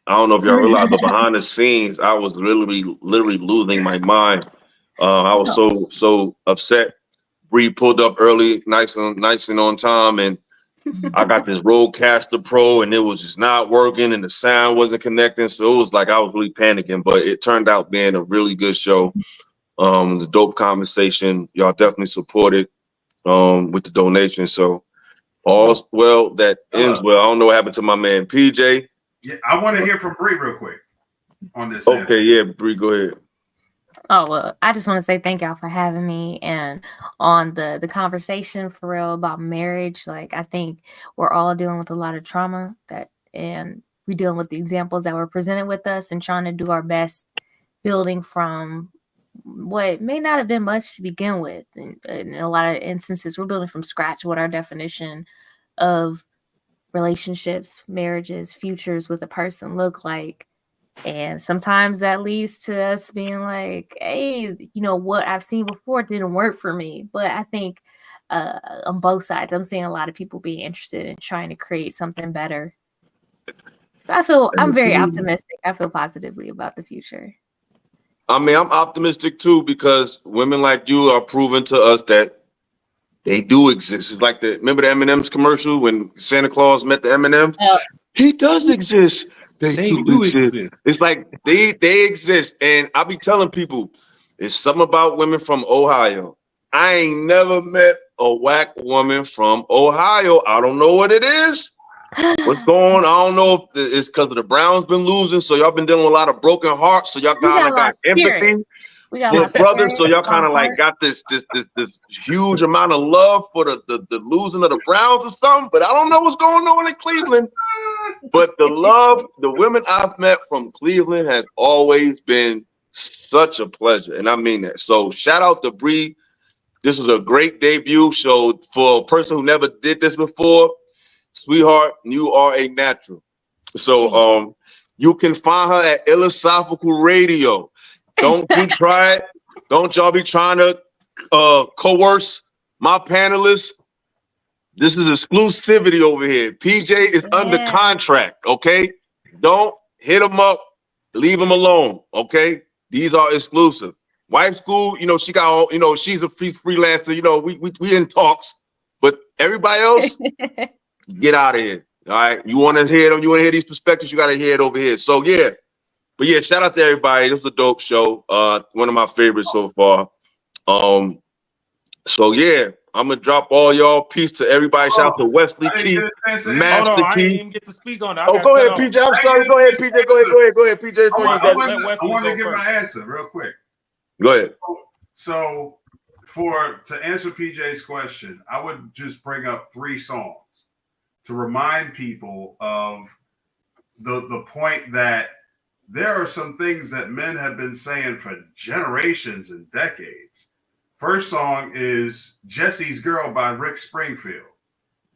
don't know if y'all realize, but behind the scenes, I was literally losing my mind. I was so upset Bree pulled up early, nice and on time, and I got this Rodecaster Pro, and it was just not working, and the sound wasn't connecting. So it was like I was really panicking, but it turned out being a really good show. The dope conversation, y'all definitely supported with the donation. So all's well that ends well. I don't know what happened to my man PJ. Yeah, I want to hear from Bree real quick on this. Okay, yeah, Bree, go ahead. Oh, well, I just want to say thank y'all for having me and on the conversation for real about marriage. Like, I think we're all dealing with a lot of trauma and we're dealing with the examples that were presented with us and trying to do our best building from what may not have been much to begin with. In a lot of instances, we're building from scratch what our definition of relationships, marriages, futures with a person look like. And sometimes that leads to us being like, hey, what I've seen before didn't work for me. But I think on both sides, I'm seeing a lot of people being interested in trying to create something better. So I'm very optimistic. I feel positively about the future. I mean, I'm optimistic too, because women like you are proving to us that they do exist. It's like remember the M&M's commercial when Santa Claus met the M&M's? He does exist. They do exist. It's like they exist. And I be telling people, it's something about women from Ohio. I ain't never met a whack woman from Ohio. I don't know what it is. What's going on? I don't know if it's because of the Browns been losing, so y'all been dealing with a lot of broken hearts, so y'all kind of got empathy for brothers, so y'all kind of like got this huge amount of love for the losing of the Browns or something. But I don't know what's going on in Cleveland. But the love, the women I've met from Cleveland has always been such a pleasure, and I mean that. So shout out to Bree. This was a great debut show for a person who never did this before. Sweetheart, you are a natural. So you can find her at Philosophical Radio. Don't you try it. Don't y'all be trying to coerce my panelists. This is exclusivity over here. PJ is under contract, okay? Don't hit him up. Leave him alone, okay? These are exclusive. Wife school, she got all, she's a freelancer. We in talks. But everybody else, get out of here. All right. You want to hear them? You want to hear these perspectives? You got to hear it over here. So yeah. But yeah, shout out to everybody. This was a dope show. One of my favorites so far. So yeah, I'm gonna drop all y'all. Peace to everybody. Shout out to Wesley Key, Master I Key. didn't even get to speak on that. Go ahead, PJ. I'm sorry. Go ahead, PJ. Go ahead, PJ. It's for you, brother. I want to give my answer real quick. Go ahead. So to answer PJ's question, I would just bring up 3 songs to remind people of the point that there are some things that men have been saying for generations and decades. First song is Jesse's Girl by Rick Springfield.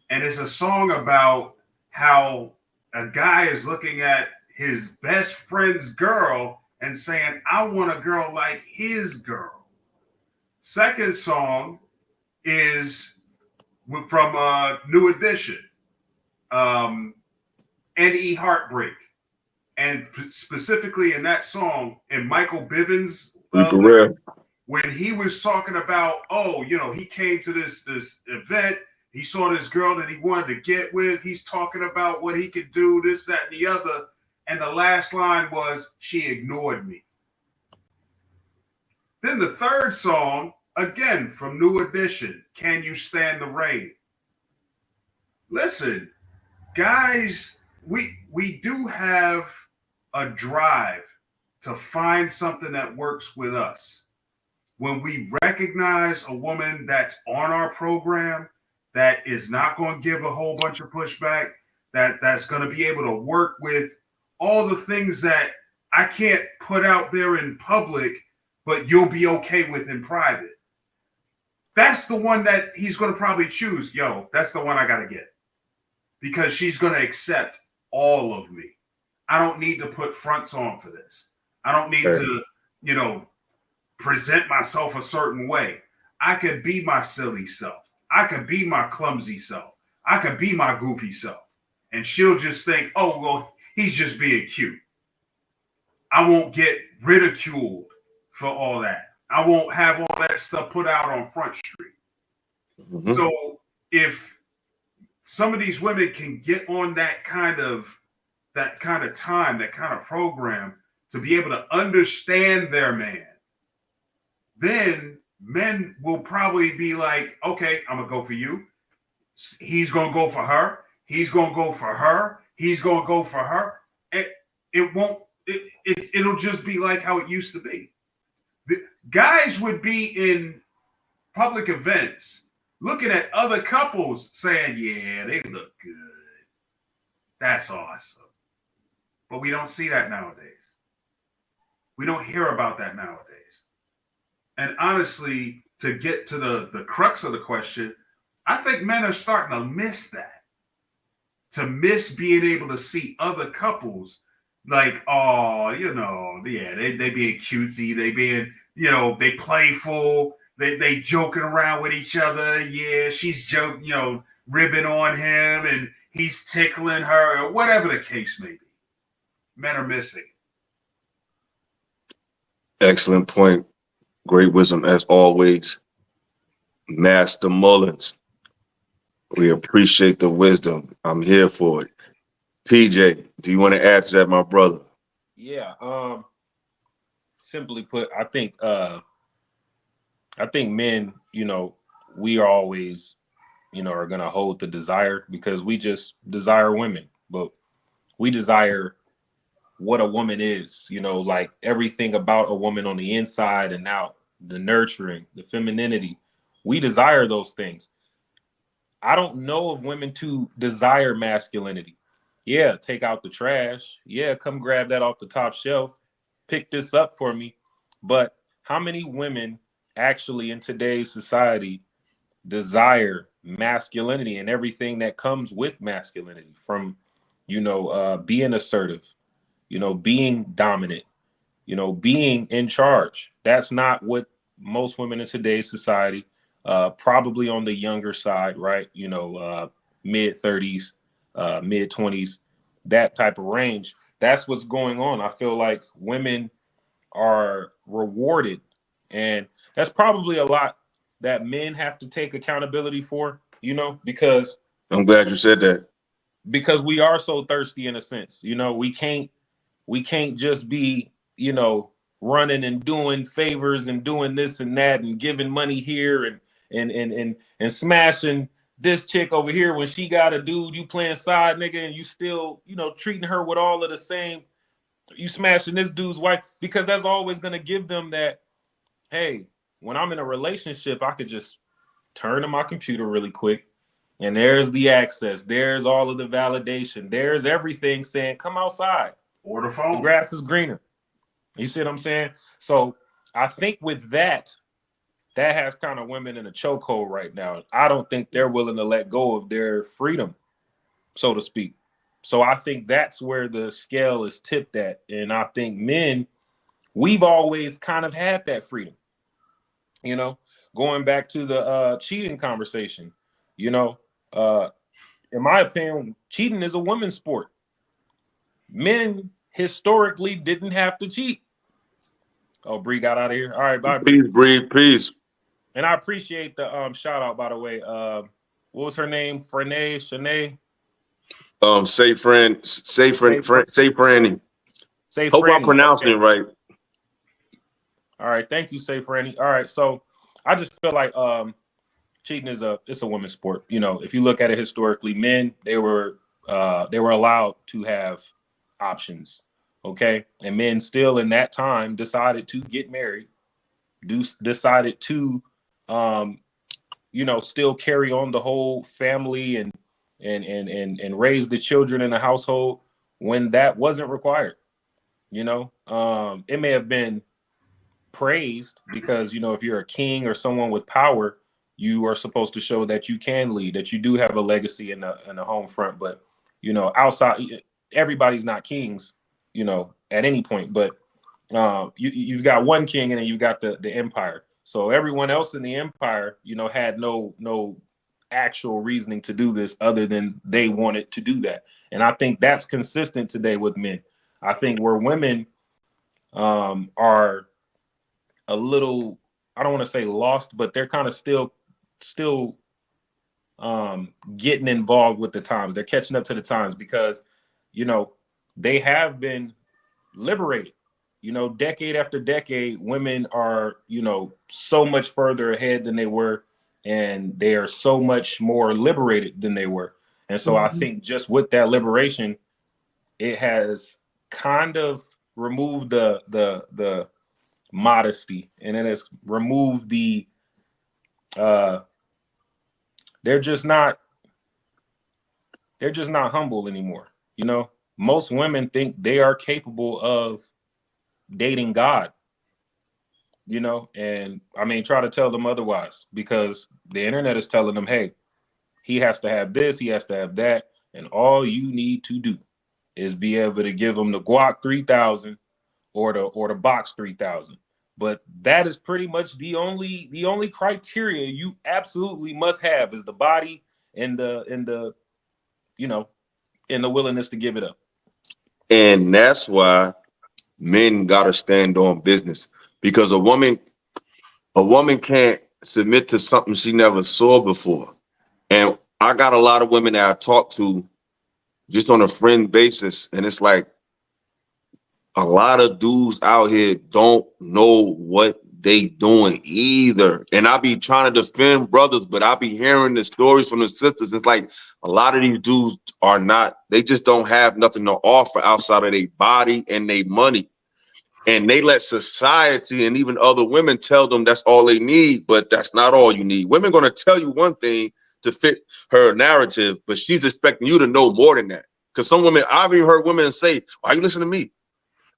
And it's a song about how a guy is looking at his best friend's girl and saying, I want a girl like his girl. Second song is from New Edition, N.E. Heartbreak. And specifically in that song, in Michael Bivins' when he was talking about, he came to this event, he saw this girl that he wanted to get with, he's talking about what he could do, this, that, and the other. And the last line was, she ignored me. Then the third song, again, from New Edition, Can You Stand the Rain? Listen, guys, we do have a drive to find something that works with us. When we recognize a woman that's on our program, that is not going to give a whole bunch of pushback, that's going to be able to work with all the things that I can't put out there in public, but you'll be okay with in private. That's the one that he's going to probably choose. Yo, that's the one I got to get, because she's going to accept all of me. I don't need to put fronts on for this. I don't need to, present myself a certain way. I could be my silly self. I could be my clumsy self. I could be my goofy self. And she'll just think, oh, well, he's just being cute. I won't get ridiculed for all that. I won't have all that stuff put out on Front Street. Mm-hmm. So if some of these women can get on that kind of time, that kind of program to be able to understand their man, then men will probably be like, okay, I'm gonna go for you. He's gonna go for her. He's gonna go for her. He's gonna go for her. It won't. It'll just be like how it used to be. The guys would be in public events looking at other couples saying, yeah, they look good. That's awesome. But we don't see that nowadays. We don't hear about that nowadays. And honestly, to get to the crux of the question, I think men are starting to miss that. To miss being able to see other couples like, oh, yeah, they being cutesy, they being, they playful, they joking around with each other. Yeah, she's joking, ribbing on him and he's tickling her, or whatever the case may be. Men are missing. Excellent point. Great wisdom as always. Master Mullins. We appreciate the wisdom. I'm here for it. PJ, do you want to add to that, my brother? Yeah. Simply put, I think men, we are always, are gonna hold the desire because we just desire women, but we desire what a woman is, like everything about a woman on the inside and out, the nurturing, the femininity. We desire those things. I don't know of women to desire masculinity. Yeah, take out the trash. Yeah, come grab that off the top shelf. Pick this up for me. But how many women actually in today's society desire masculinity and everything that comes with masculinity, from, being assertive, being dominant, being in charge? That's not what most women in today's society, probably on the younger side, right? Mid 30s, mid 20s, that type of range. That's what's going on. I feel like women are rewarded, and that's probably a lot that men have to take accountability for, because I'm glad you said that. Because we are so thirsty in a sense. We can't just be, running and doing favors and doing this and that and giving money here and smashing this chick over here when she got a dude you playing side nigga, and you still, treating her with all of the same. You smashing this dude's wife, because that's always going to give them that, hey, when I'm in a relationship, I could just turn to my computer really quick, and there's the access, there's all of the validation, there's everything saying come outside, or the phone. The grass is greener. You see what I'm saying? So I think with that has kind of women in a chokehold right now. I don't think they're willing to let go of their freedom, so to speak. So I think that's where the scale is tipped at. And I think men, we've always kind of had that freedom. Going back to the cheating conversation, in my opinion, cheating is a women's sport. Men historically didn't have to cheat. Oh, Bree got out of here. All right, bye. Peace, Bree. Peace. And I appreciate the shout out, by the way. What was her name? Shanae? Say Franny. Hope I'm pronouncing it right. All right, thank you, Say Franny. All right, so I just feel like cheating is a women's sport. If you look at it historically, men they were allowed to have options, okay, and men still in that time decided to get married, decided to still carry on the whole family and raise the children in the household when that wasn't required. It may have been praised because, if you're a king or someone with power, you are supposed to show that you can lead, that you do have a legacy in the home front. But, outside, everybody's not kings, at any point. But you've got one king and then you've got the empire. So everyone else in the empire, had no actual reasoning to do this other than they wanted to do that. And I think that's consistent today with men. I think where women are a little, I don't want to say lost, but they're kind of still getting involved with the times. They're catching up to the times because, they have been liberated. Decade after decade, women are, so much further ahead than they were, and they are so much more liberated than they were. And so I think just with that liberation, it has kind of removed the modesty, and it has removed the they're just not humble anymore. Most women think they are capable of dating God, and I mean, try to tell them otherwise, because the internet is telling them, hey, he has to have this, he has to have that, and all you need to do is be able to give him the Guac 3000 or the Box 3000. But that is pretty much the only criteria you absolutely must have is the body and the willingness to give it up. And that's why men gotta stand on business, because a woman can't submit to something she never saw before. And I got a lot of women that I talk to just on a friend basis, and it's like a lot of dudes out here don't know what they doing either. And I be trying to defend brothers, but I be hearing the stories from the sisters. It's like a lot of these dudes they just don't have nothing to offer outside of their body and their money. And they let society and even other women tell them that's all they need, but that's not all you need. Women gonna tell you one thing to fit her narrative, but she's expecting you to know more than that. Because some women, I've even heard women say, why you listen to me?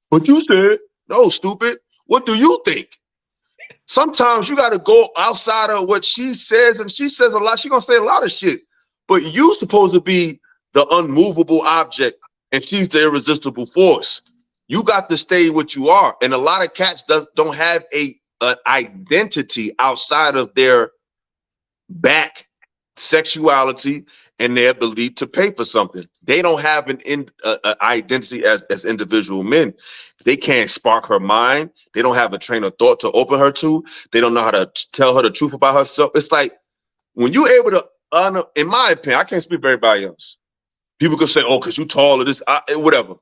What you said? No, stupid. What do you think? Sometimes you got to go outside of what she says, and she says a lot. She's going to say a lot of shit. But you supposed to be the unmovable object, and she's the irresistible force. You got to stay what you are. And a lot of cats don't have an identity outside of their back sexuality and their ability to pay for something. They don't have an identity as individual men. They can't spark her mind. They don't have a train of thought to open her to. They don't know how to tell her the truth about herself. It's like when you're able to, in my opinion, I can't speak for everybody else. People could say, oh, because you tall or this, whatever.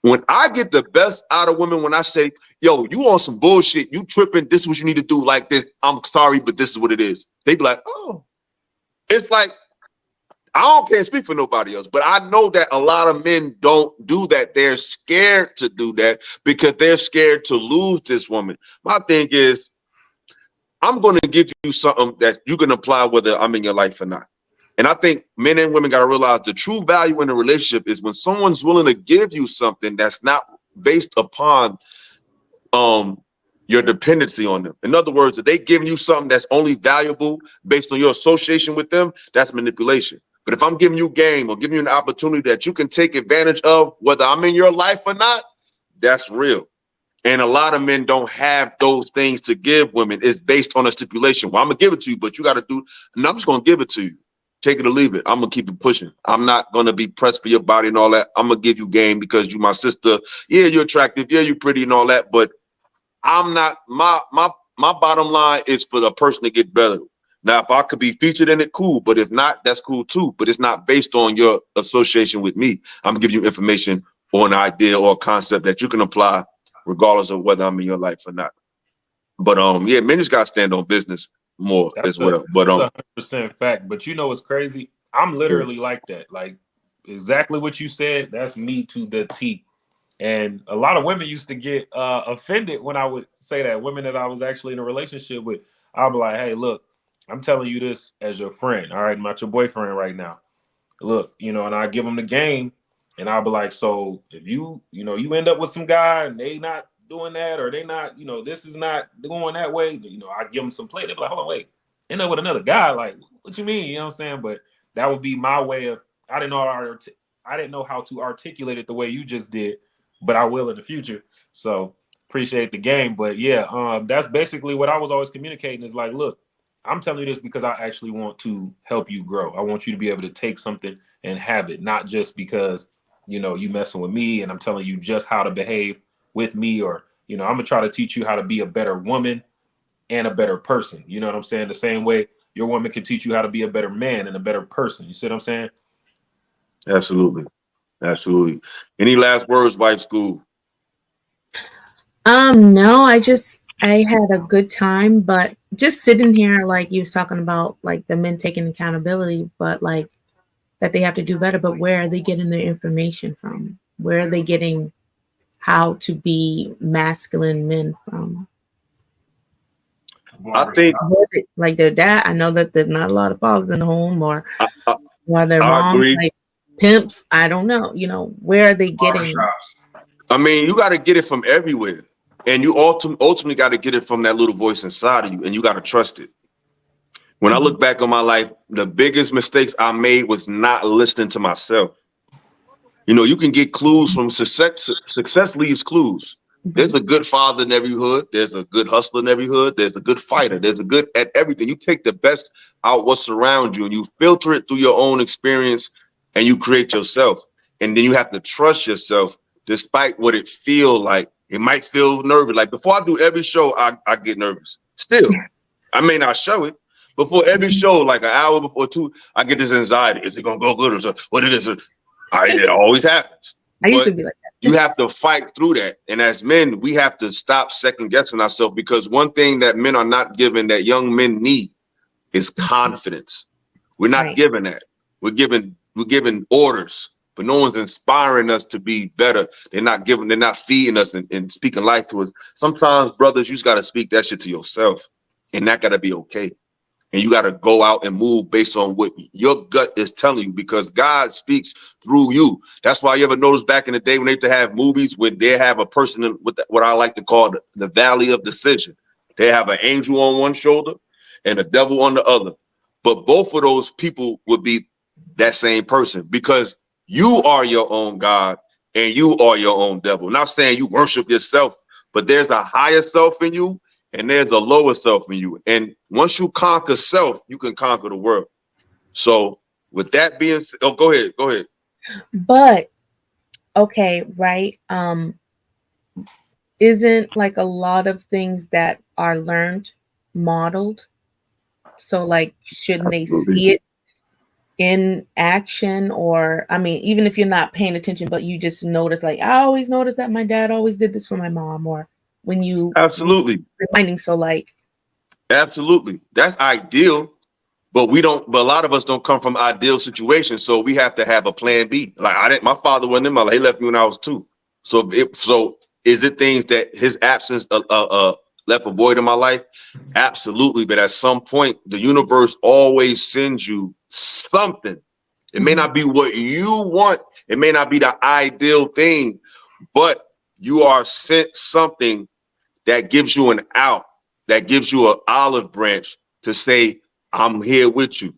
When I get the best out of women, when I say, yo, you on some bullshit, you tripping, this is what you need to do like this. I'm sorry, but this is what it is. They be like, oh. It's like, can't speak for nobody else, but I know that a lot of men don't do that. They're scared to do that because they're scared to lose this woman. My thing is, I'm going to give you something that you can apply whether I'm in your life or not. And I think men and women got to realize the true value in a relationship is when someone's willing to give you something that's not based upon your dependency on them. In other words, if they giving you something that's only valuable based on your association with them, that's manipulation. But if I'm giving you game or giving you an opportunity that you can take advantage of, whether I'm in your life or not, that's real. And a lot of men don't have those things to give women. It's based on a stipulation. Well, I'm going to give it to you, but you got to do, and I'm just going to give it to you. Take it or leave it. I'm going to keep it pushing. I'm not going to be pressed for your body and all that. I'm going to give you game because you my sister. Yeah, you're attractive. Yeah, you're pretty and all that. But I'm not, my bottom line is for the person to get better. Now, if I could be featured in it, cool. But if not, that's cool too. But it's not based on your association with me. I'm going to give you information or an idea or a concept that you can apply regardless of whether I'm in your life or not. But yeah, men just got to stand on business more as well. But that's 100% fact. But you know what's crazy? I'm literally like that. Like exactly what you said. That's me to the T. And a lot of women used to get offended when I would say that. Women that I was actually in a relationship with, I'll be like, hey, look, I'm telling you this as your friend. All right, I'm not your boyfriend right now. Look, and I give them the game, and I'll be like, so if you end up with some guy and they not doing that, or they not, this is not going that way, I give them some play. They're like, hold on, wait, end up with another guy? Like, what you mean? You know what I'm saying? But that would be my way of, I didn't know how to articulate it the way you just did, but I will in the future. So appreciate the game. But yeah, that's basically what I was always communicating is like, look, I'm telling you this because I actually want to help you grow. I want you to be able to take something and have it, not just because, you messing with me and I'm telling you just how to behave with me, or, I'm going to try to teach you how to be a better woman and a better person. You know what I'm saying? The same way your woman can teach you how to be a better man and a better person. You see what I'm saying? Absolutely. Absolutely. Any last words, Wife School? No, I had a good time, but just sitting here, like you was talking about, like the men taking accountability, but like that they have to do better. But where are they getting their information from? Where are they getting how to be masculine men from? I think Like their dad. I know that there's not a lot of fathers in the home, or their I moms agree. like pimps. I don't know. Where are they getting? Barbershops. You got to get it from everywhere, and you ultimately got to get it from that little voice inside of you, and you got to trust it. When I look back on my life, the biggest mistakes I made was not listening to myself. You can get clues from success. Success leaves clues. There's a good father in every hood. There's a good hustler in every hood. There's a good fighter. There's a good at everything. You take the best out what's around you, and you filter it through your own experience, and you create yourself. And then you have to trust yourself, despite what it feel like. It might feel nervous. Like before I do every show, I get nervous. Still, I may not show it. Before every show, like an hour before two, I get this anxiety. Is it gonna go good or so? What it is? It always happens. I used to be like that. You have to fight through that. And as men, we have to stop second guessing ourselves, because one thing that men are not given that young men need is confidence. We're not given that. We're given orders, but no one's inspiring us to be better. They're not feeding us and speaking life to us. Sometimes, brothers, you just got to speak that shit to yourself, and that got to be okay. And you got to go out and move based on what your gut is telling you, because God speaks through you. That's why you ever notice back in the day when they used to have movies where they have a person with what I like to call the valley of decision. They have an angel on one shoulder and a devil on the other. But both of those people would be that same person, because you are your own God and you are your own devil. Not saying you worship yourself, but there's a higher self in you and there's a lower self in you. And once you conquer self, you can conquer the world. So with that being said, go ahead. But okay, right. Isn't like a lot of things that are learned modeled? So like, shouldn't they see it in action? Or I mean, even if you're not paying attention, but you just notice, like, I always noticed that my dad always did this for my mom, or when you absolutely reminding. So like, absolutely, that's ideal. But a lot of us don't come from ideal situations, so we have to have a plan B. Like my father wasn't in my life; he left me when I was 2. So is it things that his absence left a void in my life? Absolutely. But at some point, the universe always sends you something. It may not be what you want. It may not be the ideal thing, but you are sent something that gives you an out, that gives you an olive branch to say, I'm here with you.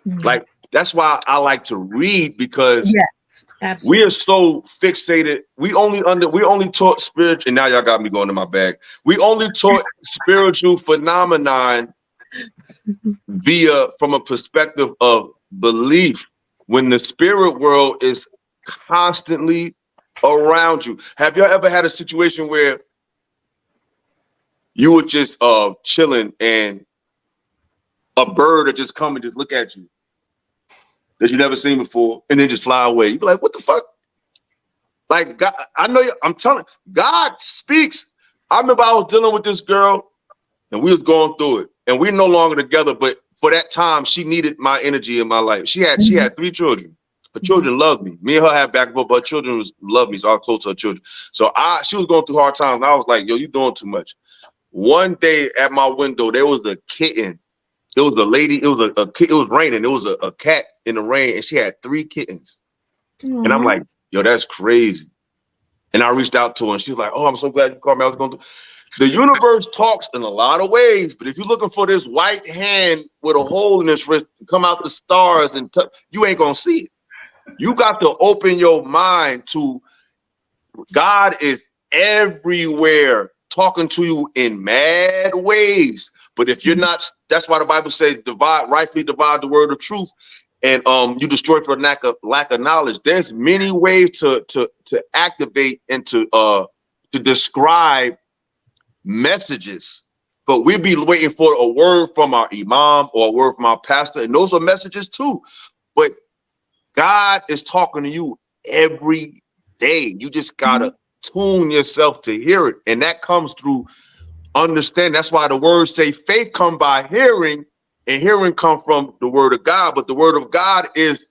Like, that's why I like to read, because we are so fixated. We only taught spiritual, and now y'all got me going in my bag. We only taught spiritual phenomenon from a perspective of belief, when the spirit world is constantly around you. Have y'all ever had a situation where you were just chilling and a bird would just come and just look at you that you never seen before and then just fly away? You be like, what the fuck? Like, God, I know I'm telling you, God speaks. I remember I was dealing with this girl and we was going through it, and we're no longer together, but for that time, she needed my energy in my life. She had 3 children. Her children loved me. Me and her had back and forth, but her children loved me, so I was close to her children. So she was going through hard times, and I was like, yo, you doing too much. One day at my window, there was a kitten. It was a lady. It was it was raining. There was a cat in the rain, and she had 3 kittens. And I'm like, yo, that's crazy. And I reached out to her, and she was like, oh, I'm so glad you called me. I was going to. The universe talks in a lot of ways, but if you're looking for this white hand with a hole in its wrist to come out the stars and you ain't gonna see it. You got to open your mind to God is everywhere, talking to you in mad ways. But if you're not, that's why the Bible says, rightfully divide the word of truth, and you destroy for lack of knowledge. There's many ways to activate and to describe messages but we be waiting for a word from our imam or a word from our pastor, and those are messages too. But God is talking to you every day. You just gotta tune yourself to hear it, and that comes through understand. That's why the words say faith come by hearing, and hearing come from the word of God. But the word of God is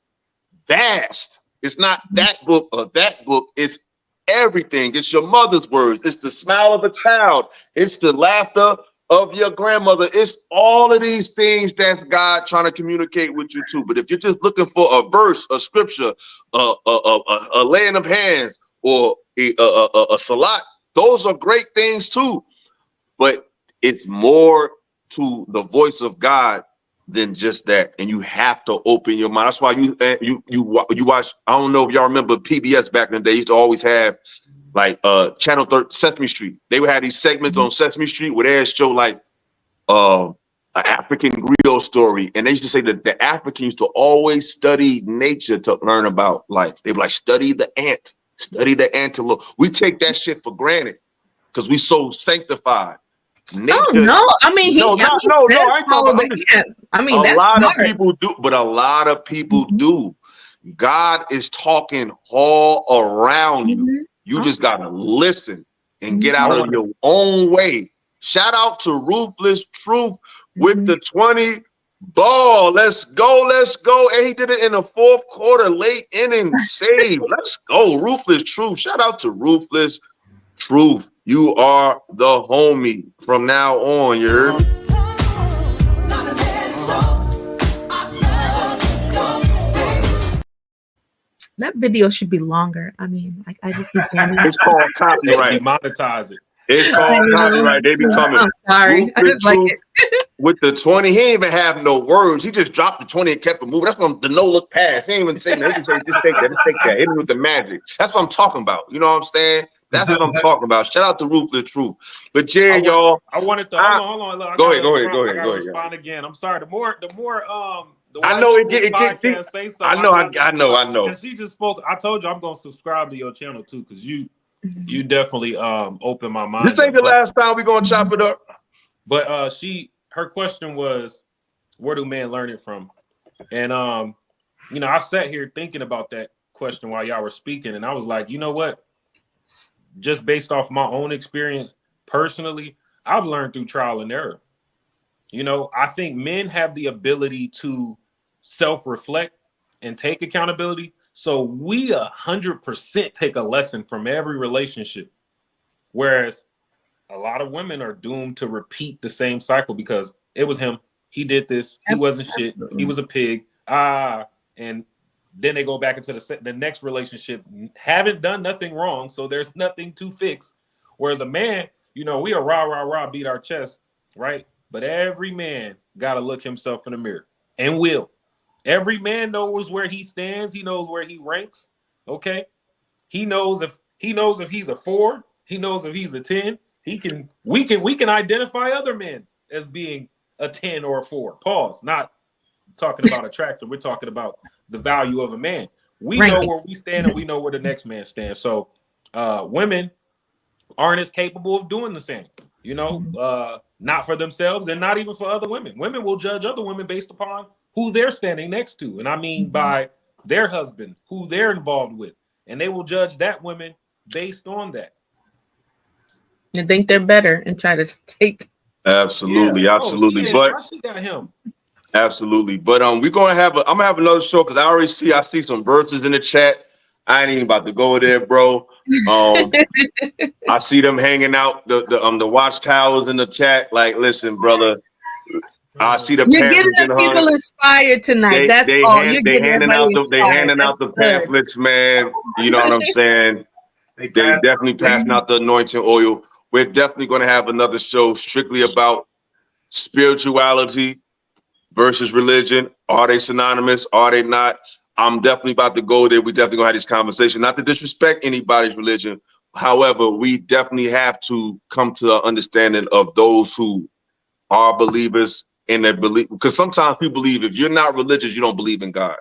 vast. It's not that book or that book. It's everything. It's your mother's words. It's the smile of a child. It's the laughter of your grandmother. It's all of these things that's God trying to communicate with you too. But if you're just looking for a verse, a scripture, a laying of hands, or a salat, those are great things too. But it's more to the voice of God than just that, and you have to open your mind. That's why you watch. I don't know if y'all remember PBS back in the day. Used to always have like Channel 30, Sesame Street. They would have these segments on Sesame Street where they show like an African griot story, and they used to say that the Africans used to always study nature to learn about life. They would like study the ant, study the antelope. We take that shit for granted because we so sanctified. Nature, no, I mean, no. I mean, a lot of people do, but a lot of people do. God is talking all around you. You just gotta listen and get out of your own way. Shout out to Ruthless Truth with the 20 ball. Let's go. And he did it in the fourth quarter, late inning save. Let's go, Ruthless Truth. Shout out to Ruthless Truth. You are the homie from now on, you heard? That video should be longer. I mean, like I just be jamming. It's called copyright. Monetize it. It's called copyright. They be coming. I'm sorry. I just like it. With the 20, he didn't even have no words. He just dropped the 20 and kept it moving. That's what the no-look pass. He ain't even saying that. He can say, just take that. Just take that. Hit me with the magic. That's what I'm talking about. You know what I'm saying? That's what I'm talking about. Shout out to Ruthless Truth. But Jared, y'all. I wanted to hold on. Look, go ahead. Respond again. I'm sorry. The more I know it get say something. I know. And she just spoke. I told you I'm gonna subscribe to your channel too, because you definitely opened my mind. This ain't the last time we gonna chop it up. But her question was, where do men learn it from? And I sat here thinking about that question while y'all were speaking, and I was like, you know what? Just based off my own experience personally, I've learned through trial and error. I think men have the ability to self-reflect and take accountability. So we 100% take a lesson from every relationship. Whereas a lot of women are doomed to repeat the same cycle because it was him. He did this. He wasn't shit. He was a pig. And then they go back into the next relationship, haven't done nothing wrong, so there's nothing to fix. Whereas a man, we are rah, beat our chest, right? But every man got to look himself in the mirror and will. Every man knows where he stands. He knows where he ranks. Okay. He knows if he's a 4, he knows if he's a 10. We can identify other men as being a 10 or a 4. Pause. Not talking about attraction. We're talking about the value of a man. We know where we stand and we know where the next man stands. So women aren't as capable of doing the same, not for themselves and not even for other women. Women will judge other women based upon who they're standing next to. And I mean by their husband, who they're involved with. And they will judge that woman based on that. And think they're better and try to take. Absolutely. But she got him. Absolutely. But I'm gonna have another show because I see some verses in the chat. I ain't even about to go there, bro. I see them hanging out the watchtowers in the chat. Like, listen, brother. I see the You're getting the people inspired tonight. That's all. They handing out the pamphlets, man. You know what I'm saying? They definitely passing out the anointing oil. We're definitely going to have another show strictly about spirituality versus religion. Are they synonymous? Are they not? I'm definitely about to go there. We definitely gonna have this conversation. Not to disrespect anybody's religion. However, we definitely have to come to an understanding of those who are believers in their belief. Because sometimes people believe if you're not religious, you don't believe in God.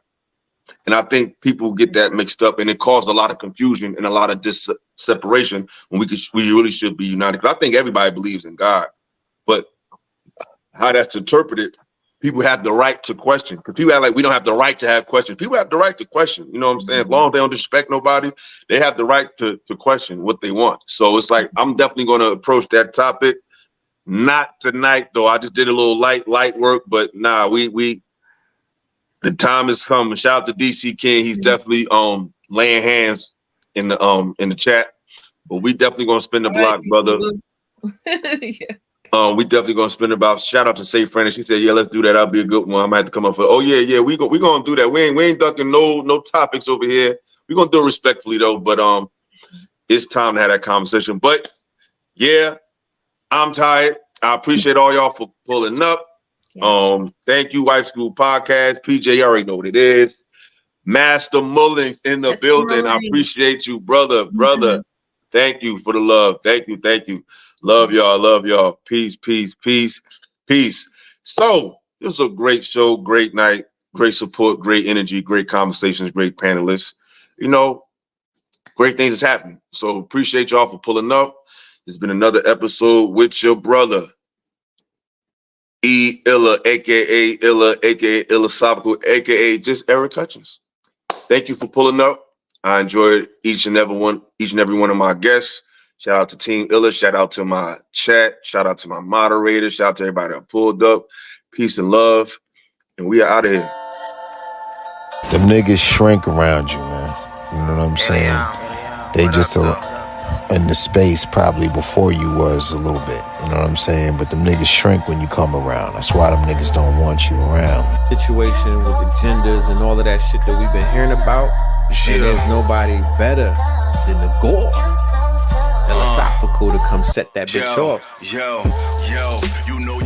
And I think people get that mixed up, and it caused a lot of confusion and a lot of separation when we really should be united. Because I think everybody believes in God, but how that's interpreted, people have the right to question. Because people act like we don't have the right to have questions. People have the right to question. You know what I'm saying? As long as they don't disrespect nobody, they have the right to question what they want. So it's like, I'm definitely going to approach that topic. Not tonight, though. I just did a little light work, but nah, the time has come. Shout out to DC King. He's definitely laying hands in the chat. But we definitely gonna spin the block, brother. Yeah. We definitely gonna spin about. Shout out to Safe Friend. She said, "Yeah, let's do that. That'll be a good one. I might have to come up for." Oh yeah. We gonna do that. We ain't ducking no topics over here. We gonna do it respectfully though. But it's time to have that conversation. But yeah, I'm tired. I appreciate all y'all for pulling up. Yeah. Thank you, Wife School Podcast. PJ, you already know what it is. Master Mullins in the building. I appreciate you, brother. Thank you for the love. Thank you. Love y'all. Peace. So this was a great show, great night, great support, great energy, great conversations, great panelists. You know, great things is happening. So appreciate y'all for pulling up. It's been another episode with your brother, E. Illa, aka Illosopical, aka just Eric Hutchins. Thank you for pulling up. I enjoyed each and every one of my guests. Shout out to Team Illa. Shout out to my chat. Shout out to my moderators. Shout out to everybody that pulled up. Peace and love. And we are out of here. Them niggas shrink around you, man. You know what I'm saying? They just in the space probably before you was a little bit. You know what I'm saying? But them niggas shrink when you come around. That's why them niggas don't want you around. Situation with the genders and all of that shit that we've been hearing about. And there's nobody better than the gore. Philosophical to come set that bitch off. Yo, you know